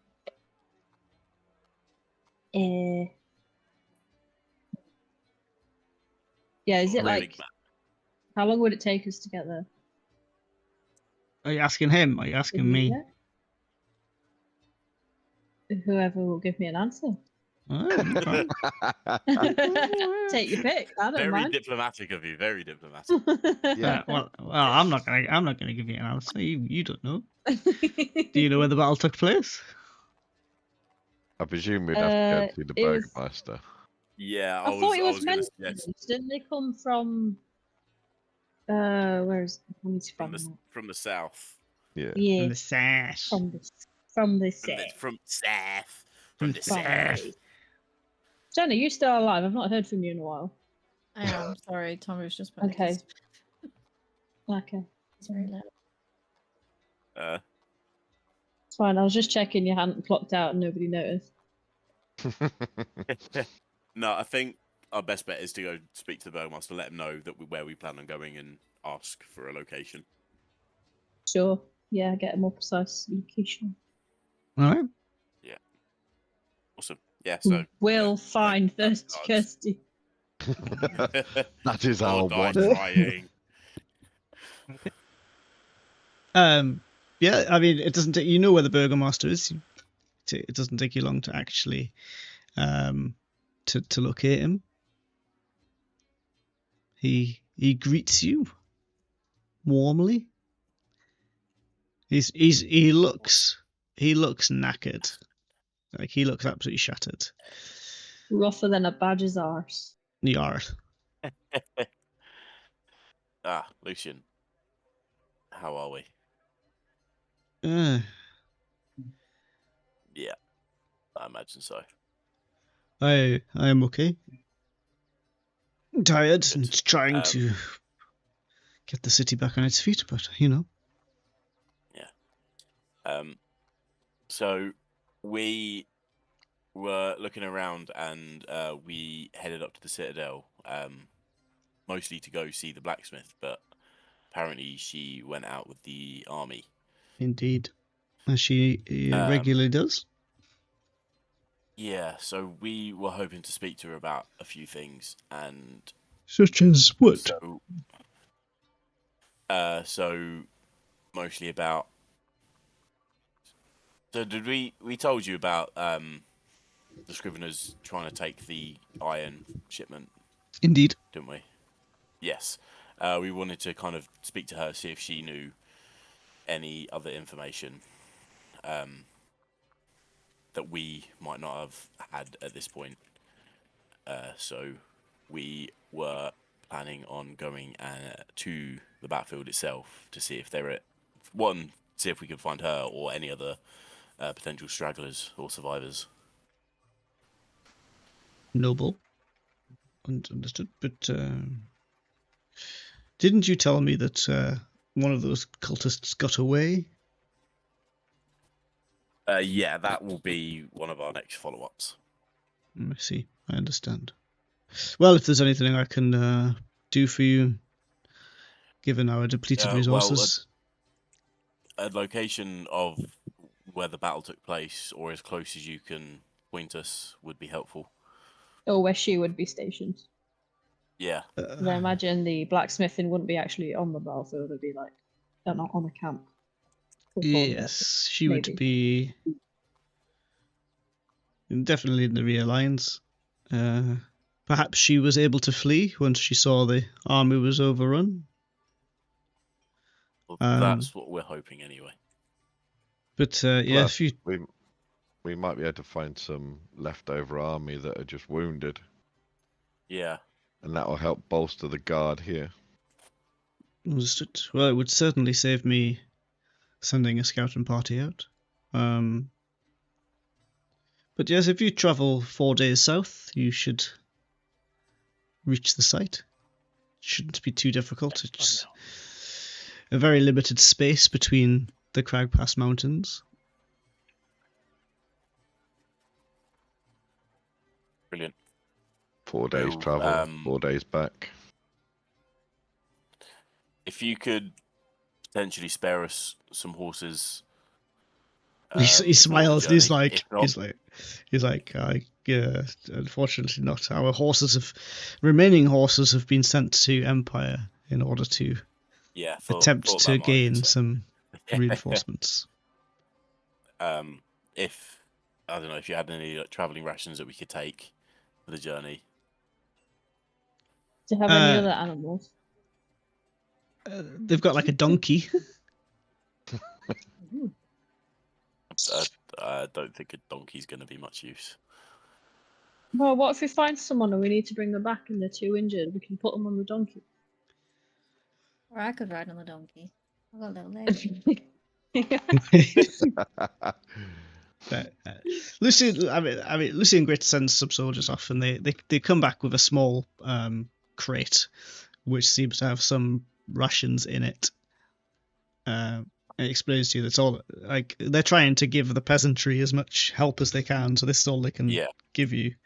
[SPEAKER 2] Yeah, is it
[SPEAKER 3] Really
[SPEAKER 2] like
[SPEAKER 3] bad.
[SPEAKER 2] how long would it take us to get there?
[SPEAKER 1] Are you asking him? Are you asking me?
[SPEAKER 2] Yeah. Whoever will give me an answer.
[SPEAKER 1] Oh, okay.
[SPEAKER 2] Take your pick. I don't
[SPEAKER 3] Very
[SPEAKER 2] mind.
[SPEAKER 3] diplomatic of you. Very diplomatic.
[SPEAKER 5] Yeah.
[SPEAKER 1] Well, I'm not gonna give you an answer. You don't know. Do you know where the battle took place?
[SPEAKER 5] I presume we'd have to go
[SPEAKER 2] Uh,
[SPEAKER 5] to the
[SPEAKER 2] it was-
[SPEAKER 5] Burgomaster.
[SPEAKER 3] Yeah,
[SPEAKER 2] I thought it was
[SPEAKER 3] gonna
[SPEAKER 2] meant.
[SPEAKER 3] suggest
[SPEAKER 2] Didn't they come from? Where's
[SPEAKER 3] from the south.
[SPEAKER 5] Yeah.
[SPEAKER 2] Yeah,
[SPEAKER 1] The sash.
[SPEAKER 2] from the south.
[SPEAKER 3] From the south.
[SPEAKER 1] From
[SPEAKER 3] From
[SPEAKER 1] the
[SPEAKER 3] the
[SPEAKER 1] south.
[SPEAKER 3] south.
[SPEAKER 2] Jenny, you still alive? I've not heard from you in a while.
[SPEAKER 4] I am sorry, Tommy was just putting
[SPEAKER 2] Okay. Okay,
[SPEAKER 4] It's very loud.
[SPEAKER 2] it's fine. I was just checking you hadn't clocked out and nobody noticed.
[SPEAKER 3] No, I think our best bet is to go speak to the Burgomaster, let him know that where we plan on going, and ask for a location.
[SPEAKER 2] Sure. Yeah, get a more precise location.
[SPEAKER 1] All right.
[SPEAKER 3] Awesome. Yeah. So
[SPEAKER 2] We'll find
[SPEAKER 3] that
[SPEAKER 2] Thirsty Kirsty.
[SPEAKER 5] That is our
[SPEAKER 3] or die
[SPEAKER 5] one.
[SPEAKER 3] trying.
[SPEAKER 1] Yeah, I mean, it doesn't take, you know where the Burgomaster is. It doesn't take you long to actually to locate him. He greets you warmly. He looks knackered. Like, he looks absolutely shattered.
[SPEAKER 2] Rougher than a badger's arse.
[SPEAKER 1] Yar.
[SPEAKER 3] Lucian, how are we?
[SPEAKER 1] Uh,
[SPEAKER 3] Yeah, I imagine so.
[SPEAKER 1] I am okay. I'm tired
[SPEAKER 3] Good.
[SPEAKER 1] and trying to get the city back on its feet, but you know.
[SPEAKER 3] So we were looking around, and we headed up to the Citadel, mostly to go see the blacksmith, but apparently she went out with the army.
[SPEAKER 1] Indeed, as she regularly does.
[SPEAKER 3] Yeah, so we were hoping to speak to her about a few things, and
[SPEAKER 1] Such as what?
[SPEAKER 3] so mostly about. So did we told you about the Scriveners trying to take the iron shipment,
[SPEAKER 1] Indeed.
[SPEAKER 3] didn't we? Yes. We wanted to kind of speak to her, see if she knew any other information that we might not have had at this point. So we were planning on going to the battlefield itself to see if there are see if we could find her or any other potential stragglers or survivors.
[SPEAKER 1] Noble. Understood. But didn't you tell me that one of those cultists got away?
[SPEAKER 3] Yeah, that will be one of our next follow-ups.
[SPEAKER 1] I see. I understand. Well, if there's anything I can do for you, given our depleted resources.
[SPEAKER 3] A location of where the battle took place, or as close as you can point us, would be helpful.
[SPEAKER 2] Or where she would be stationed.
[SPEAKER 3] Yeah.
[SPEAKER 2] 'Cause I imagine the blacksmithing wouldn't be actually on the battlefield, it'd be like not on a camp.
[SPEAKER 1] Yes, she would
[SPEAKER 2] Maybe.
[SPEAKER 1] be definitely in the rear lines. Perhaps she was able to flee once she saw the army was overrun.
[SPEAKER 3] Well, that's what we're hoping anyway.
[SPEAKER 1] But yeah,
[SPEAKER 5] Plus,
[SPEAKER 1] if you
[SPEAKER 5] we might be able to find some leftover army that are just wounded,
[SPEAKER 3] Yeah.
[SPEAKER 5] and that will help bolster the guard here.
[SPEAKER 1] understood. Well, it would certainly save me sending a scouting party out. But yes, if you travel 4 days south, you should reach the site. It shouldn't be too difficult. It's a very limited space between the Crag Pass Mountains.
[SPEAKER 3] Brilliant.
[SPEAKER 5] 4 days
[SPEAKER 3] Well,
[SPEAKER 5] travel, 4 days back.
[SPEAKER 3] If you could potentially spare us some horses.
[SPEAKER 1] He
[SPEAKER 3] for the
[SPEAKER 1] smiles. He's
[SPEAKER 3] journey.
[SPEAKER 1] like,
[SPEAKER 3] If not-
[SPEAKER 1] unfortunately not. Our remaining horses have been sent to Empire in order to
[SPEAKER 3] yeah,
[SPEAKER 1] attempt
[SPEAKER 3] thought
[SPEAKER 1] to
[SPEAKER 3] that might be
[SPEAKER 1] gain
[SPEAKER 3] so.
[SPEAKER 1] some reinforcements.
[SPEAKER 3] If I don't know if you had any traveling rations that we could take for the journey.
[SPEAKER 2] Do you have any other animals?
[SPEAKER 1] They've got like a donkey.
[SPEAKER 3] I don't think a donkey's going to be much use.
[SPEAKER 2] Well, what if we find someone and we need to bring them back and they're too injured? We can put them on the donkey.
[SPEAKER 4] Or I could ride on the donkey. I've got little legs.
[SPEAKER 1] Lucian Grit sends some soldiers off, and they come back with a small crate, which seems to have some rations in it. It explains to you that's all. Like they're trying to give the peasantry as much help as they can, so this is all they can
[SPEAKER 3] Yeah,
[SPEAKER 1] give you.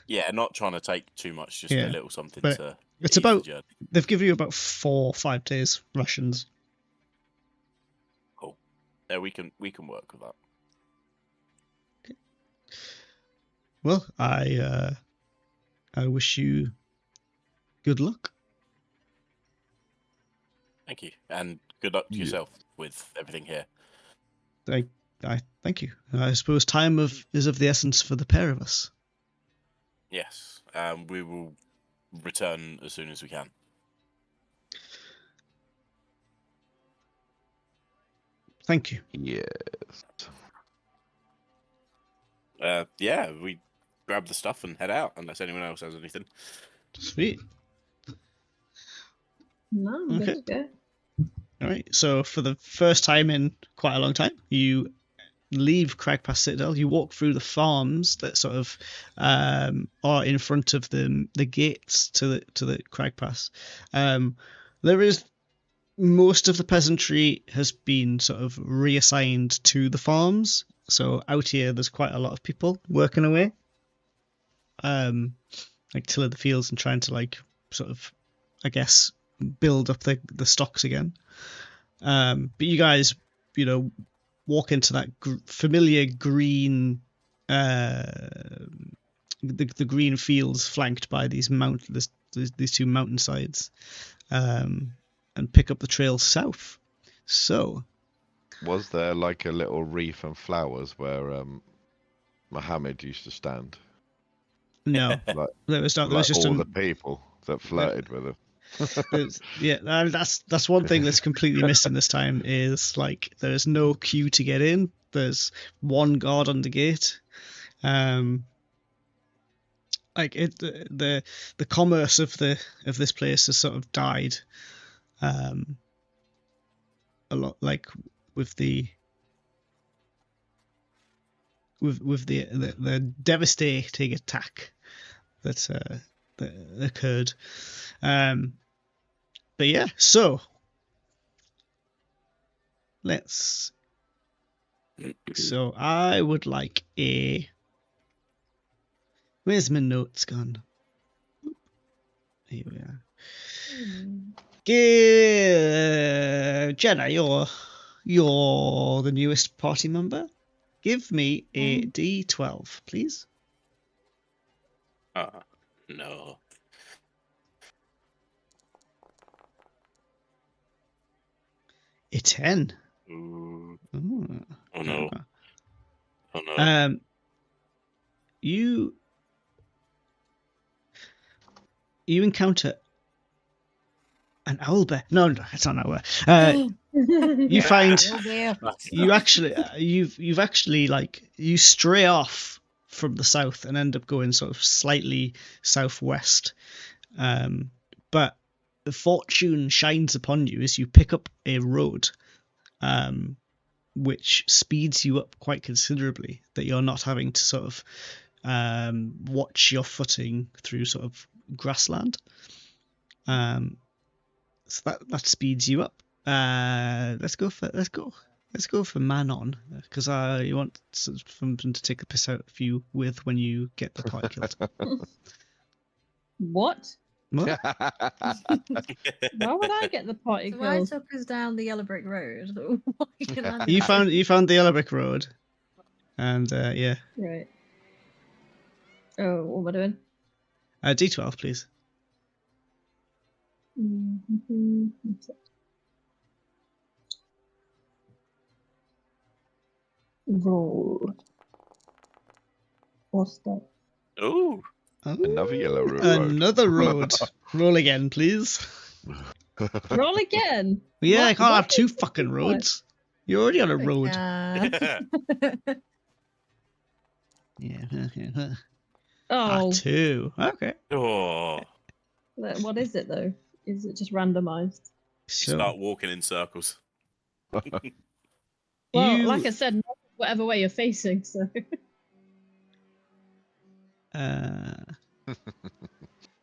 [SPEAKER 3] yeah, not trying to take too much, just
[SPEAKER 1] Yeah,
[SPEAKER 3] a little something
[SPEAKER 1] but
[SPEAKER 3] to
[SPEAKER 1] it's
[SPEAKER 3] ease the
[SPEAKER 1] about-
[SPEAKER 3] journey.
[SPEAKER 1] They've given you about 4 or 5 days rations.
[SPEAKER 3] Cool. Yeah, we can work with that.
[SPEAKER 1] Well, I wish you good luck.
[SPEAKER 3] Thank you, and good luck to
[SPEAKER 5] Yeah.
[SPEAKER 3] yourself with everything here.
[SPEAKER 1] I thank you. I suppose time is of the essence for the pair of us.
[SPEAKER 3] Yes, we will return as soon as we can.
[SPEAKER 1] Thank you.
[SPEAKER 5] Yes.
[SPEAKER 3] Yeah, we grab the stuff and head out, unless anyone else has anything.
[SPEAKER 1] Sweet.
[SPEAKER 2] No, I'm good
[SPEAKER 1] Okay.
[SPEAKER 2] to go.
[SPEAKER 1] All right. So for the first time in quite a long time, you leave Cragpass Citadel. You walk through the farms that sort of are in front of the gates to the Cragpass. There is most of the peasantry has been sort of reassigned to the farms. So out here, there's quite a lot of people working away, like tilling the fields and trying to like sort of, I guess, build up the stocks again. But you guys, walk into that familiar green, the green fields flanked by these these 2 mountainsides, and pick up the trail south. So,
[SPEAKER 5] Was there like a little wreath and flowers where Muhammad used to stand?
[SPEAKER 1] no,
[SPEAKER 5] Like,
[SPEAKER 1] there was not. There
[SPEAKER 5] like
[SPEAKER 1] was just
[SPEAKER 5] all the people that flirted with him.
[SPEAKER 1] that's one thing that's completely missing this time is like there's no queue to get in. There's one guard on the gate. Like the commerce of this place has sort of died. A lot, like with the devastating attack that occurred. But yeah, so let's. So I would like a. Where's my notes gone? Here we are. Jenna, you're the newest party member. Give me a D12, please.
[SPEAKER 3] No.
[SPEAKER 1] A 10.
[SPEAKER 3] Ooh.
[SPEAKER 1] Ooh.
[SPEAKER 3] Oh no. Oh no.
[SPEAKER 1] You encounter an owlbear. No, it's not an owlbear. You find you actually you've actually like you stray off from the south and end up going sort of slightly southwest. But the fortune shines upon you as you pick up a road, which speeds you up quite considerably, that you're not having to sort of watch your footing through sort of grassland. So that speeds you up. Let's go for Manon, because I want something to take the piss out of you with when you get the party killed.
[SPEAKER 2] What?
[SPEAKER 1] What?
[SPEAKER 2] Why would I get the party
[SPEAKER 4] So I
[SPEAKER 2] killed?
[SPEAKER 4] took us down the Yellow Brick Road. Why can I
[SPEAKER 1] You
[SPEAKER 4] do
[SPEAKER 1] found the Yellow Brick Road, and yeah,
[SPEAKER 2] Right. Oh, what am I doing?
[SPEAKER 1] D12, please.
[SPEAKER 2] Roll. What's that?
[SPEAKER 3] Ooh.
[SPEAKER 5] Another yellow road.
[SPEAKER 1] Another road. Roll again, please.
[SPEAKER 2] Roll again.
[SPEAKER 1] Yeah, I
[SPEAKER 2] What-
[SPEAKER 1] can't
[SPEAKER 2] what
[SPEAKER 1] have 2
[SPEAKER 2] is this
[SPEAKER 1] fucking
[SPEAKER 2] like?
[SPEAKER 1] roads. You're already on a road. Yeah.
[SPEAKER 2] Oh,
[SPEAKER 1] 2. Okay.
[SPEAKER 3] Oh.
[SPEAKER 2] what is it though? Is it just randomized?
[SPEAKER 1] So
[SPEAKER 3] Start walking in circles.
[SPEAKER 2] Well,
[SPEAKER 1] you,
[SPEAKER 2] like I said, whatever way you're facing. So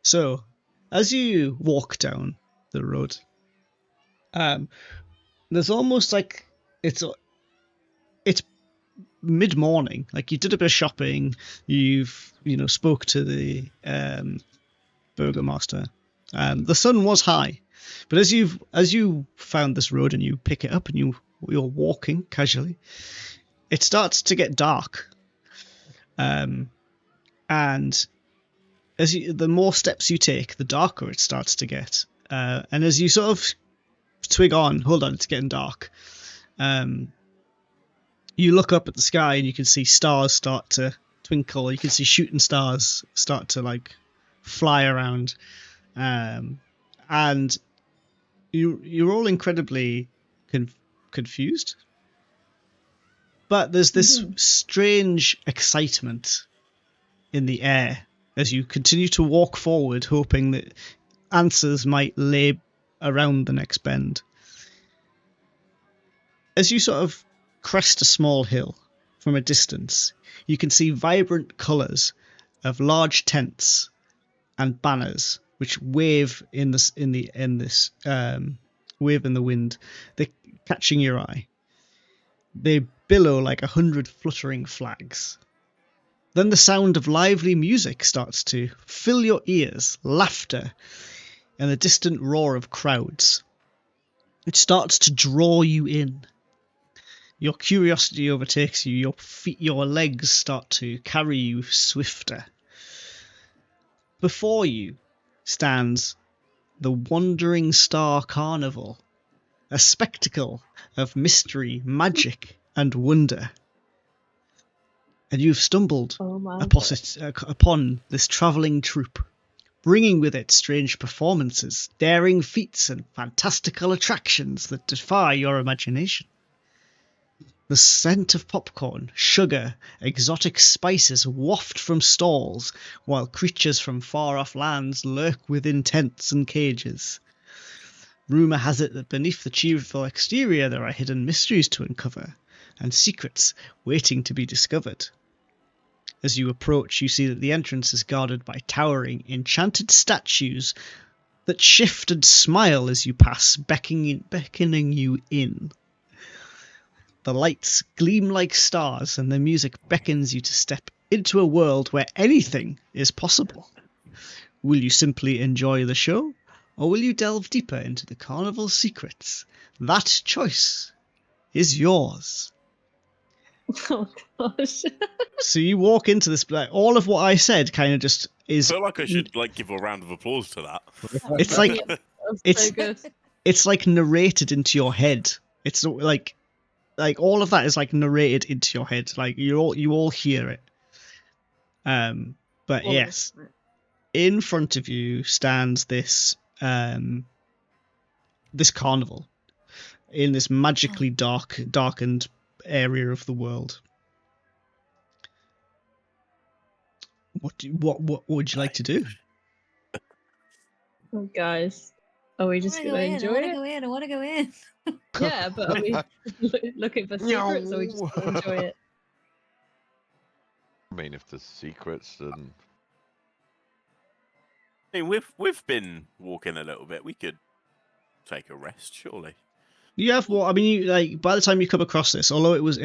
[SPEAKER 1] so as you walk down the road, there's almost like it's mid morning. Like you did a bit of shopping, you've spoke to the burgomaster. The sun was high, but as you found this road and you pick it up and you're walking casually, it starts to get dark. And the more steps you take, the darker it starts to get. And as you sort of twig on, hold on, it's getting dark. You look up at the sky and you can see stars start to twinkle. You can see shooting stars start to like fly around, and you're all incredibly confused. But there's this strange excitement in the air as you continue to walk forward, hoping that answers might lay around the next bend. As you sort of crest a small hill from a distance, you can see vibrant colours of large tents and banners which wave in the wind. They're catching your eye. They billow like 100 fluttering flags. Then the sound of lively music starts to fill your ears, laughter, and the distant roar of crowds. It starts to draw you in. Your curiosity overtakes you. Your legs start to carry you swifter. Before you stands the Wandering Star Carnival, a spectacle of mystery, magic, and wonder. And you've stumbled upon this travelling troupe, bringing with it strange performances, daring feats, and fantastical attractions that defy your imagination. The scent of popcorn, sugar, exotic spices waft from stalls, while creatures from far-off lands lurk within tents and cages. Rumour has it that beneath the cheerful exterior there are hidden mysteries to uncover, and secrets waiting to be discovered. As you approach, you see that the entrance is guarded by towering, enchanted statues that shift and smile as you pass, beckoning you in. The lights gleam like stars, and the music beckons you to step into a world where anything is possible. Will you simply enjoy the show, or will you delve deeper into the carnival's secrets? That choice is yours.
[SPEAKER 2] Oh gosh.
[SPEAKER 1] So you walk into this, like, all of what I said kind of just is.
[SPEAKER 3] I feel like I should give a round of applause to that.
[SPEAKER 1] It's like
[SPEAKER 2] That's so good.
[SPEAKER 1] it's like narrated into your head. It's like all of that is like narrated into your head. Like you all hear it. But yes, in front of you stands this this carnival in this magically darkened area of the world. What would you like to do?
[SPEAKER 2] Oh, guys, are we just gonna enjoy it?
[SPEAKER 4] I want to go in.
[SPEAKER 2] Yeah, but are we looking for secrets, or are we just gonna enjoy it?
[SPEAKER 5] I mean, if there's secrets, then
[SPEAKER 3] I mean, we've been walking a little bit. We could take a rest, surely.
[SPEAKER 1] You have I mean, by the time you come across this, although it was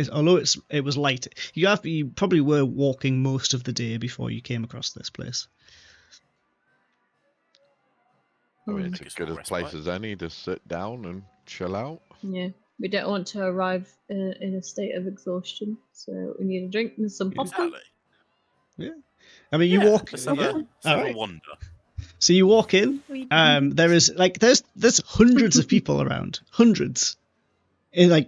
[SPEAKER 1] light, you probably were walking most of the day before you came across this place.
[SPEAKER 5] I mean,
[SPEAKER 2] Hmm.
[SPEAKER 5] it's as good a place as any to sit down and chill out.
[SPEAKER 2] Yeah, we don't want to arrive in a state of exhaustion, so we need a drink and some popcorn.
[SPEAKER 3] Exactly.
[SPEAKER 1] I mean, you walk.
[SPEAKER 3] Let's have a
[SPEAKER 1] Alright.
[SPEAKER 3] wander.
[SPEAKER 1] So you walk in. There's hundreds of people around, hundreds, in a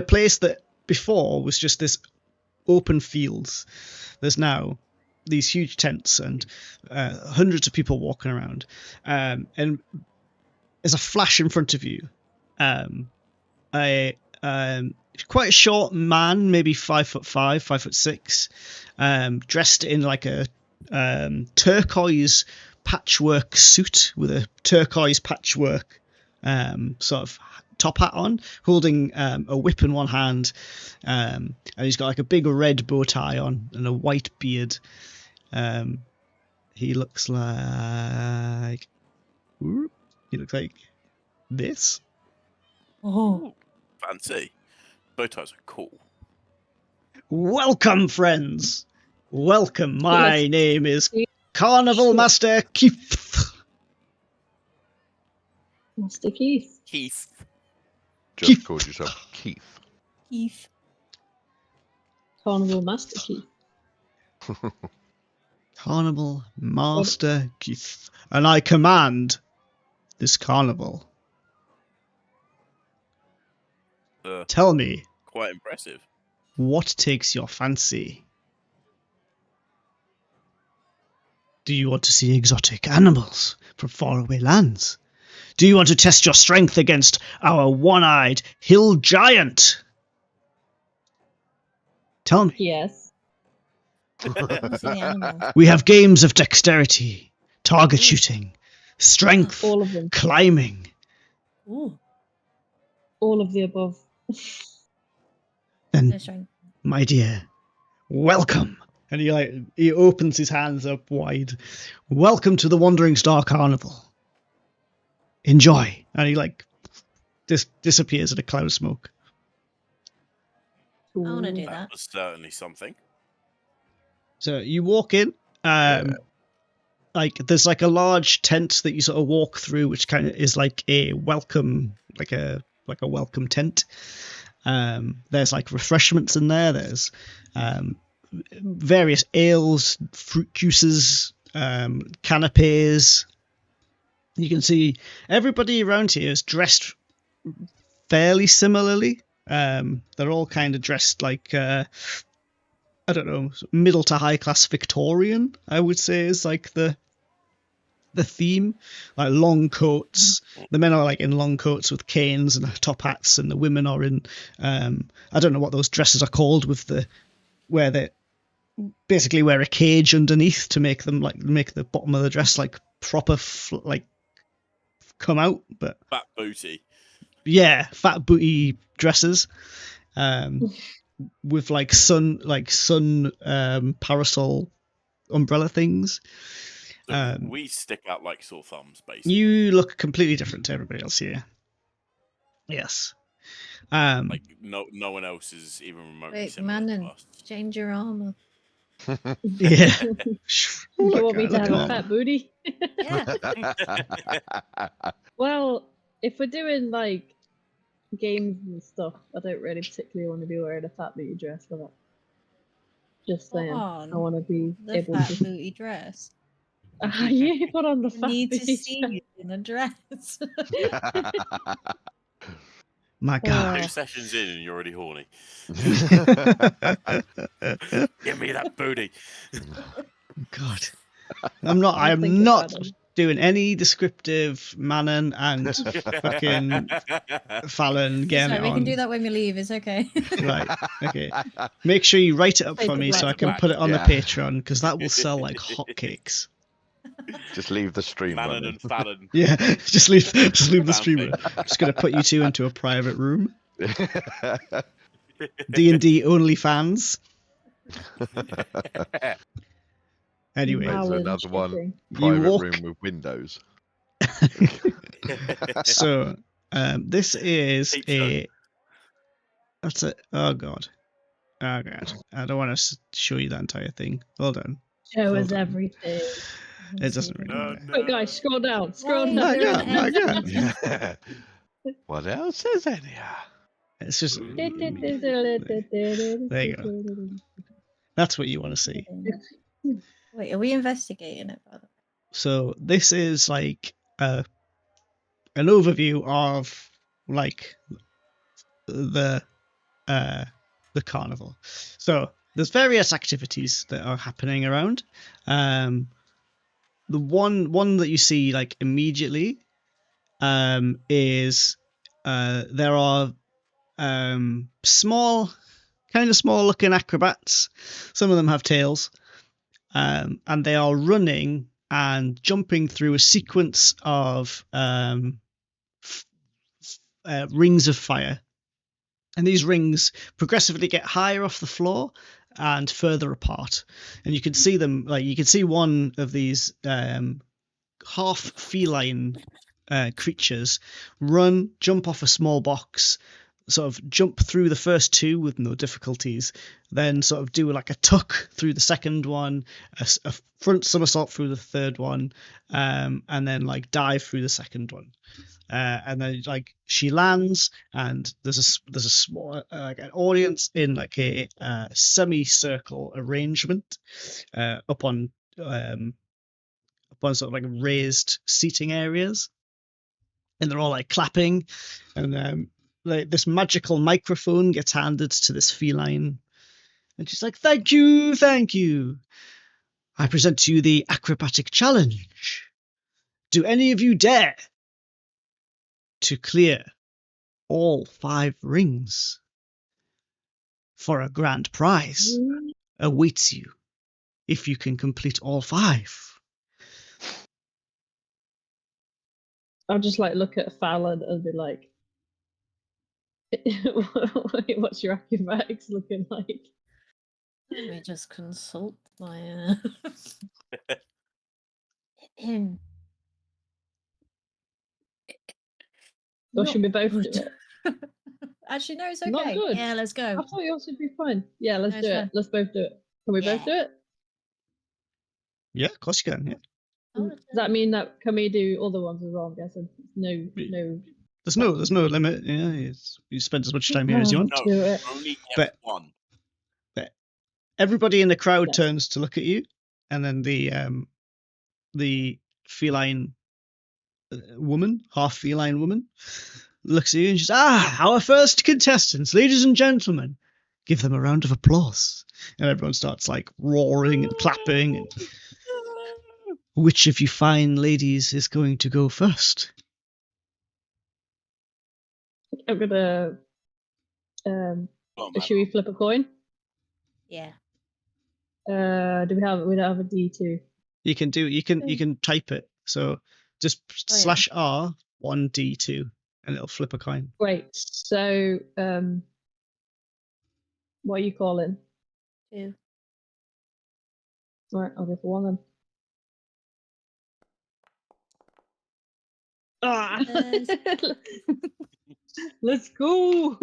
[SPEAKER 1] place that before was just this open fields. There's now these huge tents and hundreds of people walking around, and there's a flash in front of you. Quite a short man, maybe 5'5", 5'6", dressed in like a turquoise patchwork suit with a turquoise patchwork sort of top hat on, holding a whip in one hand, and he's got like a big red bow tie on and a white beard. He looks like this.
[SPEAKER 4] Oh,
[SPEAKER 3] Fancy. Bow ties are cool.
[SPEAKER 1] Welcome, friends. Welcome. My
[SPEAKER 2] Let's-
[SPEAKER 1] name is Carnival Master Keith.
[SPEAKER 2] Master Keith.
[SPEAKER 3] Keith.
[SPEAKER 5] Just
[SPEAKER 1] Keith.
[SPEAKER 5] called yourself Keith.
[SPEAKER 4] Keith.
[SPEAKER 2] Carnival Master Keith.
[SPEAKER 1] Carnival Master Keith. And I command this carnival. Tell me,
[SPEAKER 3] Quite impressive.
[SPEAKER 1] what takes your fancy? Do you want to see exotic animals from faraway lands? Do you want to test your strength against our one-eyed hill giant? Tell me.
[SPEAKER 2] Yes.
[SPEAKER 4] I want to see the animals.
[SPEAKER 1] We have games of dexterity, target shooting, strength,
[SPEAKER 2] All of them.
[SPEAKER 1] climbing.
[SPEAKER 4] Ooh.
[SPEAKER 2] All of the above.
[SPEAKER 4] No
[SPEAKER 1] Then,
[SPEAKER 4] strength.
[SPEAKER 1] my dear, welcome. And he opens his hands up wide. Welcome to the Wandering Star Carnival. Enjoy. And he disappears in a cloud of smoke.
[SPEAKER 4] I want to do
[SPEAKER 2] Ooh.
[SPEAKER 4] that.
[SPEAKER 3] That was certainly something.
[SPEAKER 1] So you walk in. Like there's like a large tent that you sort of walk through, which kind of is like a welcome, like a welcome tent. There's like refreshments in there. There's various ales, fruit juices, canapes. You can see everybody around here is dressed fairly similarly. They're all kind of dressed like I don't know, middle to high class Victorian, I would say, is like the theme. Like long coats. The men are like in long coats with canes and top hats, and the women are in I don't know what those dresses are called, with where they basically wear a cage underneath to make the bottom of the dress like proper like come out, but
[SPEAKER 3] Fat booty.
[SPEAKER 1] yeah, fat booty dresses. With like sun parasol umbrella things.
[SPEAKER 3] So we stick out like sore thumbs, basically.
[SPEAKER 1] You look completely different to everybody else here. Yes.
[SPEAKER 3] Like no one else is even remotely
[SPEAKER 4] Wait,
[SPEAKER 3] similar to
[SPEAKER 4] Manon,
[SPEAKER 3] us.
[SPEAKER 4] change your armor.
[SPEAKER 1] Yeah.
[SPEAKER 2] Do you want me to have a fat booty?
[SPEAKER 4] Yeah.
[SPEAKER 2] Well, if we're doing like games and stuff, I don't really particularly want to be wearing a fat booty dress for that. Just saying, I
[SPEAKER 4] on,
[SPEAKER 2] want to be
[SPEAKER 4] The
[SPEAKER 2] able
[SPEAKER 4] fat
[SPEAKER 2] to.
[SPEAKER 4] booty dress.
[SPEAKER 2] You put on the
[SPEAKER 4] I
[SPEAKER 2] fat
[SPEAKER 4] need to
[SPEAKER 2] booty
[SPEAKER 4] see
[SPEAKER 2] dress.
[SPEAKER 4] you in a dress.
[SPEAKER 1] My
[SPEAKER 3] Two
[SPEAKER 1] God.
[SPEAKER 3] sessions in and you're already horny. Give me that booty.
[SPEAKER 1] God. I'm not
[SPEAKER 2] I'll think
[SPEAKER 1] not
[SPEAKER 2] about it.
[SPEAKER 1] doing any descriptive Manon and fucking Fallon
[SPEAKER 4] It's
[SPEAKER 1] getting
[SPEAKER 4] fine,
[SPEAKER 1] it
[SPEAKER 4] we
[SPEAKER 1] on.
[SPEAKER 4] can do that when we leave. It's okay.
[SPEAKER 1] Right. Okay. Make sure you write it up
[SPEAKER 2] Take
[SPEAKER 1] for
[SPEAKER 2] it
[SPEAKER 1] me so
[SPEAKER 2] back.
[SPEAKER 1] I can put it on
[SPEAKER 5] Yeah.
[SPEAKER 1] the Patreon, because that will sell like hotcakes.
[SPEAKER 5] Just leave the stream
[SPEAKER 3] Manon
[SPEAKER 5] running.
[SPEAKER 3] and Fallon.
[SPEAKER 1] Yeah, just leave the streamer.
[SPEAKER 3] Fancy.
[SPEAKER 1] Just gonna put you two into a private room. D&D only fans. Anyway,
[SPEAKER 5] There's
[SPEAKER 2] Alan
[SPEAKER 5] another one.
[SPEAKER 2] shipping.
[SPEAKER 5] Private
[SPEAKER 1] walk-
[SPEAKER 5] room with windows.
[SPEAKER 1] so this is
[SPEAKER 3] Peep
[SPEAKER 1] a. That's it. Oh god. I don't want to show you that entire thing. Hold on.
[SPEAKER 2] Show
[SPEAKER 1] Hold
[SPEAKER 2] us
[SPEAKER 1] on.
[SPEAKER 2] everything.
[SPEAKER 1] It doesn't really
[SPEAKER 3] No,
[SPEAKER 1] matter.
[SPEAKER 3] no.
[SPEAKER 2] Quick, guys, scroll down. Scroll
[SPEAKER 4] Why
[SPEAKER 2] down.
[SPEAKER 4] is
[SPEAKER 1] My
[SPEAKER 4] there an
[SPEAKER 1] God,
[SPEAKER 4] F?
[SPEAKER 1] my God.
[SPEAKER 5] What else is in here?
[SPEAKER 1] It's just.
[SPEAKER 2] There
[SPEAKER 1] you go. That's what you want to see.
[SPEAKER 4] Wait, are we investigating it, by the way?
[SPEAKER 1] So this is like an overview of like the carnival. So there's various activities that are happening around. The one that you see like immediately is there are small looking acrobats. Some of them have tails. And they are running and jumping through a sequence of rings of fire. And these rings progressively get higher off the floor and further apart. And you can see them, like you can see one of these half feline creatures jump off a small box, sort of jump through the first two with no difficulties, then sort of do like a tuck through the second one, a front somersault through the third one, and then like dive through the second one. And then like she lands, and there's a small like an audience in like a semicircle arrangement up on sort of like raised seating areas, and they're all like clapping, and like this magical microphone gets handed to this feline, and she's like, "Thank you, thank you. I present to you the acrobatic challenge. Do any of you dare to clear all 5 rings? For a grand prize awaits you if you can complete all 5."
[SPEAKER 2] I'll just like look at Fallon and be like, "What's your acrobatics looking like?"
[SPEAKER 4] Let me just consult my.
[SPEAKER 2] Or should we both do
[SPEAKER 4] good.
[SPEAKER 2] it?
[SPEAKER 4] Actually, no, it's
[SPEAKER 2] Not
[SPEAKER 4] okay.
[SPEAKER 2] good.
[SPEAKER 4] Yeah, let's go.
[SPEAKER 2] I thought yours would be fine. Yeah, let's
[SPEAKER 4] No,
[SPEAKER 2] do
[SPEAKER 4] it's
[SPEAKER 2] it.
[SPEAKER 4] fine.
[SPEAKER 2] Let's both do it. Can we both
[SPEAKER 4] Yeah.
[SPEAKER 2] do it?
[SPEAKER 1] Yeah, of course you can. Yeah.
[SPEAKER 4] Oh,
[SPEAKER 2] Does that mean that can we do other ones as well? I'm guessing. No.
[SPEAKER 1] There's no limit. Yeah, you spend as much time here as you want.
[SPEAKER 3] No,
[SPEAKER 2] Do it.
[SPEAKER 3] only get
[SPEAKER 1] But-
[SPEAKER 3] one.
[SPEAKER 1] Everybody in the crowd
[SPEAKER 2] Yeah.
[SPEAKER 1] turns to look at you, and then the feline woman, half feline woman, looks at you and she's, our first contestants, ladies and gentlemen, give them a round of applause. And everyone starts like roaring and clapping. And which of you fine ladies is going to go first?
[SPEAKER 2] I'm gonna.
[SPEAKER 3] Come on, man.
[SPEAKER 2] Should we flip a coin?
[SPEAKER 4] yeah.
[SPEAKER 2] Do we have? We don't have a D2.
[SPEAKER 1] You can type it. So just
[SPEAKER 4] Oh, yeah.
[SPEAKER 1] slash R 1D2 and it'll flip a coin.
[SPEAKER 2] Great. So, what are you calling?
[SPEAKER 4] 2.
[SPEAKER 2] Right, I'll go for 1 then. Ah! Let's go!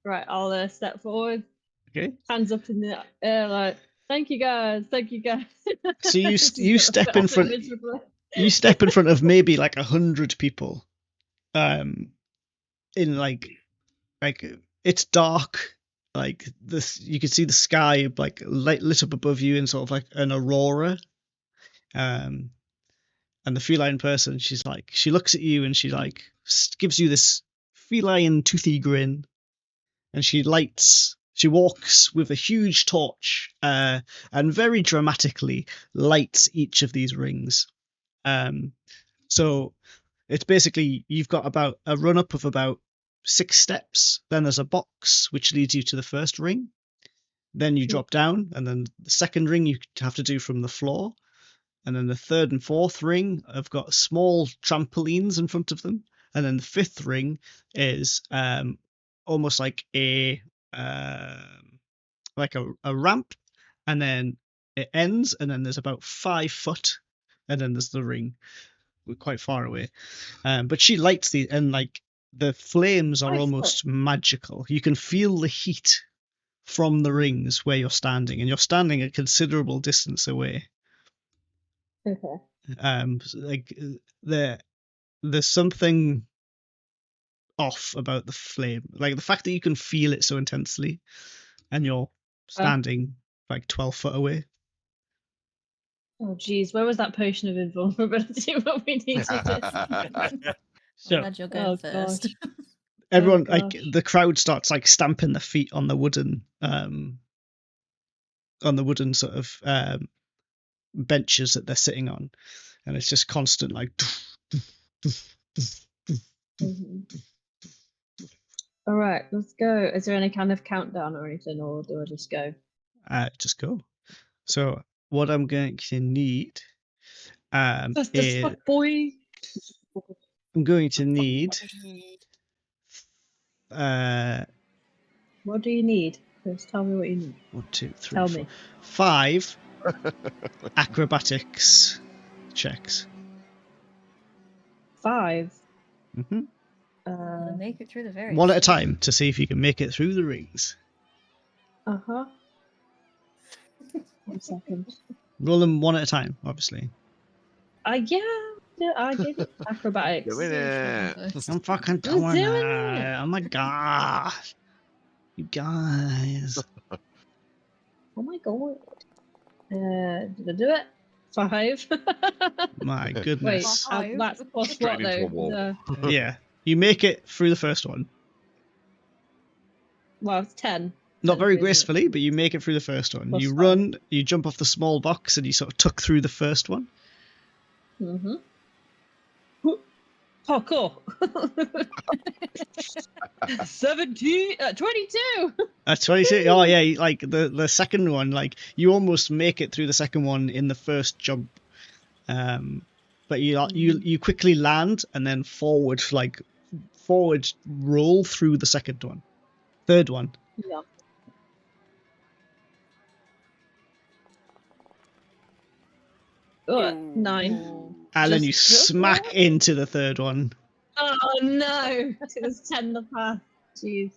[SPEAKER 2] Right, I'll step forward,
[SPEAKER 1] Okay.
[SPEAKER 2] hands up in the air, like, thank you guys.
[SPEAKER 1] So you
[SPEAKER 2] This is
[SPEAKER 1] you step in front.
[SPEAKER 2] miserably.
[SPEAKER 1] You step in front of maybe like 100 people. In like it's dark. Like this, you can see the sky like lit up above you in sort of like an aurora. And the feline person, she looks at you and she like gives you this feline toothy grin, and she walks with a huge torch, and very dramatically lights each of these rings. So it's basically, you've got about a run up of about 6 steps. Then there's a box which leads you to the first ring. Then you drop down, and then the second ring you have to do from the floor. And then the third and fourth ring have got small trampolines in front of them. And then the fifth ring is almost like a ramp, and then it ends, and then there's about 5 foot, and then there's the ring. We're quite far away, but she lights these, and like the flames are
[SPEAKER 2] 5
[SPEAKER 1] almost magical. You can feel the heat from the rings where you're standing, and you're standing a considerable distance away.
[SPEAKER 2] Okay.
[SPEAKER 1] Like there's something off about the flame, like the fact that you can feel it so intensely, and you're standing like 12 foot away.
[SPEAKER 2] Oh, geez. Where was that potion of invulnerability when we needed it?
[SPEAKER 1] So
[SPEAKER 4] Glad you're going
[SPEAKER 2] Oh,
[SPEAKER 4] first.
[SPEAKER 2] gosh.
[SPEAKER 1] everyone,
[SPEAKER 2] Oh,
[SPEAKER 1] like
[SPEAKER 2] gosh.
[SPEAKER 1] the crowd starts like stamping their feet on the wooden sort of benches that they're sitting on, and it's just constant like
[SPEAKER 2] Mhm. All right, let's go. Is there any kind of countdown or anything, or do I just go?
[SPEAKER 1] just go. So what I'm going to need
[SPEAKER 2] That's the
[SPEAKER 1] is
[SPEAKER 2] fuck boy.
[SPEAKER 1] I'm going to need
[SPEAKER 2] What do you need? Just tell me what you need.
[SPEAKER 1] 1, 2, 3,
[SPEAKER 2] Tell
[SPEAKER 1] 4,
[SPEAKER 2] me.
[SPEAKER 1] 5 acrobatics checks.
[SPEAKER 2] 5.
[SPEAKER 1] Hmm.
[SPEAKER 4] Gotta make it through the various.
[SPEAKER 1] one at a
[SPEAKER 4] stages.
[SPEAKER 1] time to see if you can make it through the rings.
[SPEAKER 2] Uh-huh. 1 second.
[SPEAKER 1] Roll them one at a time, obviously.
[SPEAKER 2] I did it. Acrobatics.
[SPEAKER 5] Doing it.
[SPEAKER 1] I'm fucking
[SPEAKER 2] I'm
[SPEAKER 1] doing
[SPEAKER 2] doing
[SPEAKER 1] it.
[SPEAKER 2] it.
[SPEAKER 1] Oh my god. You guys.
[SPEAKER 2] Oh my god. Did I do it? 5.
[SPEAKER 1] My
[SPEAKER 2] Wait,
[SPEAKER 1] goodness.
[SPEAKER 4] Five.
[SPEAKER 2] that's plus
[SPEAKER 5] Straight
[SPEAKER 2] what
[SPEAKER 5] into a
[SPEAKER 2] though?
[SPEAKER 5] wall.
[SPEAKER 1] Yeah. You make it through the first one.
[SPEAKER 2] Well, it's 10.
[SPEAKER 1] Not very
[SPEAKER 2] Isn't it?
[SPEAKER 1] gracefully, but you make it through the first one.
[SPEAKER 2] Plus
[SPEAKER 1] You
[SPEAKER 2] five.
[SPEAKER 1] run, you jump off the small box, and you sort of tuck through the first one.
[SPEAKER 2] Mm-hmm. Parkour. 22.
[SPEAKER 1] 22. Oh yeah, like the second one, like you almost make it through the second one in the first jump, but you quickly land and then forward roll through the second one, third one.
[SPEAKER 2] Yeah. Oh, 9.
[SPEAKER 1] And then you
[SPEAKER 2] Just-
[SPEAKER 1] smack into the third one,
[SPEAKER 2] Oh no! It was 10 the path. Jeez.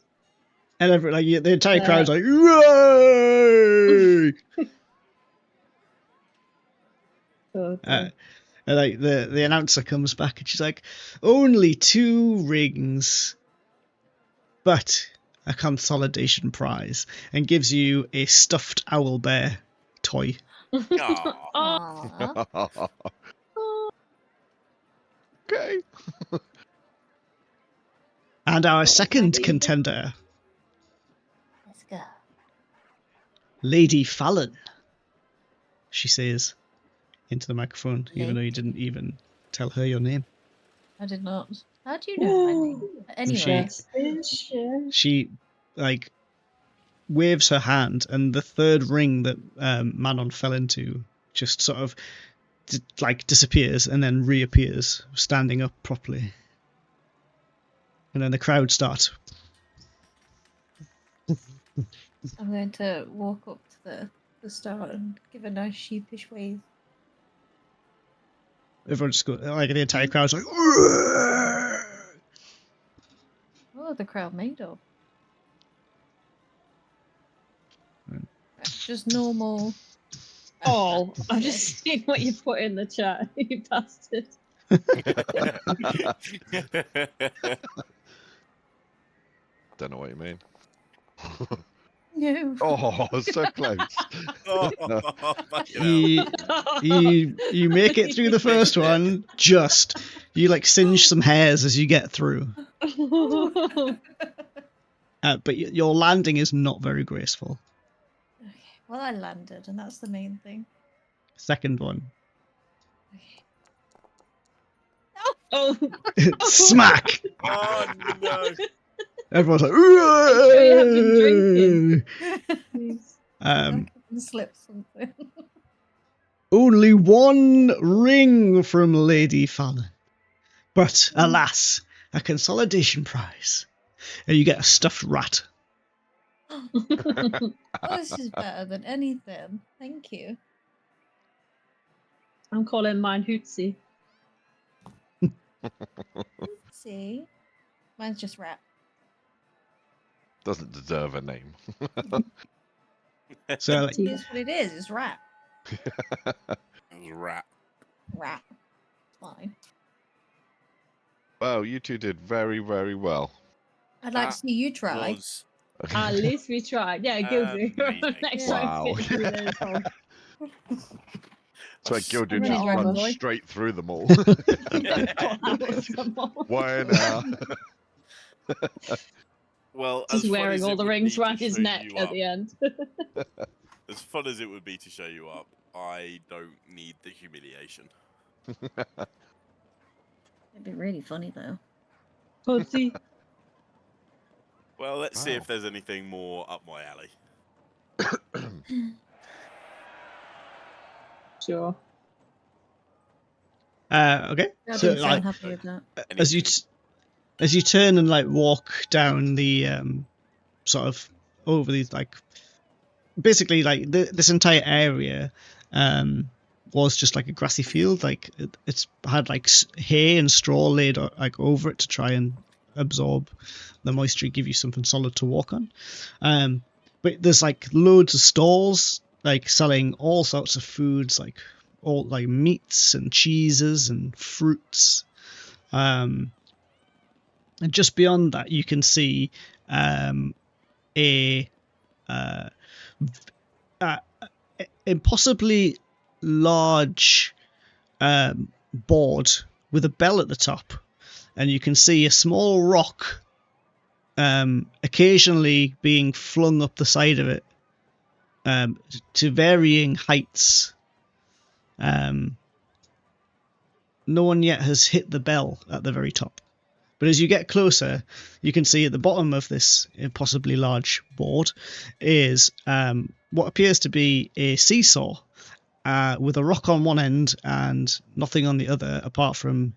[SPEAKER 1] and the entire crowd's like, "Hooray!"
[SPEAKER 2] Okay.
[SPEAKER 1] And like the announcer comes back and she's like, "Only 2 rings, but a consolidation prize," and gives you a stuffed owl bear toy.
[SPEAKER 3] Aw.
[SPEAKER 2] Oh,
[SPEAKER 5] Okay.
[SPEAKER 1] And our second contender,
[SPEAKER 4] Let's go.
[SPEAKER 1] Lady Fallon. She says into the microphone, even though you didn't even tell her your name.
[SPEAKER 4] I did not. How do you know my name? Anyway,
[SPEAKER 1] She like waves her hand, and the third ring that Manon fell into just sort of disappears and then reappears, standing up properly. And then the crowd starts.
[SPEAKER 4] I'm going to walk up to the start and give a nice sheepish wave.
[SPEAKER 1] Everyone just goes, like the entire crowd's like, "Urgh!"
[SPEAKER 4] What the crowd made of? Just normal.
[SPEAKER 2] Oh, I've just seen what you put in the chat, you bastard.
[SPEAKER 5] Don't know what you mean.
[SPEAKER 4] No.
[SPEAKER 5] Oh, so close.
[SPEAKER 3] Oh, fucking hell.
[SPEAKER 1] you make it through the first one, just you like singe some hairs as you get through, but your landing is not very graceful.
[SPEAKER 4] Okay. Well, I landed, and that's the main thing.
[SPEAKER 1] Second one,
[SPEAKER 4] Okay.
[SPEAKER 2] Oh,
[SPEAKER 1] smack.
[SPEAKER 3] Oh no.
[SPEAKER 1] Everyone's like,
[SPEAKER 2] sure you have been
[SPEAKER 1] "Urgh!"
[SPEAKER 4] I can slip something.
[SPEAKER 1] Only 1 ring from Lady Fallon, but alas, a consolidation prize, and you get a stuffed rat.
[SPEAKER 4] Oh, this is better than anything. Thank you.
[SPEAKER 2] I'm calling mine Hootsie.
[SPEAKER 4] See? Mine's just rat.
[SPEAKER 5] Doesn't deserve a name.
[SPEAKER 1] So like,
[SPEAKER 4] It's what it is. It's rat.
[SPEAKER 3] That was a rat.
[SPEAKER 4] Rat. Fine.
[SPEAKER 5] Well, you two did very, very well.
[SPEAKER 4] I'd like
[SPEAKER 3] That
[SPEAKER 4] to see you try.
[SPEAKER 3] Was
[SPEAKER 2] At least we tried. Yeah, Guilty.
[SPEAKER 3] Amazing.
[SPEAKER 2] Next
[SPEAKER 5] Wow.
[SPEAKER 2] time, fit through those holes.
[SPEAKER 5] So Gildred
[SPEAKER 4] I'm
[SPEAKER 5] just
[SPEAKER 4] running
[SPEAKER 5] runs
[SPEAKER 4] boy.
[SPEAKER 5] straight through them all.
[SPEAKER 2] Why
[SPEAKER 5] Why now?
[SPEAKER 3] well,
[SPEAKER 2] Just
[SPEAKER 3] as fun
[SPEAKER 2] wearing
[SPEAKER 3] as
[SPEAKER 2] all
[SPEAKER 3] it
[SPEAKER 2] the
[SPEAKER 3] would
[SPEAKER 2] rings
[SPEAKER 3] be to
[SPEAKER 2] around his
[SPEAKER 3] show
[SPEAKER 2] neck
[SPEAKER 3] you
[SPEAKER 2] at
[SPEAKER 3] up-
[SPEAKER 2] the end.
[SPEAKER 3] As fun as it would be to show you up, I don't need the humiliation.
[SPEAKER 4] It'd be really funny though.
[SPEAKER 2] Pussy.
[SPEAKER 3] Well, let's see
[SPEAKER 5] Wow.
[SPEAKER 3] if there's anything more up my alley.
[SPEAKER 2] Sure.
[SPEAKER 1] okay.
[SPEAKER 4] I
[SPEAKER 1] So
[SPEAKER 4] didn't
[SPEAKER 1] like,
[SPEAKER 4] sound happy with that.
[SPEAKER 1] as you turn and like walk down the sort of over these like basically like this entire area was just like a grassy field, like it's had like hay and straw laid like over it to try and absorb the moisture, give you something solid to walk on. But there's like loads of stalls like selling all sorts of foods, like all like meats and cheeses and fruits. And just beyond that, you can see a impossibly large board with a bell at the top, and you can see a small rock occasionally being flung up the side of it to varying heights. No one yet has hit the bell at the very top. But as you get closer, you can see at the bottom of this impossibly large board is what appears to be a seesaw with a rock on one end and nothing on the other, apart from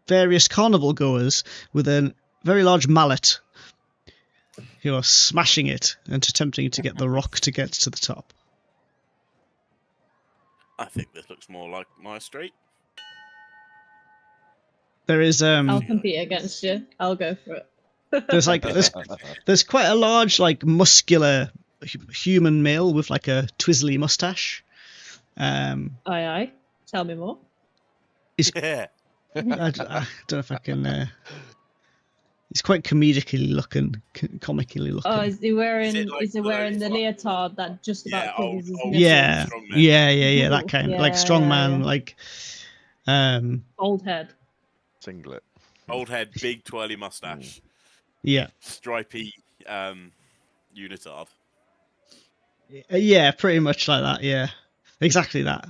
[SPEAKER 1] various carnival goers with a very large mallet who are smashing it and attempting to get the rock to get to the top.
[SPEAKER 3] I think this looks more like my street.
[SPEAKER 1] There is
[SPEAKER 2] I'll compete against you. I'll go for it.
[SPEAKER 1] there's quite a large, like, muscular human male with like a twizzly mustache.
[SPEAKER 2] Aye, aye. Tell me more.
[SPEAKER 3] Yeah.
[SPEAKER 1] I don't know if I can. He's quite comedically looking, comically looking.
[SPEAKER 2] Oh, is he wearing?
[SPEAKER 3] Is it like
[SPEAKER 2] wearing the
[SPEAKER 3] the-
[SPEAKER 2] leotard that just about
[SPEAKER 3] Yeah,
[SPEAKER 2] covers
[SPEAKER 3] old-
[SPEAKER 2] his
[SPEAKER 3] old-
[SPEAKER 2] nipples?
[SPEAKER 1] yeah,
[SPEAKER 3] strongman.
[SPEAKER 1] yeah, that kind, like
[SPEAKER 2] Yeah,
[SPEAKER 1] strongman,
[SPEAKER 2] yeah.
[SPEAKER 1] like,
[SPEAKER 2] Old head.
[SPEAKER 5] Singlet.
[SPEAKER 3] Old head, big twirly mustache,
[SPEAKER 1] yeah,
[SPEAKER 3] stripy unitard.
[SPEAKER 1] yeah, pretty much like that. Yeah, exactly that.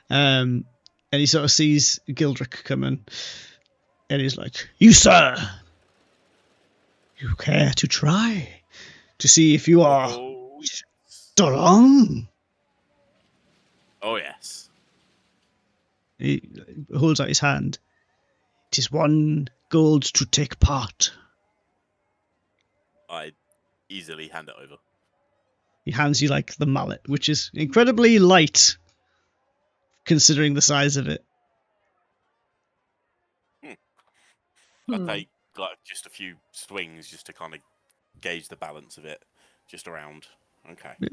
[SPEAKER 1] And he sort of sees Gildrick coming, and he's like, "You, sir, you care to try to see if you are
[SPEAKER 3] Oh, yes.
[SPEAKER 1] strong?"
[SPEAKER 3] Oh yes.
[SPEAKER 1] He holds out his hand. "It is 1 gold to take part."
[SPEAKER 3] I easily hand it over.
[SPEAKER 1] He hands you like the mallet, which is incredibly light considering the size of it.
[SPEAKER 3] I
[SPEAKER 2] Hmm.
[SPEAKER 3] take like just a few swings just to kind of gauge the balance of it, just around. Okay.
[SPEAKER 1] Yeah.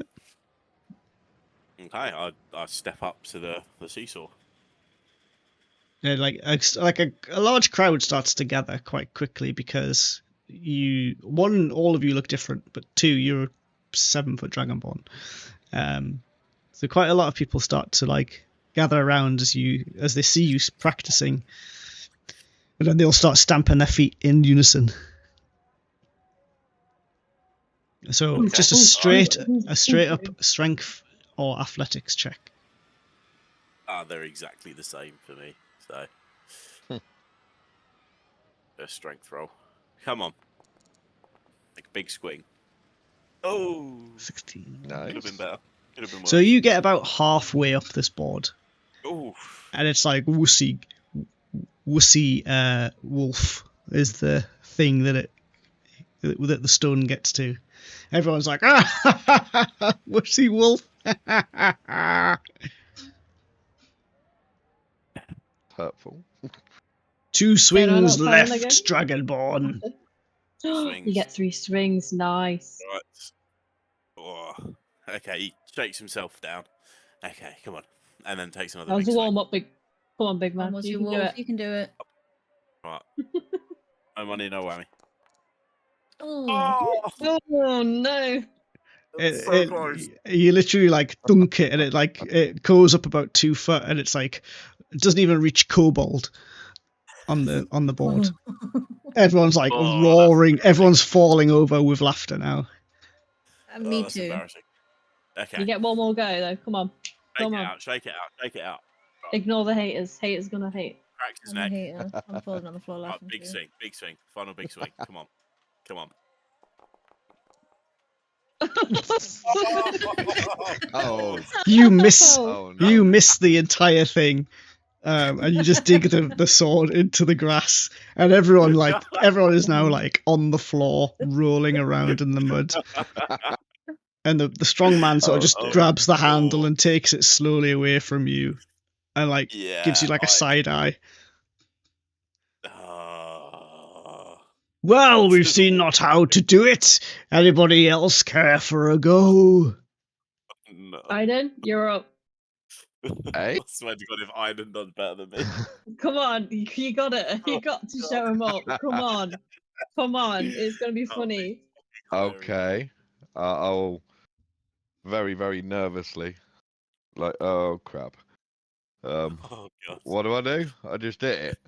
[SPEAKER 3] Okay, I step up to the seesaw.
[SPEAKER 1] Yeah, like a large crowd starts to gather quite quickly because all of you look different, but 2, you're 7-foot dragonborn. So quite a lot of people start to like gather around as they see you practicing, and then they'll start stamping their feet in unison. So
[SPEAKER 3] Okay.
[SPEAKER 1] just a straight up strength or athletics check.
[SPEAKER 3] They're exactly the same for me. So a strength roll. Come on. Like a big swing. Oh,
[SPEAKER 1] 16.
[SPEAKER 3] could have
[SPEAKER 5] Nice.
[SPEAKER 3] been better. Could have been worse.
[SPEAKER 1] So you get about halfway up this board,
[SPEAKER 3] Oh,
[SPEAKER 1] and it's like wussy wolf is the thing that the stone gets to. Everyone's like, ah, wussy wolf.
[SPEAKER 5] Hurtful.
[SPEAKER 1] 2 swings
[SPEAKER 2] not
[SPEAKER 1] left,
[SPEAKER 2] fine again?
[SPEAKER 1] dragonborn.
[SPEAKER 2] You get 3 swings. Nice.
[SPEAKER 3] right. Oh, okay. He shakes himself down. Okay, come on, and then takes another.
[SPEAKER 2] That was
[SPEAKER 3] big
[SPEAKER 2] a
[SPEAKER 3] swing.
[SPEAKER 2] warm up. Big. Come on, big man.
[SPEAKER 4] Almost
[SPEAKER 2] You
[SPEAKER 4] you
[SPEAKER 2] can do
[SPEAKER 4] wolf.
[SPEAKER 2] it.
[SPEAKER 4] You can do it.
[SPEAKER 3] Right. No money, no whammy.
[SPEAKER 4] Oh.
[SPEAKER 2] Oh no.
[SPEAKER 1] You literally like thunk it, and it goes up about 2 foot, and it's like it doesn't even reach kobold on the board. Everyone's like
[SPEAKER 3] Oh, that's
[SPEAKER 1] roaring.
[SPEAKER 3] embarrassing.
[SPEAKER 1] Everyone's falling over with laughter now.
[SPEAKER 4] Me
[SPEAKER 3] That's
[SPEAKER 4] too.
[SPEAKER 3] embarrassing. Okay.
[SPEAKER 2] You get one more go though. Come on. Come on.
[SPEAKER 3] Shake it out. Shake it out.
[SPEAKER 2] Ignore the haters. Haters gonna hate.
[SPEAKER 3] Cracks his
[SPEAKER 4] I'm a
[SPEAKER 3] neck.
[SPEAKER 4] hater. I'm falling on the floor
[SPEAKER 3] Right,
[SPEAKER 4] laughing.
[SPEAKER 3] big
[SPEAKER 4] too.
[SPEAKER 3] swing. Big swing. Final big swing. Come on. Come on.
[SPEAKER 5] Oh,
[SPEAKER 1] You miss.
[SPEAKER 5] oh no.
[SPEAKER 1] You miss the entire thing, and you just dig the sword into the grass, and everyone is now like on the floor, rolling around in the mud. And the strong man sort of just
[SPEAKER 3] Oh,
[SPEAKER 1] grabs the handle
[SPEAKER 3] oh.
[SPEAKER 1] and takes it slowly away from you, and like
[SPEAKER 3] Yeah.
[SPEAKER 1] gives you like a side eye. Well, we've seen not how to do it. Anybody else care for a go?
[SPEAKER 3] No.
[SPEAKER 2] Aiden, you're up.
[SPEAKER 5] Hey?
[SPEAKER 3] I swear to God, if Iden does better than me.
[SPEAKER 2] Come on, you got it. You got to show him up. Come on. Come on. It's going to be funny.
[SPEAKER 3] Hilarious.
[SPEAKER 5] Okay. I'll very, very nervously. Like, oh crap.
[SPEAKER 3] Oh God.
[SPEAKER 5] What do? I just did it.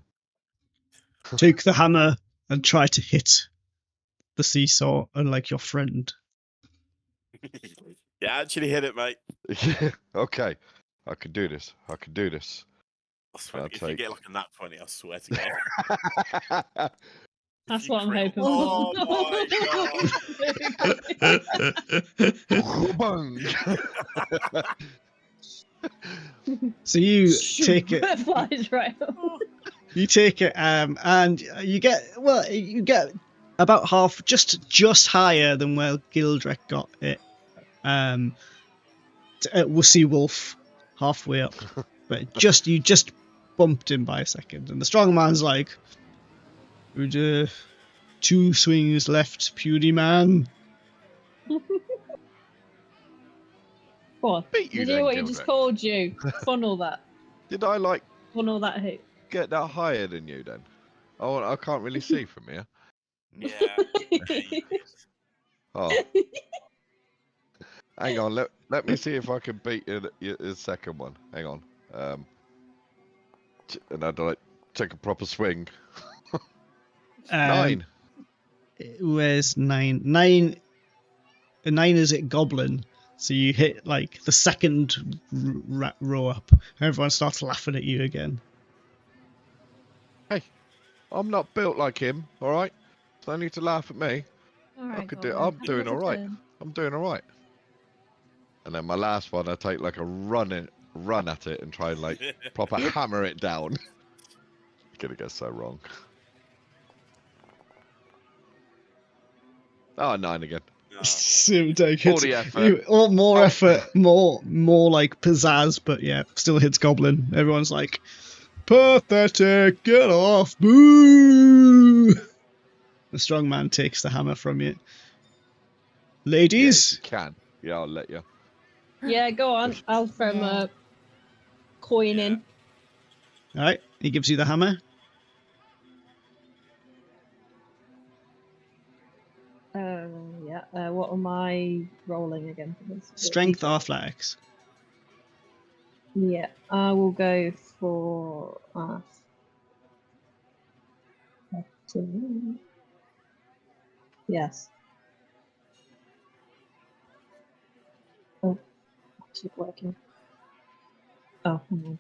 [SPEAKER 1] Take the hammer and try to hit the seesaw, unlike your friend.
[SPEAKER 3] You actually hit it, mate.
[SPEAKER 5] Okay. I can do this. I can do this.
[SPEAKER 3] I swear,
[SPEAKER 5] I'll
[SPEAKER 3] if you
[SPEAKER 5] take-
[SPEAKER 3] get like a nat 20, I swear to God.
[SPEAKER 2] That's
[SPEAKER 3] you
[SPEAKER 2] what I'm
[SPEAKER 3] crit-
[SPEAKER 2] hoping
[SPEAKER 3] Oh my God.
[SPEAKER 1] So you take it.
[SPEAKER 2] Flies right up.
[SPEAKER 1] You take it, and you get about half, just higher than where Gildrek got it. Wussy Wolf, halfway up, but you just bumped him by a second, and the strong man's like, "Two swings left, puny man."
[SPEAKER 2] Go on.
[SPEAKER 5] Beat you
[SPEAKER 2] Did you hear
[SPEAKER 5] then,
[SPEAKER 2] what he just
[SPEAKER 5] Gildred.
[SPEAKER 2] called you? Funnel that.
[SPEAKER 5] Did I like
[SPEAKER 2] Funnel that hit.
[SPEAKER 5] get that higher than you then? Oh, I can't really see from here.
[SPEAKER 3] Yeah.
[SPEAKER 5] Oh. Hang on, let me see if I can beat the second one. Hang on. And I'd like take a proper swing. 9.
[SPEAKER 1] Where's 9? 9 is at Goblin, so you hit like the second row up. Everyone starts laughing at you again.
[SPEAKER 5] Hey, I'm not built like him, alright? So I need to laugh at me.
[SPEAKER 4] Alright,
[SPEAKER 5] could do-
[SPEAKER 4] Goblin,
[SPEAKER 5] I'm doing
[SPEAKER 4] have a
[SPEAKER 5] alright.
[SPEAKER 4] turn.
[SPEAKER 5] I'm doing alright. And then my last one, I take like a run at it and try and like proper hammer it down. Gonna get so wrong. Oh, 9 again.
[SPEAKER 3] No.
[SPEAKER 1] Sim take
[SPEAKER 5] All
[SPEAKER 1] hits.
[SPEAKER 5] the effort.
[SPEAKER 1] More
[SPEAKER 5] Oh.
[SPEAKER 1] effort, more like pizzazz, but yeah, still hits Goblin. Everyone's like, pathetic, get off, boo! The strong man takes the hammer from you. Ladies,
[SPEAKER 5] Yeah, you can. Yeah, I'll let you.
[SPEAKER 2] Yeah, go on. I'll throw him
[SPEAKER 4] Yeah.
[SPEAKER 2] a coin
[SPEAKER 3] Yeah.
[SPEAKER 2] in.
[SPEAKER 1] alright, he gives you the hammer.
[SPEAKER 2] Yeah. What am I rolling again for this?
[SPEAKER 1] Strength or athletics?
[SPEAKER 2] Yeah, I will go for yes. Oh, it's not working. Oh, hang on.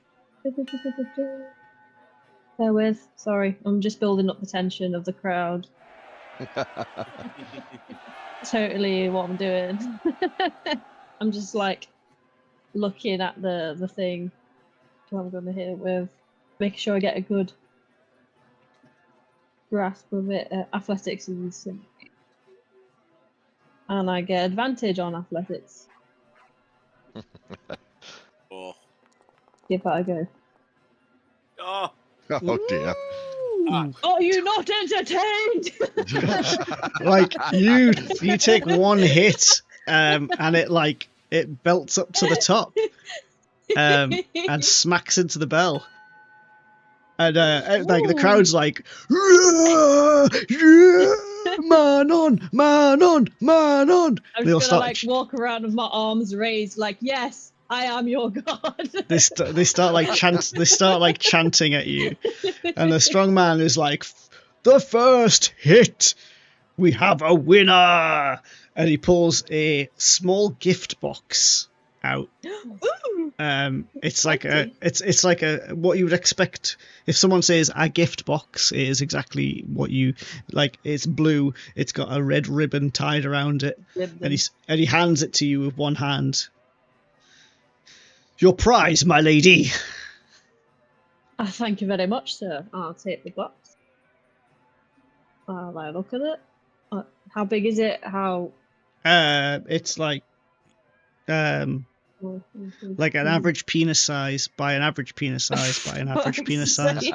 [SPEAKER 2] Bear with. Sorry, I'm just building up the tension of the crowd. Totally what I'm doing. I'm just like looking at the thing who I'm going to hit it with, making sure I get a good grasp of it. Athletics is, and I get advantage on athletics.
[SPEAKER 3] Oh.
[SPEAKER 2] Give that a go.
[SPEAKER 3] Oh.
[SPEAKER 5] Oh dear.
[SPEAKER 2] Are you not entertained?
[SPEAKER 1] Like you take one hit, and it belts up to the top, and smacks into the bell. And like the crowd's like, yeah, man on.
[SPEAKER 2] I'm
[SPEAKER 1] They all
[SPEAKER 2] just gonna
[SPEAKER 1] start
[SPEAKER 2] like walk around with my arms raised, like, yes, I am your god.
[SPEAKER 1] they start chanting at you, and the strong man is like, the first hit, we have a winner, and he pulls a small gift box out.
[SPEAKER 2] Ooh,
[SPEAKER 1] It's like a
[SPEAKER 2] fancy.
[SPEAKER 1] it's like a what you would expect if someone says a gift box. It is exactly what you like. It's blue. It's got a red ribbon tied around it, and he hands it to you with one hand. Your prize, my lady.
[SPEAKER 2] Thank you very much, sir. I'll take the box. I'll have a look at it. How big is it? How?
[SPEAKER 1] It's like an average penis size by an average penis size by an average penis size.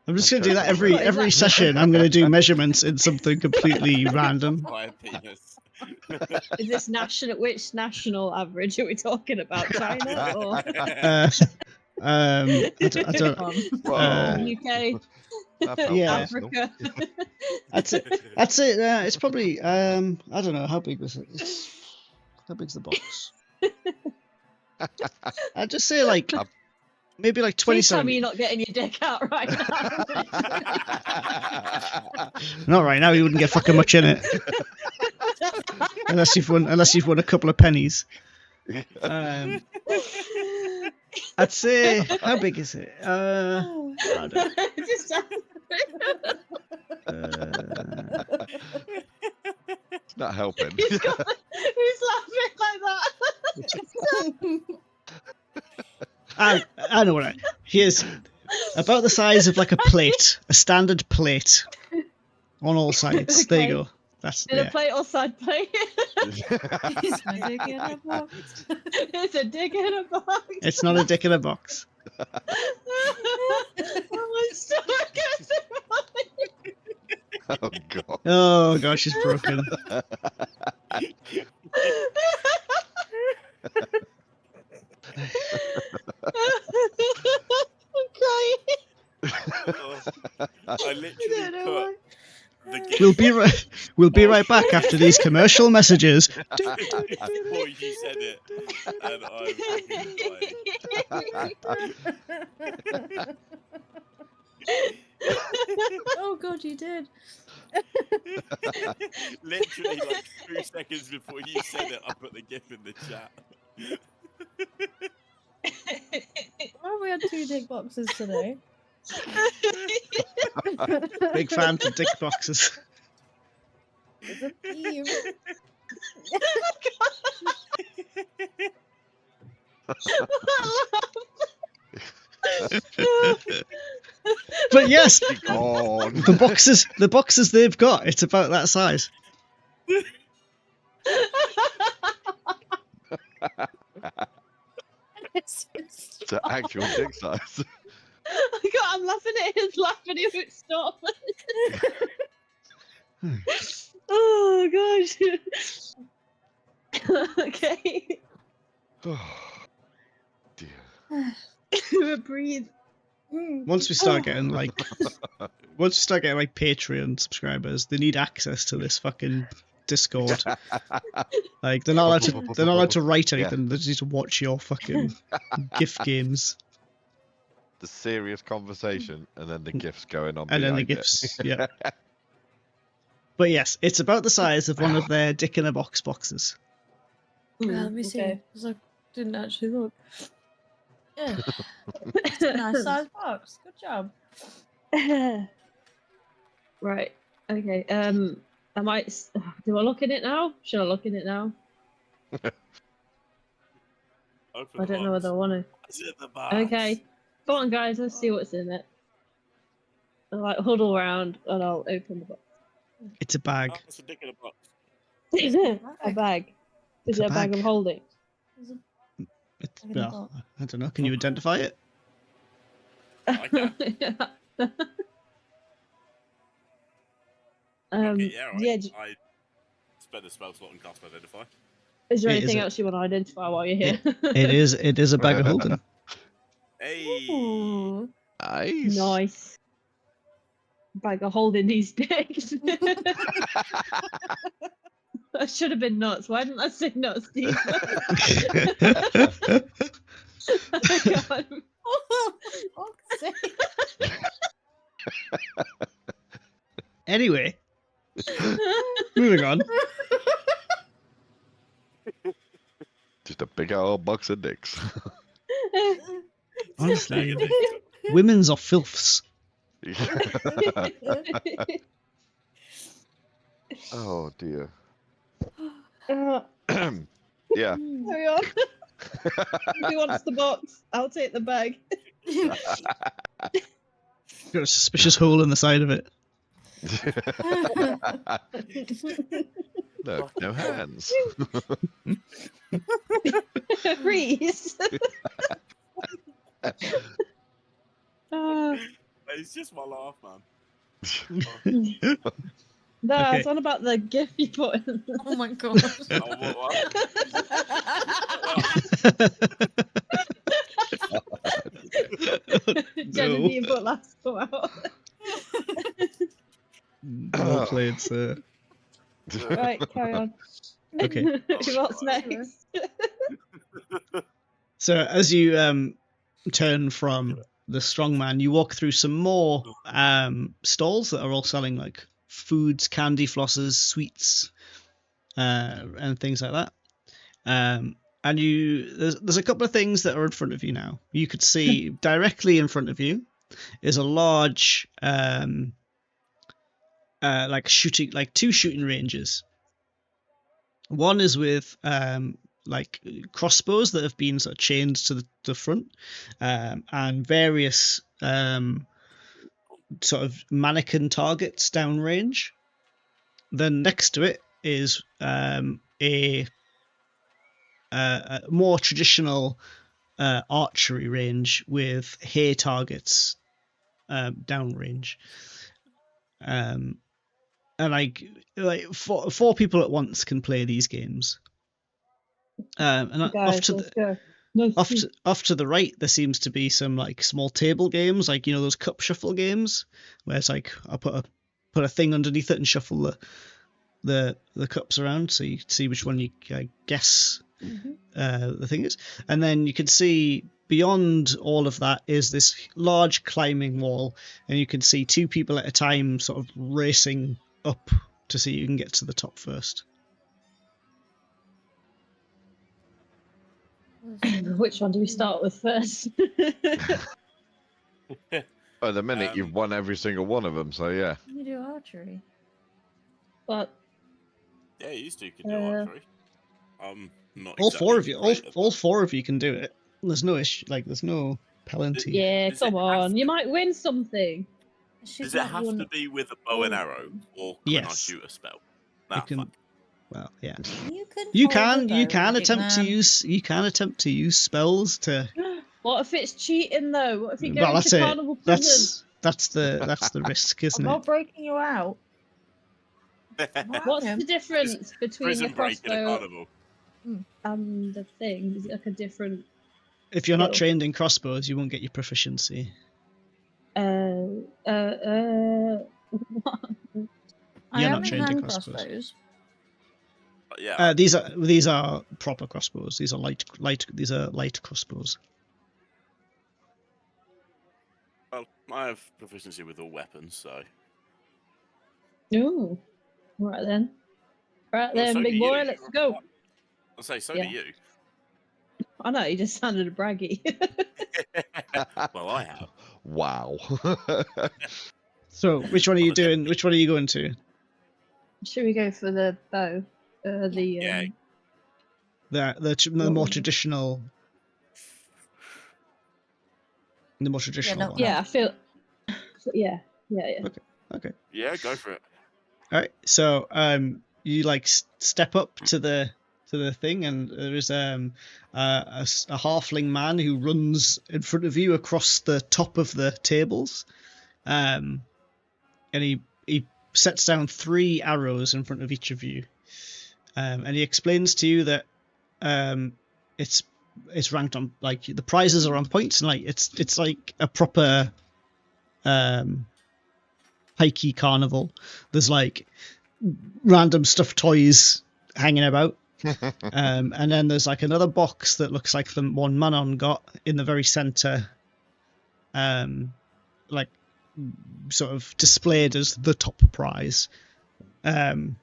[SPEAKER 1] I'm just gonna do that every
[SPEAKER 2] What is
[SPEAKER 1] every
[SPEAKER 2] that?
[SPEAKER 1] session. I'm gonna do measurements in something completely random.
[SPEAKER 3] By a penis.
[SPEAKER 2] Is this national? Which national average are we talking about? China or
[SPEAKER 1] I don't.
[SPEAKER 5] Whoa.
[SPEAKER 2] UK?
[SPEAKER 5] That felt
[SPEAKER 1] Yeah.
[SPEAKER 5] personal.
[SPEAKER 2] Africa.
[SPEAKER 1] That's it. That's it. It's probably. I don't know how big was it. How big's the box? I'd just say like maybe like 20
[SPEAKER 2] Please tell me you're
[SPEAKER 1] centimeters.
[SPEAKER 2] not getting your dick out right now.
[SPEAKER 1] Not right now. You wouldn't get fucking much in it unless you've won a couple of pennies. I'd say how big is it? I don't know.
[SPEAKER 2] Just-
[SPEAKER 5] It's not helping.
[SPEAKER 2] Who's laughing like that?
[SPEAKER 1] I know what I. Here's about the size of like a plate, a standard plate, on all sides. There you
[SPEAKER 2] Okay.
[SPEAKER 1] go. That's
[SPEAKER 2] In a
[SPEAKER 1] yeah.
[SPEAKER 2] plate or side plate?
[SPEAKER 4] Is my dick in a box?
[SPEAKER 2] It's a dick in a box.
[SPEAKER 1] It's not a dick in a box.
[SPEAKER 2] My stomach is
[SPEAKER 5] Oh god.
[SPEAKER 1] Oh gosh, she's broken.
[SPEAKER 2] I'm crying.
[SPEAKER 3] I literally
[SPEAKER 2] don't know
[SPEAKER 3] put the gift
[SPEAKER 1] We'll be right back after these commercial messages.
[SPEAKER 3] before you said it, and I'm fucking dying.
[SPEAKER 4] Oh god, you did.
[SPEAKER 3] Literally like 2 seconds before you said it, I put the gif in the chat.
[SPEAKER 4] Why have we had 2 dick boxes today?
[SPEAKER 1] Big fan for dick boxes.
[SPEAKER 4] It's a theme.
[SPEAKER 1] But yes,
[SPEAKER 5] Gone.
[SPEAKER 1] the boxes they've got, it's about that size.
[SPEAKER 4] It's
[SPEAKER 5] It's an actual dick size.
[SPEAKER 2] God, I'm laughing at his laughing if it stops. Oh gosh. Okay.
[SPEAKER 5] Oh, dear.
[SPEAKER 2] Breathe.
[SPEAKER 1] Once we start getting like Patreon subscribers, they need access to this fucking Discord. Like they're not allowed to write
[SPEAKER 5] Yeah.
[SPEAKER 1] anything. They just need to watch your fucking gift games
[SPEAKER 5] The serious conversation and then the gifts going on.
[SPEAKER 1] and then the
[SPEAKER 5] behind it.
[SPEAKER 1] gifts. Yeah. But yes, it's about the size of one of their dick in a box boxes.
[SPEAKER 4] Let me see.
[SPEAKER 2] Okay.
[SPEAKER 4] Because I didn't actually look. Yeah. It's a nice size box. Good job.
[SPEAKER 2] Right. Okay. I might. Do I look in it now? Should I look in it now?
[SPEAKER 3] Open
[SPEAKER 2] I
[SPEAKER 3] the
[SPEAKER 2] don't know whether I
[SPEAKER 3] box.
[SPEAKER 2] want to.
[SPEAKER 3] It's in the box.
[SPEAKER 2] Okay. Come on, guys. Let's see what's in it. I'll like huddle around and I'll open the box.
[SPEAKER 1] It's a bag.
[SPEAKER 3] Oh, it's a dick in a box.
[SPEAKER 2] A bag. Is
[SPEAKER 1] It's a
[SPEAKER 2] it a bag
[SPEAKER 1] bag.
[SPEAKER 2] of holding?
[SPEAKER 1] It's,
[SPEAKER 4] Bag in a
[SPEAKER 1] well, I don't know. Can you identify it?
[SPEAKER 3] I can. Okay, yeah, right.
[SPEAKER 2] yeah.
[SPEAKER 3] I spent the spell slot and cast identify.
[SPEAKER 2] Is there
[SPEAKER 1] It is
[SPEAKER 2] anything
[SPEAKER 1] a-
[SPEAKER 2] else you want to identify while you're here?
[SPEAKER 1] It is a bag of holding.
[SPEAKER 3] Hey.
[SPEAKER 4] Ooh.
[SPEAKER 5] Nice.
[SPEAKER 2] Nice. Bag of holding these dicks. I should have been nuts. Why didn't I say nuts, Steve? God.
[SPEAKER 4] Fuck's sake.
[SPEAKER 1] Anyway, moving on.
[SPEAKER 5] Just a big old box of dicks.
[SPEAKER 1] Honestly, women's are filths.
[SPEAKER 5] Oh dear.
[SPEAKER 2] Uh,
[SPEAKER 5] Yeah.
[SPEAKER 2] carry on. Who wants the box? I'll take the bag.
[SPEAKER 1] Got a suspicious hole in the side of it.
[SPEAKER 5] Look, no hands.
[SPEAKER 2] Reese. Ah,
[SPEAKER 3] It's just my laugh, man.
[SPEAKER 2] no,
[SPEAKER 1] Okay.
[SPEAKER 2] it's all about the gif you put in.
[SPEAKER 4] Oh my god.
[SPEAKER 3] Oh, what?
[SPEAKER 2] Jenna,
[SPEAKER 1] No.
[SPEAKER 2] you put last come out.
[SPEAKER 1] Well played, sir.
[SPEAKER 2] Right, carry on.
[SPEAKER 1] Okay.
[SPEAKER 2] What's next?
[SPEAKER 1] So as you turn from the strongman, you walk through some more stalls that are all selling like foods, candy flosses, sweets, and things like that. And there's a couple of things that are in front of you now. You could see directly in front of you is a large like two shooting ranges. One is with like crossbows that have been sort of chained to the front, and various sort of mannequin targets downrange. Then next to it is a more traditional archery range with hair targets downrange. And like four people at once can play these games. And
[SPEAKER 2] Guys, let's go. Let's see.
[SPEAKER 1] off to the right, there seems to be some like small table games, like you know those cup shuffle games, where it's like I put a thing underneath it and shuffle the cups around, so you can see which one you guess the thing is. And then you can see beyond all of that is this large climbing wall, and you can see two people at a time sort of racing up to see who can get to the top first.
[SPEAKER 2] Which one do we start with first?
[SPEAKER 5] At the minute, you've won every single one of them, so yeah.
[SPEAKER 4] You do archery.
[SPEAKER 2] But
[SPEAKER 3] Yeah, you two can do archery. Not
[SPEAKER 1] All
[SPEAKER 3] exactly
[SPEAKER 1] four of you,
[SPEAKER 3] great at
[SPEAKER 1] all
[SPEAKER 3] that.
[SPEAKER 1] four of you can do it. There's no issue, like there's no penalty.
[SPEAKER 2] yeah,
[SPEAKER 3] Does
[SPEAKER 2] come
[SPEAKER 3] it have
[SPEAKER 2] on, you might win something.
[SPEAKER 3] Does it have to be with a bow and arrow, or can I
[SPEAKER 1] Yes.
[SPEAKER 3] shoot a spell?
[SPEAKER 1] You
[SPEAKER 3] Nah,
[SPEAKER 1] can.
[SPEAKER 3] fuck.
[SPEAKER 1] Well, yeah.
[SPEAKER 4] You can.
[SPEAKER 1] You
[SPEAKER 4] hold a
[SPEAKER 1] can
[SPEAKER 4] bow, big
[SPEAKER 1] attempt to
[SPEAKER 4] man.
[SPEAKER 1] use spells to.
[SPEAKER 2] What if it's cheating though? What if you go
[SPEAKER 1] Well,
[SPEAKER 2] into
[SPEAKER 1] that's it.
[SPEAKER 2] carnival prison?
[SPEAKER 1] That's the risk,
[SPEAKER 4] I'm
[SPEAKER 1] isn't
[SPEAKER 4] not
[SPEAKER 1] it?
[SPEAKER 4] breaking you out.
[SPEAKER 2] What's
[SPEAKER 4] Okay.
[SPEAKER 2] the difference between
[SPEAKER 3] Prison
[SPEAKER 2] the
[SPEAKER 3] break in a
[SPEAKER 2] crossbow
[SPEAKER 3] carnival.
[SPEAKER 2] and the thing? Is it like a different?
[SPEAKER 1] If you're not
[SPEAKER 2] skill?
[SPEAKER 1] trained in crossbows, you won't get your proficiency.
[SPEAKER 2] What?
[SPEAKER 4] I
[SPEAKER 1] You're
[SPEAKER 4] am
[SPEAKER 1] not
[SPEAKER 4] in
[SPEAKER 1] trained in
[SPEAKER 4] hand
[SPEAKER 1] crossbows.
[SPEAKER 4] crossbows.
[SPEAKER 3] But yeah,
[SPEAKER 1] These are proper crossbows. These are light crossbows.
[SPEAKER 3] well, I have proficiency with all weapons, so.
[SPEAKER 2] Ooh. Right then. Right
[SPEAKER 3] Well,
[SPEAKER 2] then,
[SPEAKER 3] so
[SPEAKER 2] big
[SPEAKER 3] do
[SPEAKER 2] boy,
[SPEAKER 3] you.
[SPEAKER 2] let's go.
[SPEAKER 3] I'll say so
[SPEAKER 2] Yeah.
[SPEAKER 3] do you.
[SPEAKER 2] I know you just sounded braggy.
[SPEAKER 3] Well, I have.
[SPEAKER 5] Wow.
[SPEAKER 1] So which one are you doing? Which one are you going to?
[SPEAKER 2] Should we go for the bow?
[SPEAKER 3] Yeah.
[SPEAKER 1] The more traditional. The more traditional
[SPEAKER 4] no,
[SPEAKER 1] one.
[SPEAKER 2] Yeah, I feel. Yeah.
[SPEAKER 1] Okay.
[SPEAKER 3] Yeah, go for it.
[SPEAKER 1] All right. So you like step up to the thing, and there is a halfling man who runs in front of you across the top of the tables, and he sets down 3 arrows in front of each of you, and he explains to you that it's ranked on, like, the prizes are on points, and like it's like a proper hikey carnival. There's like random stuffed toys hanging about. And then there's like another box that looks like the one Manon got in the very center, like sort of displayed as the top prize. But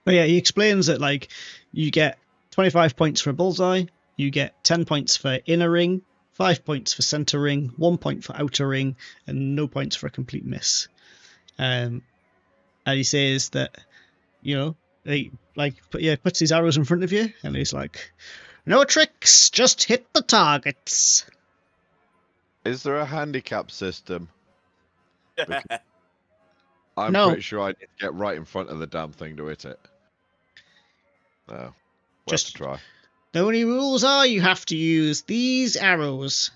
[SPEAKER 1] yeah, he explains that like you get 25 points for a bullseye, you get 10 points for inner ring, 5 points for center ring, 1 point for outer ring, and no points for a complete miss. And he says that, you know, he puts his arrows in front of you, and he's like, "No tricks, just hit the targets."
[SPEAKER 5] Is there a handicap system? I'm
[SPEAKER 1] No.
[SPEAKER 5] pretty sure I need to get right in front of the damn thing to hit it. No. We'll
[SPEAKER 1] Just-
[SPEAKER 5] have to try.
[SPEAKER 1] The only rules are you have to use these arrows.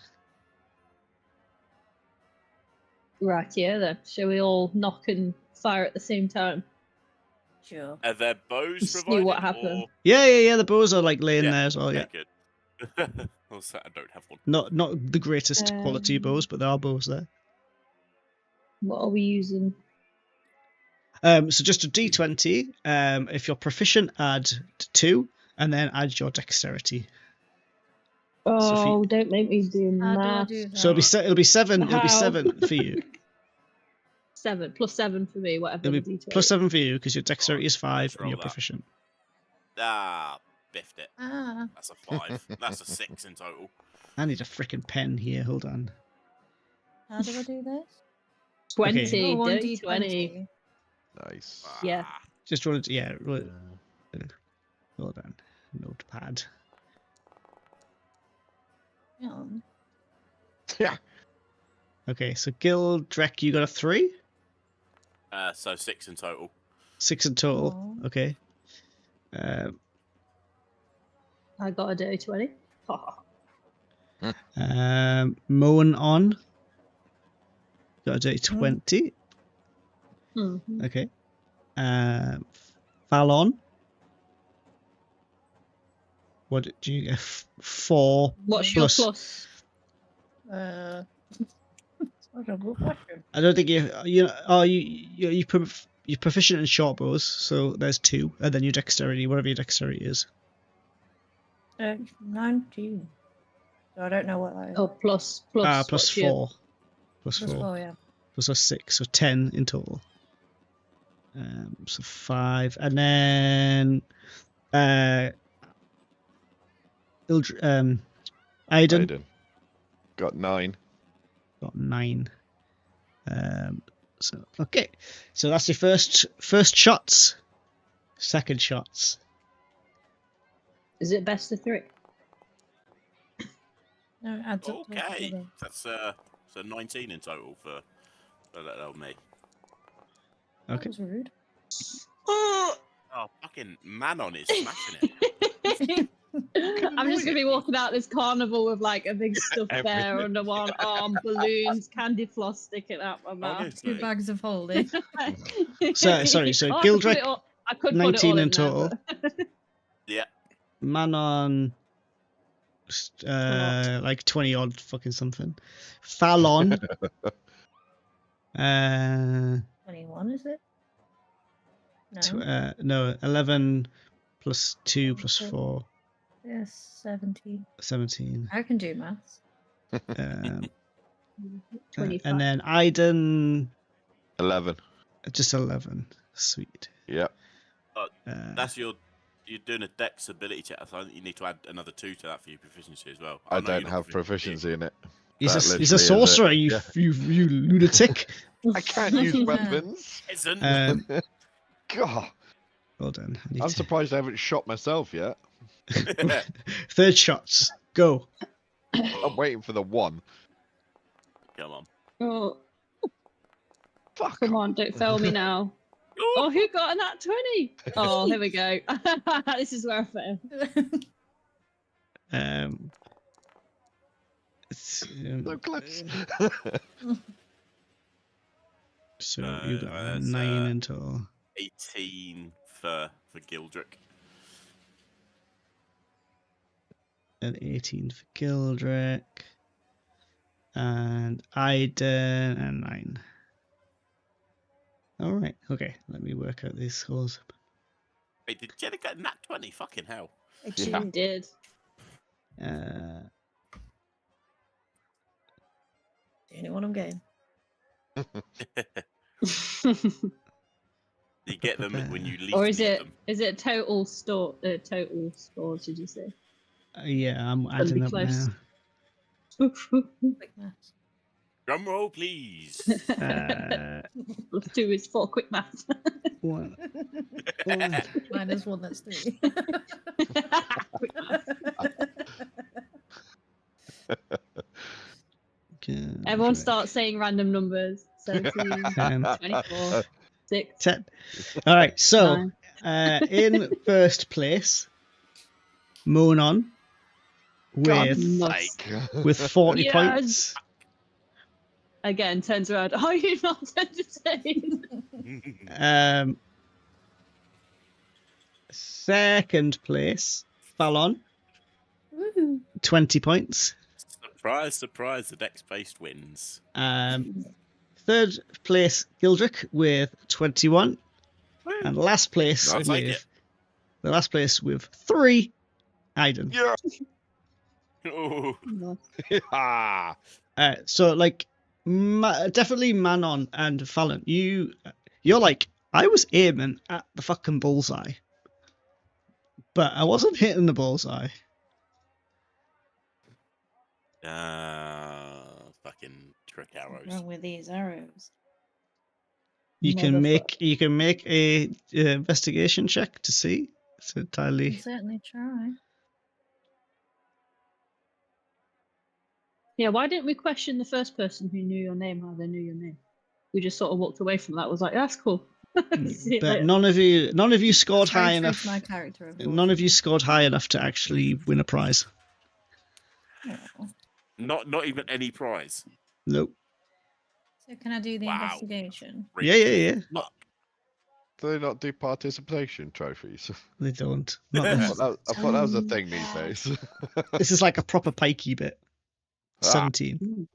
[SPEAKER 2] Right, yeah, then. Shall we all knock and fire at the same time?
[SPEAKER 4] Sure.
[SPEAKER 3] Are there bows
[SPEAKER 2] See
[SPEAKER 3] provided?
[SPEAKER 2] what happened.
[SPEAKER 3] Or...
[SPEAKER 1] Yeah. The bows are like laying
[SPEAKER 3] Yeah,
[SPEAKER 1] there as well. Yeah,
[SPEAKER 3] Okay, good. Also, I don't have one.
[SPEAKER 1] not the greatest quality bows, but there are bows there.
[SPEAKER 2] What are we using?
[SPEAKER 1] So just a d20. If you're proficient, add 2, and then add your dexterity.
[SPEAKER 2] Oh, don't make me do
[SPEAKER 4] How do I
[SPEAKER 2] math.
[SPEAKER 4] do that?
[SPEAKER 1] So it'll be 7. It'll be
[SPEAKER 2] How?
[SPEAKER 1] 7 for you.
[SPEAKER 2] 7 plus 7 for me, whatever
[SPEAKER 1] It'll
[SPEAKER 2] the
[SPEAKER 1] be
[SPEAKER 2] D20.
[SPEAKER 1] plus 7 for you because your dexterity is 5
[SPEAKER 3] let's
[SPEAKER 1] and
[SPEAKER 3] roll
[SPEAKER 1] you're
[SPEAKER 3] that.
[SPEAKER 1] proficient.
[SPEAKER 3] Ah, biffed it.
[SPEAKER 4] Ah.
[SPEAKER 3] That's a 5. That's a 6 in total.
[SPEAKER 1] I need a freaking pen here. Hold on.
[SPEAKER 4] How do I do this?
[SPEAKER 2] 20,
[SPEAKER 1] Okay.
[SPEAKER 4] Oh,
[SPEAKER 2] dirty 20.
[SPEAKER 4] 1d20.
[SPEAKER 5] Nice.
[SPEAKER 2] Yeah.
[SPEAKER 3] Ah,
[SPEAKER 1] Just roll it. Yeah. Roll it. Hold on. Notepad.
[SPEAKER 4] Yeah.
[SPEAKER 5] Yeah.
[SPEAKER 1] Okay. So Gildrek, you got a 3.
[SPEAKER 3] So 6 in total.
[SPEAKER 1] 6 in total.
[SPEAKER 4] Oh.
[SPEAKER 1] Okay.
[SPEAKER 2] I got a dirty 20.
[SPEAKER 1] Moan on. Got a dirty 20.
[SPEAKER 2] Mhm.
[SPEAKER 1] Okay. Fallon. What did you get? 4
[SPEAKER 2] What's
[SPEAKER 1] plus.
[SPEAKER 2] your plus?
[SPEAKER 4] What a good question.
[SPEAKER 1] I don't think you're proficient in short bows, so there's 2, and then your dexterity, whatever your dexterity is.
[SPEAKER 4] 19. So I don't know what that is.
[SPEAKER 2] Oh, plus.
[SPEAKER 1] Plus
[SPEAKER 2] what's your-
[SPEAKER 1] 4. Plus
[SPEAKER 4] Plus
[SPEAKER 1] 4.
[SPEAKER 4] 4, yeah.
[SPEAKER 1] Plus a 6, so 10 in total. So 5, and then Aiden
[SPEAKER 5] Aiden. Got 9.
[SPEAKER 1] got 9. So okay, so that's your first shots. Second shots.
[SPEAKER 2] Is it best of 3?
[SPEAKER 4] No, it adds up to
[SPEAKER 3] Okay.
[SPEAKER 4] together.
[SPEAKER 3] That's so 19 in total for little me.
[SPEAKER 4] That
[SPEAKER 1] Okay.
[SPEAKER 4] was rude.
[SPEAKER 3] Oh, fucking Manon is smashing it.
[SPEAKER 2] I'm just gonna be walking out this carnival with like a big stuffed bear
[SPEAKER 5] Everything.
[SPEAKER 2] under one arm, balloons, candy floss sticking out my mouth.
[SPEAKER 3] Honestly.
[SPEAKER 4] 2 bags of holding.
[SPEAKER 1] So Gildrek,
[SPEAKER 2] I could put it
[SPEAKER 1] 19
[SPEAKER 2] all
[SPEAKER 1] in
[SPEAKER 2] in there,
[SPEAKER 1] total.
[SPEAKER 2] but-
[SPEAKER 3] Yeah.
[SPEAKER 1] Manon, like 20 odd fucking something. Fallon,
[SPEAKER 4] 21, is it? No.
[SPEAKER 1] no, 11 plus 2 plus
[SPEAKER 4] Okay.
[SPEAKER 1] 4,
[SPEAKER 4] Yes, 17.
[SPEAKER 1] 17.
[SPEAKER 4] I can do maths.
[SPEAKER 1] Um,
[SPEAKER 2] 25.
[SPEAKER 1] and then Aiden,
[SPEAKER 5] 11.
[SPEAKER 1] just 11. Sweet.
[SPEAKER 5] Yep.
[SPEAKER 3] That's you're doing a dex ability check, so I think you need to add another 2 to that for your proficiency as well.
[SPEAKER 5] I
[SPEAKER 3] know
[SPEAKER 5] don't
[SPEAKER 3] you're not
[SPEAKER 5] have
[SPEAKER 3] proficient.
[SPEAKER 5] proficiency in it.
[SPEAKER 1] He's
[SPEAKER 5] That
[SPEAKER 1] a
[SPEAKER 5] literally is it.
[SPEAKER 1] sorcerer, you
[SPEAKER 5] Yeah.
[SPEAKER 1] you lunatic.
[SPEAKER 5] I can't use weapons.
[SPEAKER 3] Isn't.
[SPEAKER 5] God.
[SPEAKER 1] Hold on. I need
[SPEAKER 5] I'm
[SPEAKER 1] to...
[SPEAKER 5] surprised I haven't shot myself yet.
[SPEAKER 1] Third shots. Go.
[SPEAKER 5] I'm waiting for the 1.
[SPEAKER 3] Come on.
[SPEAKER 2] Oh,
[SPEAKER 5] Fuck.
[SPEAKER 2] come on, don't fail me now. Oh, who got a nat 20? Oh, here we go. This is where I fail.
[SPEAKER 5] So close.
[SPEAKER 1] So you got
[SPEAKER 3] That's,
[SPEAKER 1] 9 in total.
[SPEAKER 3] 18 for Gildrick.
[SPEAKER 1] And 18 for Gildrick. And Aiden and 9. Alright, okay. Let me work out these scores.
[SPEAKER 3] Wait, did Jenna get nat 20? Fucking hell.
[SPEAKER 2] She
[SPEAKER 5] Yeah.
[SPEAKER 2] did.
[SPEAKER 4] The only one I'm getting.
[SPEAKER 3] You get them when you least
[SPEAKER 2] Or is
[SPEAKER 3] need
[SPEAKER 2] it
[SPEAKER 3] them.
[SPEAKER 2] total total scores, did you say?
[SPEAKER 1] Yeah, I'm
[SPEAKER 2] be
[SPEAKER 1] adding up
[SPEAKER 2] close.
[SPEAKER 1] now.
[SPEAKER 4] Quick maths.
[SPEAKER 3] Drum roll, please.
[SPEAKER 2] Plus 2 is 4, quick maths.
[SPEAKER 1] 1.
[SPEAKER 4] Minus 1, that's 3.
[SPEAKER 2] Quick maths. Everyone starts saying random numbers. 17, 24, 6,
[SPEAKER 1] 10. All right, so
[SPEAKER 2] 9.
[SPEAKER 1] in first place, Monon with
[SPEAKER 2] Nuts.
[SPEAKER 5] Sake.
[SPEAKER 1] with 40
[SPEAKER 2] Yes.
[SPEAKER 1] points.
[SPEAKER 2] again turns around. Are you not entertained?
[SPEAKER 1] Second place, Fallon,
[SPEAKER 4] Woohoo.
[SPEAKER 1] 20 points.
[SPEAKER 3] Surprise, surprise, the dex-based wins.
[SPEAKER 1] Third place, Gildrick with 21. And last place
[SPEAKER 3] I'll take it.
[SPEAKER 1] the last place with 3, Aiden.
[SPEAKER 5] Yeah.
[SPEAKER 3] Oh,
[SPEAKER 5] Ah.
[SPEAKER 1] So like definitely Manon and Fallon, you're like, I was aiming at the fucking bullseye, but I wasn't hitting the bullseye.
[SPEAKER 3] fucking trick
[SPEAKER 4] What's
[SPEAKER 3] arrows.
[SPEAKER 4] wrong with these arrows?
[SPEAKER 1] You can
[SPEAKER 2] Motherfucker.
[SPEAKER 1] make a investigation check to see. It's
[SPEAKER 4] I'll
[SPEAKER 1] entirely.
[SPEAKER 4] certainly try.
[SPEAKER 2] Yeah, why didn't we question the first person who knew your name, how they knew your name? We just sort of walked away from that. Was like, that's cool. See you
[SPEAKER 1] But
[SPEAKER 2] later.
[SPEAKER 1] none of you scored
[SPEAKER 4] That's very
[SPEAKER 1] high
[SPEAKER 4] true
[SPEAKER 1] enough.
[SPEAKER 4] to my character.
[SPEAKER 1] None of you scored high enough to actually win a prize.
[SPEAKER 4] Aw.
[SPEAKER 3] Not even any prize.
[SPEAKER 1] Nope.
[SPEAKER 4] So can I do the
[SPEAKER 3] Wow.
[SPEAKER 4] investigation?
[SPEAKER 1] Yeah.
[SPEAKER 3] Fuck.
[SPEAKER 5] Do they not do participation trophies?
[SPEAKER 1] They don't. Not
[SPEAKER 5] I
[SPEAKER 1] this.
[SPEAKER 5] thought that was a thing these days.
[SPEAKER 1] This is like a proper pikey bit.
[SPEAKER 5] Ah.
[SPEAKER 1] 17.
[SPEAKER 2] Ooh.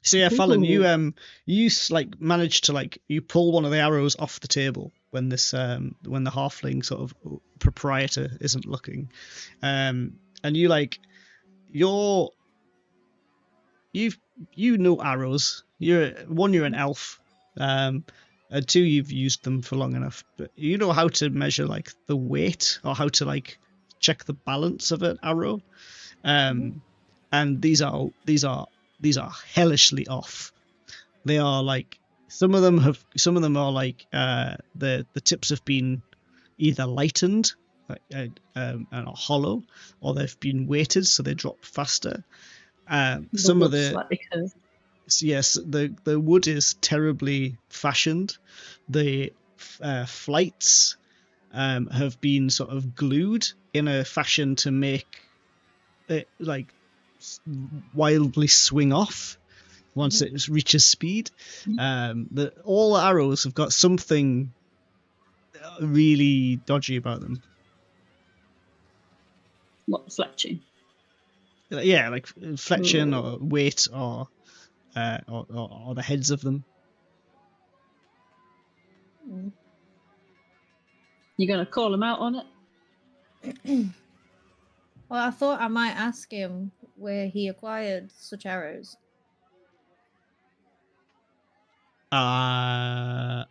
[SPEAKER 1] So yeah, Fallon,
[SPEAKER 2] Ooh.
[SPEAKER 1] you like managed to like you pull one of the arrows off the table when this when the halfling sort of proprietor isn't looking, and you like you know arrows. You're an elf, and 2 you've used them for long enough, but you know how to measure like the weight or how to like check the balance of an arrow, and these are hellishly off. They are like some of them are like the tips have been either lightened and are hollow, or they've been weighted so they drop faster. Some of
[SPEAKER 2] wood's
[SPEAKER 1] the
[SPEAKER 2] slightly curved.
[SPEAKER 1] yes, the wood is terribly fashioned. The flights have been sort of glued in a fashion to make it like wildly swing off once it reaches speed. All the arrows have got something really dodgy about them.
[SPEAKER 2] What, fletching?
[SPEAKER 1] Yeah, like fletching or weight or the heads of them.
[SPEAKER 2] You gonna call him out on it?
[SPEAKER 4] Well, I thought I might ask him where he acquired such arrows.
[SPEAKER 1] Why?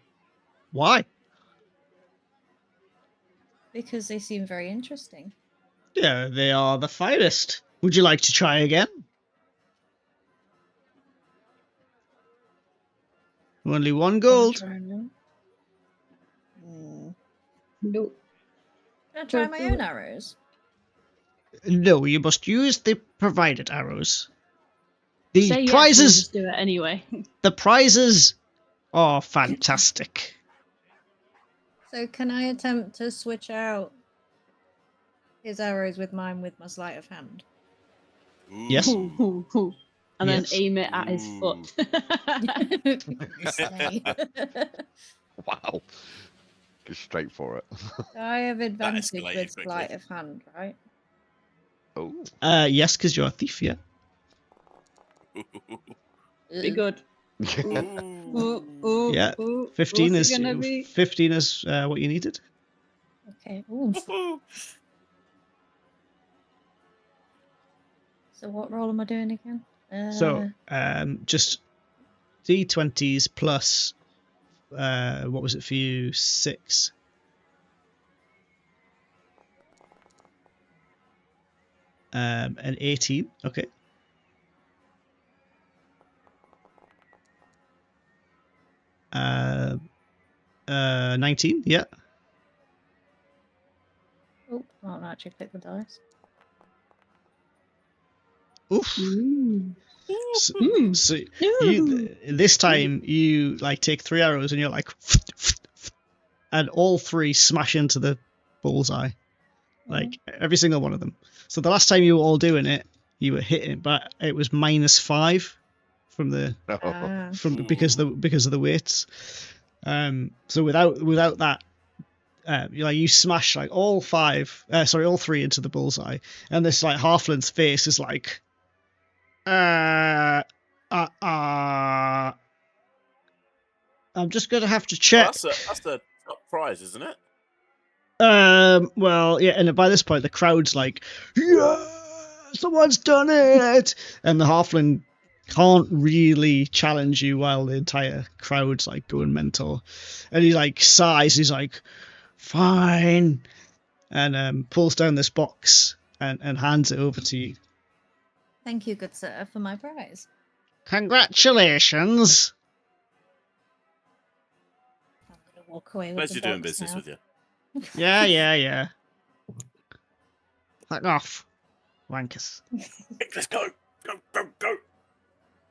[SPEAKER 4] Because they seem very interesting.
[SPEAKER 1] Yeah, they are the finest. Would you like to try again? Only 1 gold.
[SPEAKER 2] Nope.
[SPEAKER 4] Can I try my own arrows?
[SPEAKER 1] No, you must use the provided arrows. The
[SPEAKER 2] Say yes,
[SPEAKER 1] prizes,
[SPEAKER 2] we'll just do it anyway.
[SPEAKER 1] the prizes are fantastic.
[SPEAKER 4] So can I attempt to switch out his arrows with mine with my sleight of hand?
[SPEAKER 1] Yes.
[SPEAKER 2] Hoo, hoo, hoo. And
[SPEAKER 1] Yes.
[SPEAKER 2] then aim it at his foot.
[SPEAKER 4] Slay.
[SPEAKER 5] Wow. Go straight for it.
[SPEAKER 4] I have advantage
[SPEAKER 3] escalated
[SPEAKER 4] with
[SPEAKER 3] quickly.
[SPEAKER 4] sleight of hand, right?
[SPEAKER 5] Oh.
[SPEAKER 1] Yes, because you're a thief, yeah.
[SPEAKER 2] Be good. Ooh, ooh,
[SPEAKER 1] Yeah,
[SPEAKER 2] ooh.
[SPEAKER 1] 15
[SPEAKER 2] What's
[SPEAKER 1] is
[SPEAKER 2] it gonna be?
[SPEAKER 1] 15 is what you needed.
[SPEAKER 4] Okay. Ooh. So what role am I doing again?
[SPEAKER 1] So just D20s plus what was it for you? 6. And 18. Okay. Uh, 19. Yeah.
[SPEAKER 4] Oh, I'll actually click the dice.
[SPEAKER 1] Oof.
[SPEAKER 2] Ooh.
[SPEAKER 1] So,
[SPEAKER 2] Mm.
[SPEAKER 1] so this time you like take 3 arrows and you're like, and all 3 smash into the bullseye, like every single one of them. So the last time you were all doing it, you were hitting, but it was -5 from the
[SPEAKER 5] No.
[SPEAKER 1] because of the weights. So without that, you smash like all three into the bullseye, and this like halfling's face is like, I'm just gonna have to check.
[SPEAKER 3] That's the top prize, isn't it?
[SPEAKER 1] Well, yeah, and by this point the crowd's like, yeah, someone's done it, and the halfling can't really challenge you while the entire crowd's like going mental, and he like sighs, he's like, fine, and pulls down this box and hands it over to you.
[SPEAKER 4] Thank you, good sir, for my prize.
[SPEAKER 1] Congratulations.
[SPEAKER 4] I'm gonna walk away with
[SPEAKER 3] Pleasure
[SPEAKER 4] the
[SPEAKER 3] doing
[SPEAKER 4] box
[SPEAKER 3] business
[SPEAKER 4] now.
[SPEAKER 3] with you.
[SPEAKER 1] Yeah. Fuck off, wankers.
[SPEAKER 3] Quick, let's go. Go.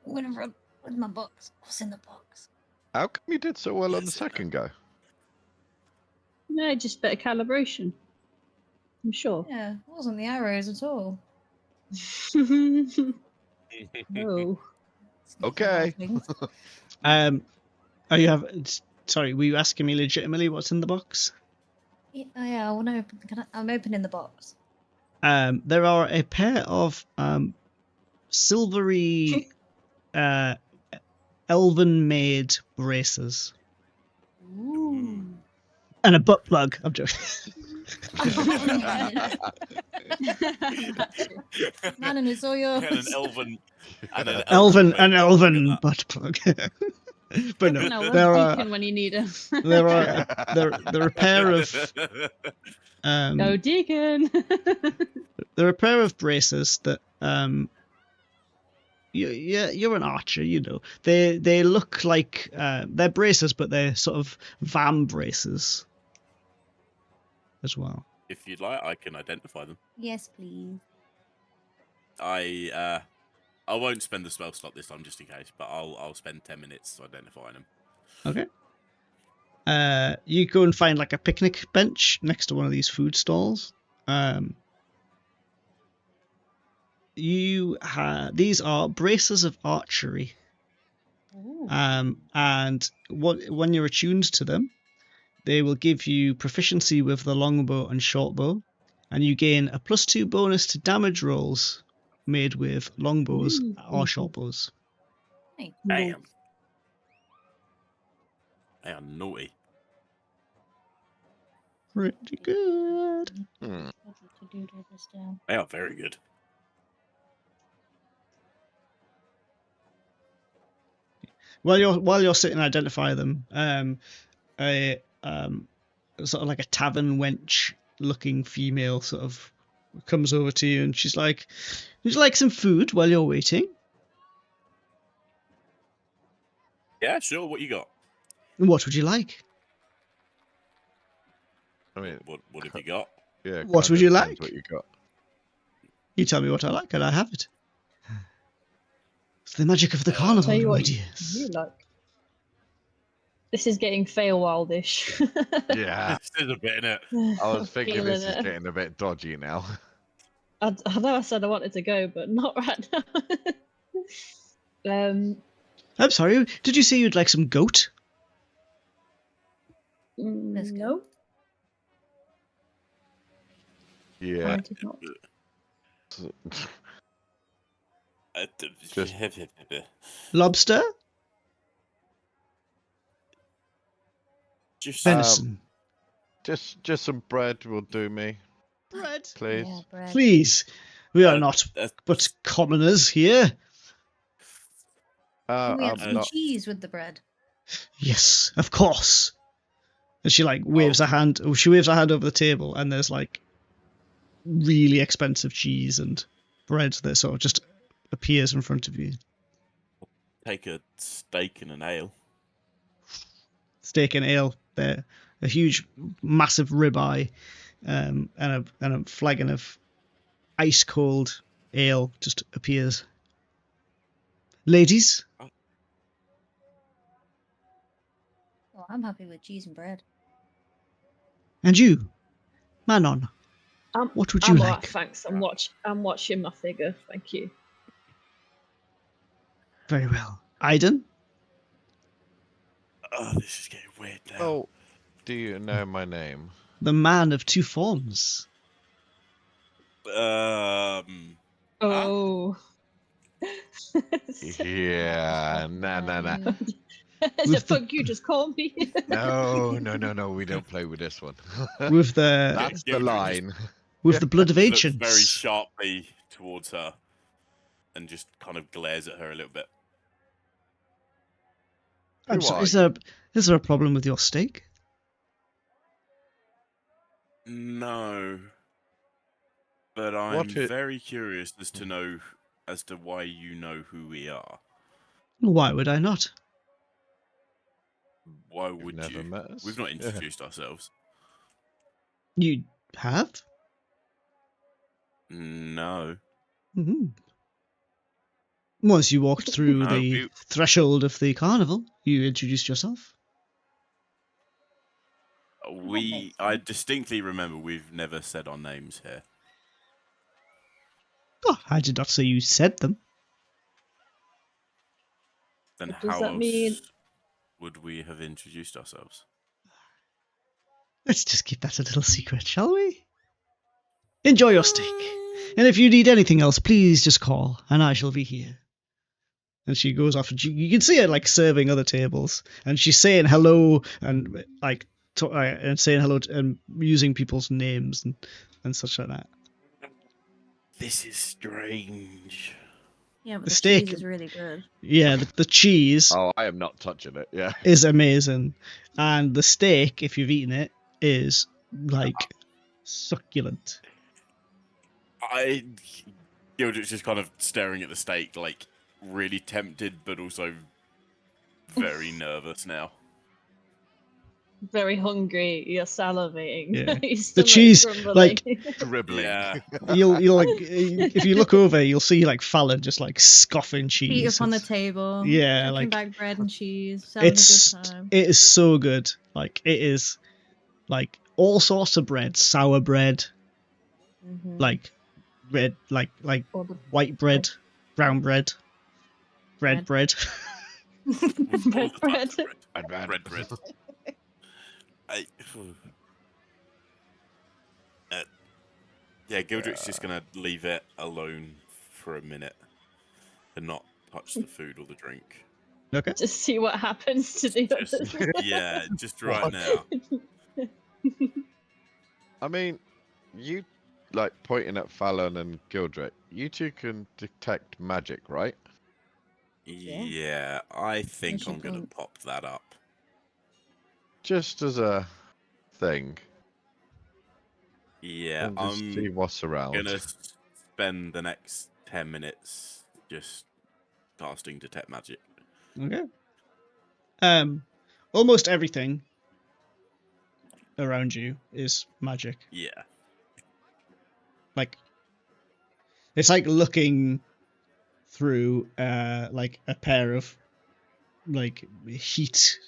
[SPEAKER 4] I'm gonna run with my box. What's in the box?
[SPEAKER 5] How come you did so well on the second go?
[SPEAKER 2] No, just better calibration. I'm sure.
[SPEAKER 4] Yeah, it wasn't the arrows at all.
[SPEAKER 2] Oh.
[SPEAKER 5] Okay.
[SPEAKER 1] Oh, you have. Sorry, were you asking me legitimately what's in the box?
[SPEAKER 4] Yeah, I want to open. I'm opening the box.
[SPEAKER 1] There are a pair of silvery, elven-made braces
[SPEAKER 2] Ooh.
[SPEAKER 1] and a butt plug. I'm joking.
[SPEAKER 4] Man, it's all yours.
[SPEAKER 3] And an
[SPEAKER 1] elven
[SPEAKER 3] mate.
[SPEAKER 1] butt plug. But no,
[SPEAKER 2] No,
[SPEAKER 1] there
[SPEAKER 2] where's
[SPEAKER 1] are
[SPEAKER 2] Deacon when you need him?
[SPEAKER 1] there are a pair of
[SPEAKER 2] Go Deacon.
[SPEAKER 1] there are a pair of braces that you're an archer, you know. They look like they're braces, but they're sort of vam braces as well.
[SPEAKER 3] If you'd like, I can identify them.
[SPEAKER 4] Yes, please.
[SPEAKER 3] I won't spend the spell slot this time just in case, but I'll spend 10 minutes identifying them.
[SPEAKER 1] Okay. You go and find like a picnic bench next to one of these food stalls. These are braces of archery.
[SPEAKER 2] Ooh.
[SPEAKER 1] And when you're attuned to them, they will give you proficiency with the longbow and shortbow, and you gain a +2 bonus to damage rolls made with longbows or shortbows.
[SPEAKER 4] Hey,
[SPEAKER 3] Damn. They are naughty.
[SPEAKER 1] Pretty good.
[SPEAKER 5] Hmm.
[SPEAKER 4] to do this down.
[SPEAKER 3] They are very good.
[SPEAKER 1] While you're sitting and identify them, a sort of like a tavern wench looking female sort of comes over to you and she's like, would you like some food while you're waiting?
[SPEAKER 3] Yeah, sure. What you got?
[SPEAKER 1] What would you like?
[SPEAKER 5] I mean,
[SPEAKER 3] What have you got?
[SPEAKER 5] yeah.
[SPEAKER 1] What
[SPEAKER 5] kind
[SPEAKER 1] would
[SPEAKER 5] of
[SPEAKER 1] you
[SPEAKER 5] depends
[SPEAKER 1] like?
[SPEAKER 5] What you got?
[SPEAKER 1] You tell me what I like and I have it. It's the magic of the carnival,
[SPEAKER 2] Tell you
[SPEAKER 1] my
[SPEAKER 2] what
[SPEAKER 1] dears.
[SPEAKER 2] you like. This is getting Feywildish.
[SPEAKER 5] Yeah.
[SPEAKER 3] This is a bit in it.
[SPEAKER 5] I was thinking
[SPEAKER 2] Feeling
[SPEAKER 5] this is
[SPEAKER 2] it.
[SPEAKER 5] getting a bit dodgy now.
[SPEAKER 2] I know I said I wanted to go, but not right now.
[SPEAKER 1] I'm sorry, did you say you'd like some goat?
[SPEAKER 4] Let's go.
[SPEAKER 2] No,
[SPEAKER 5] Yeah.
[SPEAKER 2] I did not.
[SPEAKER 5] Just-
[SPEAKER 1] Lobster?
[SPEAKER 3] Just
[SPEAKER 1] Venison?
[SPEAKER 5] Just some bread will do me,
[SPEAKER 1] Bread?
[SPEAKER 5] please.
[SPEAKER 4] Yeah, bread.
[SPEAKER 1] Please, we are not
[SPEAKER 3] uh,
[SPEAKER 1] but commoners here.
[SPEAKER 4] Can we have
[SPEAKER 5] I'm
[SPEAKER 4] some
[SPEAKER 5] not.
[SPEAKER 4] cheese with the bread?
[SPEAKER 1] Yes, of course. And she like waves her hand. Oh, she waves her hand over the table, and there's like really expensive cheese and bread that sort of just appears in front of you.
[SPEAKER 3] take a steak and an ale.
[SPEAKER 1] Steak and ale. There, a huge, massive ribeye, and a flagon of ice cold ale just appears. Ladies,
[SPEAKER 4] Oh, I'm happy with cheese and bread.
[SPEAKER 1] and you, Manon, what would you
[SPEAKER 2] I'm
[SPEAKER 1] like?
[SPEAKER 2] alright, thanks. I'm watching my figure. Thank you.
[SPEAKER 1] Very well. Aiden?
[SPEAKER 3] Oh, this is getting weird now.
[SPEAKER 5] Oh, do you know my name?
[SPEAKER 1] The man of two forms.
[SPEAKER 2] Oh.
[SPEAKER 5] Yeah, nah.
[SPEAKER 2] The fuck you just called me.
[SPEAKER 5] No, we don't play with this one.
[SPEAKER 1] With the
[SPEAKER 5] That's the
[SPEAKER 3] Gildred just
[SPEAKER 5] line.
[SPEAKER 1] with the blood of
[SPEAKER 3] looks
[SPEAKER 1] ancients.
[SPEAKER 3] very sharply towards her and just kind of glares at her a little bit.
[SPEAKER 1] I'm
[SPEAKER 5] Who
[SPEAKER 1] sorry,
[SPEAKER 5] are
[SPEAKER 1] is there a problem with your steak?
[SPEAKER 3] No. But I'm
[SPEAKER 5] What it-
[SPEAKER 3] very curious as to why you know who we are.
[SPEAKER 1] Why would I not?
[SPEAKER 3] Why
[SPEAKER 5] You've
[SPEAKER 3] would
[SPEAKER 5] never
[SPEAKER 3] you?
[SPEAKER 5] met us?
[SPEAKER 3] We've not
[SPEAKER 5] Yeah.
[SPEAKER 3] introduced ourselves.
[SPEAKER 1] You have?
[SPEAKER 3] No.
[SPEAKER 1] Mm-hmm. Once you walked through
[SPEAKER 3] No,
[SPEAKER 1] the threshold of the carnival, you introduced yourself.
[SPEAKER 3] I distinctly remember we've never said our names here.
[SPEAKER 1] Oh, I did not say you said them.
[SPEAKER 3] Then
[SPEAKER 2] What does
[SPEAKER 3] how
[SPEAKER 2] that
[SPEAKER 3] else
[SPEAKER 2] mean?
[SPEAKER 3] would we have introduced ourselves?
[SPEAKER 1] Let's just keep that a little secret, shall we? Enjoy your steak. And if you need anything else, please just call, and I shall be here. And she goes off, and you can see her like serving other tables, and she's saying hello and like and saying hello and using people's names and such like that.
[SPEAKER 3] This is strange.
[SPEAKER 4] Yeah, but
[SPEAKER 1] The
[SPEAKER 4] the
[SPEAKER 1] steak-
[SPEAKER 4] cheese is really good.
[SPEAKER 1] Yeah, the cheese
[SPEAKER 5] Oh, I am not touching it. Yeah.
[SPEAKER 1] is amazing, and the steak, if you've eaten it, is like succulent.
[SPEAKER 3] Gildred's just kind of staring at the steak, like really tempted, but also very nervous now.
[SPEAKER 2] Very hungry. You're salivating.
[SPEAKER 1] Yeah.
[SPEAKER 2] Your
[SPEAKER 1] The
[SPEAKER 2] stomach's
[SPEAKER 1] cheese,
[SPEAKER 2] grumbling.
[SPEAKER 1] like
[SPEAKER 5] Dribbling.
[SPEAKER 3] Yeah.
[SPEAKER 1] you'll like if you look over, you'll see like Fallon just like scoffing cheese.
[SPEAKER 4] Feet up on the
[SPEAKER 1] It's-
[SPEAKER 4] table.
[SPEAKER 1] Yeah,
[SPEAKER 4] drinking
[SPEAKER 1] like
[SPEAKER 4] back bread and cheese. Having a good time.
[SPEAKER 1] it is so good. Like it is like all sorts of bread, sour bread,
[SPEAKER 4] Mhm.
[SPEAKER 1] like red, like
[SPEAKER 2] Or the
[SPEAKER 1] white bread, brown bread, red bread.
[SPEAKER 3] With all
[SPEAKER 2] red
[SPEAKER 3] the
[SPEAKER 2] bread.
[SPEAKER 3] types of bread.
[SPEAKER 5] And bad.
[SPEAKER 3] Red bread. Yeah, Gildred's just gonna leave it alone for a minute and not touch the food or the drink.
[SPEAKER 1] Okay.
[SPEAKER 2] Just see what happens to the
[SPEAKER 3] Just,
[SPEAKER 2] others.
[SPEAKER 3] yeah, just right
[SPEAKER 5] What?
[SPEAKER 3] now.
[SPEAKER 5] I mean, you like pointing at Fallon and Gildred. You two can detect magic, right?
[SPEAKER 3] Yeah, I think
[SPEAKER 4] Yes, you
[SPEAKER 3] I'm gonna
[SPEAKER 4] can.
[SPEAKER 3] pop that up.
[SPEAKER 5] Just as a thing.
[SPEAKER 3] Yeah,
[SPEAKER 5] And just see
[SPEAKER 3] I'm
[SPEAKER 5] what's around.
[SPEAKER 3] gonna spend the next 10 minutes just casting detect magic.
[SPEAKER 1] Okay. Almost everything around you is magic.
[SPEAKER 3] Yeah.
[SPEAKER 1] Like it's like looking through like a pair of like heat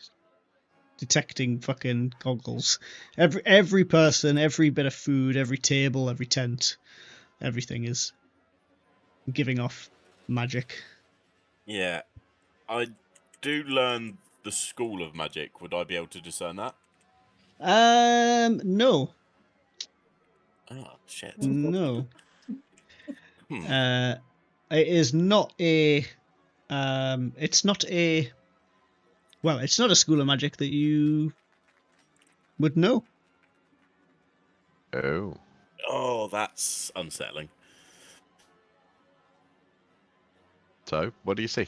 [SPEAKER 1] detecting fucking goggles. Every person, every bit of food, every table, every tent, everything is giving off magic.
[SPEAKER 3] Yeah. I do learn the school of magic. Would I be able to discern that?
[SPEAKER 1] No.
[SPEAKER 3] Oh, shit.
[SPEAKER 1] No.
[SPEAKER 3] Hmm.
[SPEAKER 1] It is not a it's not a well, it's not a school of magic that you would know.
[SPEAKER 5] Oh.
[SPEAKER 3] Oh, that's unsettling.
[SPEAKER 5] So, what do you see?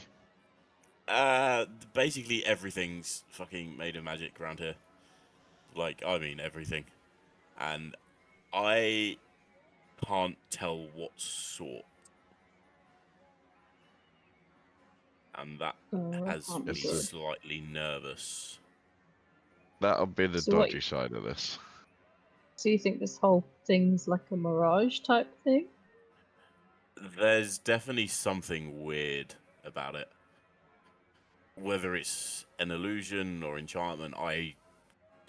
[SPEAKER 3] Basically everything's fucking made of magic around here. Like, I mean everything. And I can't tell what sort. And that has
[SPEAKER 2] can't
[SPEAKER 3] me
[SPEAKER 2] be good.
[SPEAKER 3] slightly nervous.
[SPEAKER 5] That'll be the
[SPEAKER 2] So what-
[SPEAKER 5] dodgy side of this.
[SPEAKER 2] So you think this whole thing's like a mirage type thing?
[SPEAKER 3] There's definitely something weird about it. Whether it's an illusion or enchantment, I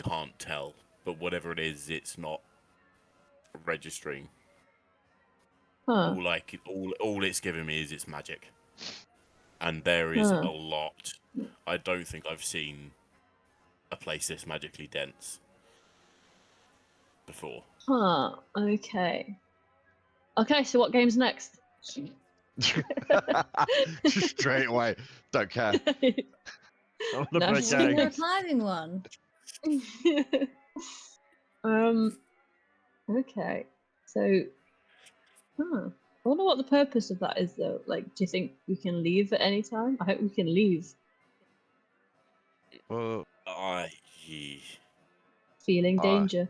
[SPEAKER 3] can't tell. But whatever it is, it's not registering.
[SPEAKER 2] Huh.
[SPEAKER 3] All it's giving me is its magic. and there is
[SPEAKER 2] Huh.
[SPEAKER 3] a lot. I don't think I've seen a place this magically dense before.
[SPEAKER 2] Huh. Okay. Okay. So what game's next?
[SPEAKER 5] Just straight away. Don't care. I want to
[SPEAKER 2] No.
[SPEAKER 5] play
[SPEAKER 4] Is there a
[SPEAKER 5] games.
[SPEAKER 4] climbing one?
[SPEAKER 2] Okay. So, huh. I wonder what the purpose of that is, though. Like, do you think we can leave at any time? I hope we can leave.
[SPEAKER 5] Well,
[SPEAKER 2] Feeling
[SPEAKER 5] I-
[SPEAKER 2] danger.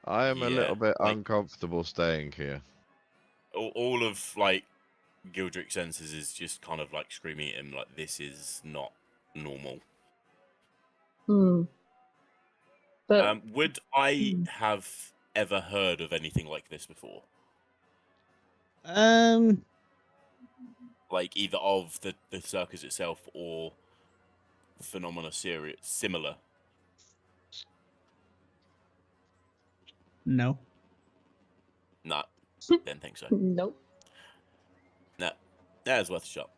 [SPEAKER 5] I am a
[SPEAKER 3] Yeah,
[SPEAKER 5] little bit
[SPEAKER 3] like-
[SPEAKER 5] uncomfortable staying here.
[SPEAKER 3] all of like Gildrick's senses is just kind of like screaming at him like this is not normal.
[SPEAKER 2] Hmm. But
[SPEAKER 3] Would I
[SPEAKER 2] Hmm.
[SPEAKER 3] have ever heard of anything like this before? Like either of the circus itself or phenomena similar?
[SPEAKER 1] No.
[SPEAKER 3] Nah, didn't think so.
[SPEAKER 2] nope.
[SPEAKER 3] Nah, that is worth a shot.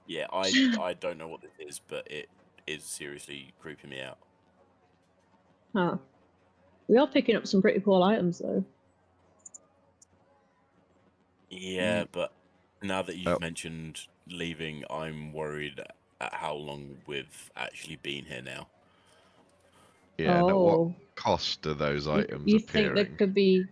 [SPEAKER 3] Yeah, I don't know what this is, but it is seriously creeping me out.
[SPEAKER 2] Huh. We are picking up some pretty cool items, though.
[SPEAKER 3] Yeah, but now that you've
[SPEAKER 5] Yep.
[SPEAKER 3] mentioned leaving, I'm worried at how long we've actually been here now.
[SPEAKER 5] Yeah, and at what
[SPEAKER 2] Oh.
[SPEAKER 5] cost are those
[SPEAKER 2] You-
[SPEAKER 5] items
[SPEAKER 2] you think there
[SPEAKER 5] appearing?
[SPEAKER 2] could be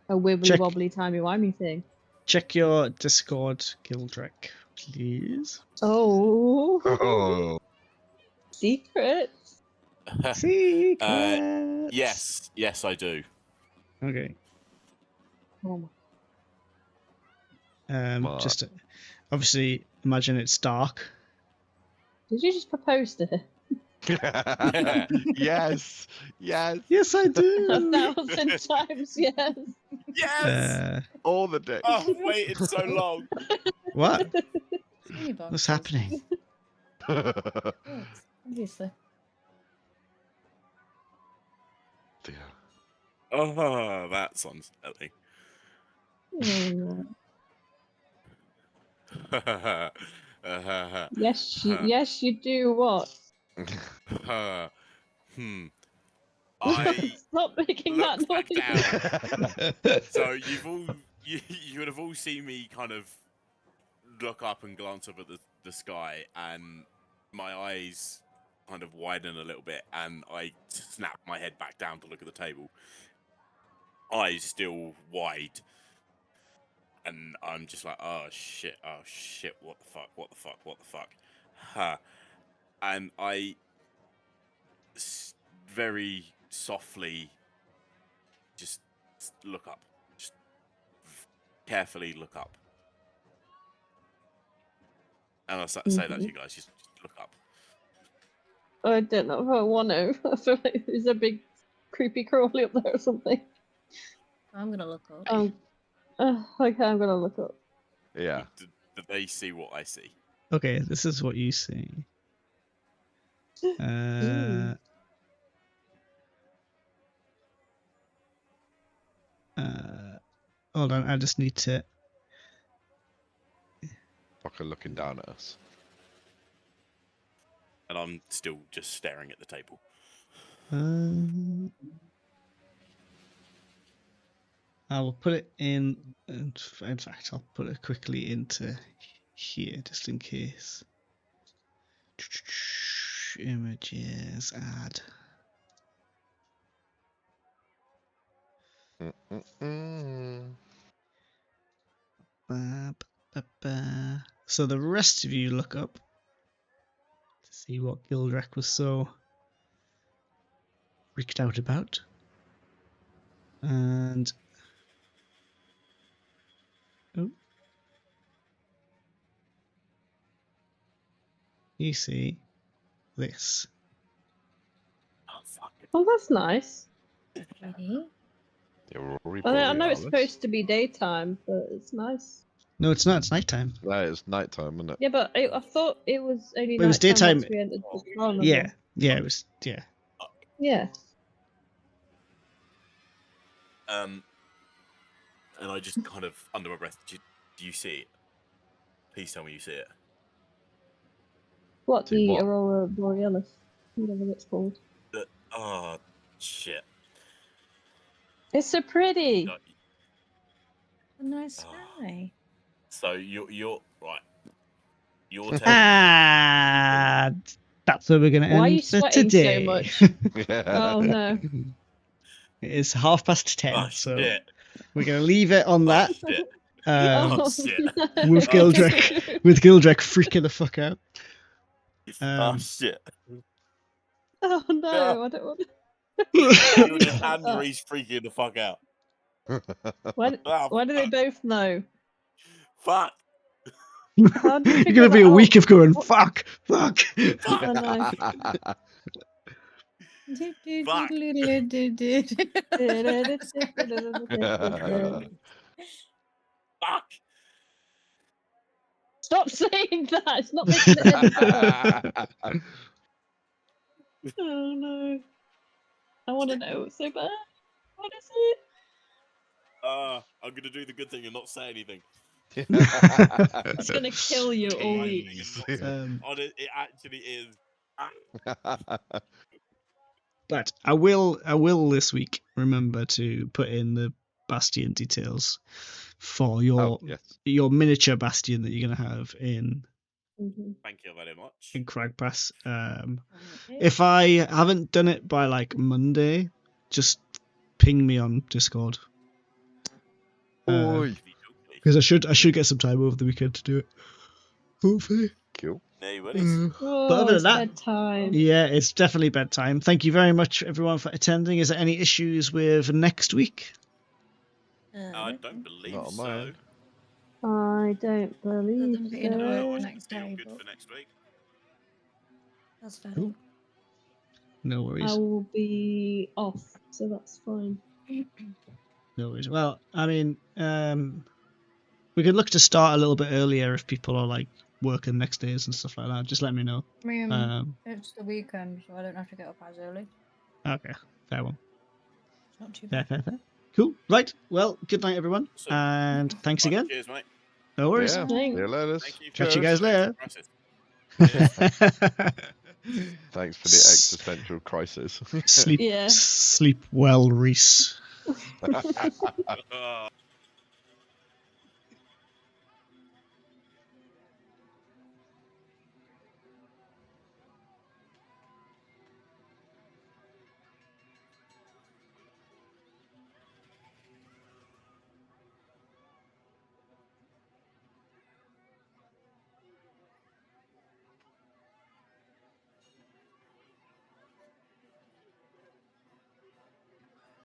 [SPEAKER 2] a wibbly
[SPEAKER 1] Check.
[SPEAKER 2] wobbly timey wimey thing?
[SPEAKER 1] Check your Discord, Gildrick, please.
[SPEAKER 2] Oh.
[SPEAKER 5] Oh,
[SPEAKER 2] Secrets.
[SPEAKER 1] Secrets.
[SPEAKER 3] Yes, I do.
[SPEAKER 1] Okay.
[SPEAKER 2] Oh my.
[SPEAKER 5] Smart.
[SPEAKER 1] Just obviously imagine it's dark.
[SPEAKER 2] Did you just propose to her?
[SPEAKER 5] yes, yes,
[SPEAKER 1] Yes, I do.
[SPEAKER 2] 1,000 times, yes.
[SPEAKER 3] Yes!
[SPEAKER 5] all the day.
[SPEAKER 3] Oh, I've waited so long.
[SPEAKER 1] What?
[SPEAKER 4] Mini
[SPEAKER 1] What's
[SPEAKER 4] boxes.
[SPEAKER 1] happening?
[SPEAKER 4] Yes, obviously.
[SPEAKER 5] Dear.
[SPEAKER 3] Oh, that sounds silly.
[SPEAKER 2] Oh, yes, you do. What?
[SPEAKER 3] I
[SPEAKER 2] Stop making that
[SPEAKER 3] looked back
[SPEAKER 2] noise.
[SPEAKER 3] down. So you would have all seen me kind of look up and glance up at the sky, and my eyes kind of widen a little bit, and I snap my head back down to look at the table. Eyes still wide, and I'm just like, oh shit, what the fuck. Huh. And I very softly just look up, just carefully look up. And I'll say that to you guys, just look up.
[SPEAKER 2] I don't know if I want to. I feel like there's a big creepy crawly up there or something.
[SPEAKER 4] I'm gonna look up.
[SPEAKER 2] Okay, I'm gonna look up.
[SPEAKER 5] Yeah.
[SPEAKER 3] Do they see what I see?
[SPEAKER 1] Okay, this is what you see. Hold on, I just need to.
[SPEAKER 5] Fucker looking down at us.
[SPEAKER 3] And I'm still just staring at the table.
[SPEAKER 1] I will put it in. In fact, I'll put it quickly into here just in case. Images, add. So the rest of you look up to see what Gildrick was so freaked out about. And you see this.
[SPEAKER 3] Oh fuck.
[SPEAKER 2] Oh, that's nice.
[SPEAKER 4] Ready?
[SPEAKER 2] I know it's supposed to be daytime, but it's nice.
[SPEAKER 1] No, it's not. It's nighttime.
[SPEAKER 5] No, it's nighttime, isn't it?
[SPEAKER 2] Yeah, but I thought it was only
[SPEAKER 1] It was
[SPEAKER 2] nighttime
[SPEAKER 1] daytime.
[SPEAKER 2] once we entered the carnival.
[SPEAKER 1] Yeah, it was. Yeah.
[SPEAKER 2] Yeah.
[SPEAKER 3] And I just kind of under my breath, do you see it? Please tell me you see it.
[SPEAKER 2] What,
[SPEAKER 5] See
[SPEAKER 2] the
[SPEAKER 5] what?
[SPEAKER 2] Aurora Borealis? Whatever it's called.
[SPEAKER 3] Oh shit!
[SPEAKER 2] It's so pretty!
[SPEAKER 3] Got-
[SPEAKER 4] A nice
[SPEAKER 3] Oh.
[SPEAKER 4] sky.
[SPEAKER 3] So you're right. You're telling
[SPEAKER 1] And that's where we're going to
[SPEAKER 2] Why are you
[SPEAKER 1] end for
[SPEAKER 2] sweating so
[SPEAKER 1] today.
[SPEAKER 2] much? Oh no.
[SPEAKER 1] It's 10:30,
[SPEAKER 3] Oh
[SPEAKER 1] so
[SPEAKER 3] shit!
[SPEAKER 1] we're going to leave it on
[SPEAKER 3] Oh
[SPEAKER 1] that.
[SPEAKER 3] shit!
[SPEAKER 1] Um,
[SPEAKER 3] Oh, shit.
[SPEAKER 2] no.
[SPEAKER 1] with
[SPEAKER 3] Oh,
[SPEAKER 1] Gildrick, with Gildrick freaking the fuck out.
[SPEAKER 3] Oh shit!
[SPEAKER 2] Oh no,
[SPEAKER 3] No.
[SPEAKER 2] I don't want
[SPEAKER 3] You're just Andre's freaking the fuck out.
[SPEAKER 2] When
[SPEAKER 3] Oh,
[SPEAKER 2] do they both know?
[SPEAKER 3] fuck!
[SPEAKER 2] How do you
[SPEAKER 1] You're
[SPEAKER 2] figure
[SPEAKER 1] going to be
[SPEAKER 2] that
[SPEAKER 1] a week
[SPEAKER 2] out?
[SPEAKER 1] of going,
[SPEAKER 2] What-
[SPEAKER 1] fuck, fuck.
[SPEAKER 2] Oh no.
[SPEAKER 3] Fuck!
[SPEAKER 2] Stop saying that! It's not making it any better. Oh no. I want to know so bad. What is it?
[SPEAKER 3] I'm gonna do the good thing and not say anything.
[SPEAKER 2] It's gonna kill you all week.
[SPEAKER 3] It actually is.
[SPEAKER 1] But I will this week remember to put in the Bastion details for your
[SPEAKER 5] Oh, yes.
[SPEAKER 1] your miniature Bastion that you're going to have in
[SPEAKER 3] Thank you very much.
[SPEAKER 1] Crag Pass. If I haven't done it by like Monday, just ping me on Discord.
[SPEAKER 5] Oi.
[SPEAKER 1] Because I should get some time over the weekend to do it. Hopefully.
[SPEAKER 5] Cool.
[SPEAKER 3] No worries.
[SPEAKER 2] Oh,
[SPEAKER 1] But other than
[SPEAKER 2] it's
[SPEAKER 1] that,
[SPEAKER 2] bedtime.
[SPEAKER 1] yeah, it's definitely bedtime. Thank you very much, everyone, for attending. Is there any issues with next week?
[SPEAKER 3] I don't believe
[SPEAKER 5] Not on my
[SPEAKER 3] so.
[SPEAKER 5] end.
[SPEAKER 2] I don't believe
[SPEAKER 4] Doesn't being at work
[SPEAKER 3] No, I
[SPEAKER 2] so.
[SPEAKER 4] next
[SPEAKER 3] should feel
[SPEAKER 4] day,
[SPEAKER 3] good
[SPEAKER 4] but-
[SPEAKER 3] for next week.
[SPEAKER 4] That's fair.
[SPEAKER 1] Cool. No
[SPEAKER 2] I
[SPEAKER 1] worries.
[SPEAKER 2] will be off, so that's fine.
[SPEAKER 1] No worries. Well, I mean, we could look to start a little bit earlier if people are like working next days and stuff like that. Just let me know.
[SPEAKER 4] It's the weekend, so I don't have to get up as early.
[SPEAKER 1] Okay, fair one.
[SPEAKER 4] It's not too
[SPEAKER 1] Fair,
[SPEAKER 4] bad.
[SPEAKER 1] fair, fair. Cool. Right. Well, good night, everyone,
[SPEAKER 3] So-
[SPEAKER 1] and thanks
[SPEAKER 3] Right,
[SPEAKER 1] again.
[SPEAKER 3] cheers, mate.
[SPEAKER 1] No worries.
[SPEAKER 5] Yeah.
[SPEAKER 2] Thanks.
[SPEAKER 5] See you later.
[SPEAKER 3] Thank you.
[SPEAKER 1] Catch you
[SPEAKER 3] for
[SPEAKER 1] guys
[SPEAKER 3] the
[SPEAKER 1] later.
[SPEAKER 3] crisis. Cheers.
[SPEAKER 5] Thanks for the existential crisis.
[SPEAKER 1] Sleep,
[SPEAKER 2] Yeah.
[SPEAKER 1] sleep well, Reese.
[SPEAKER 3] Uh,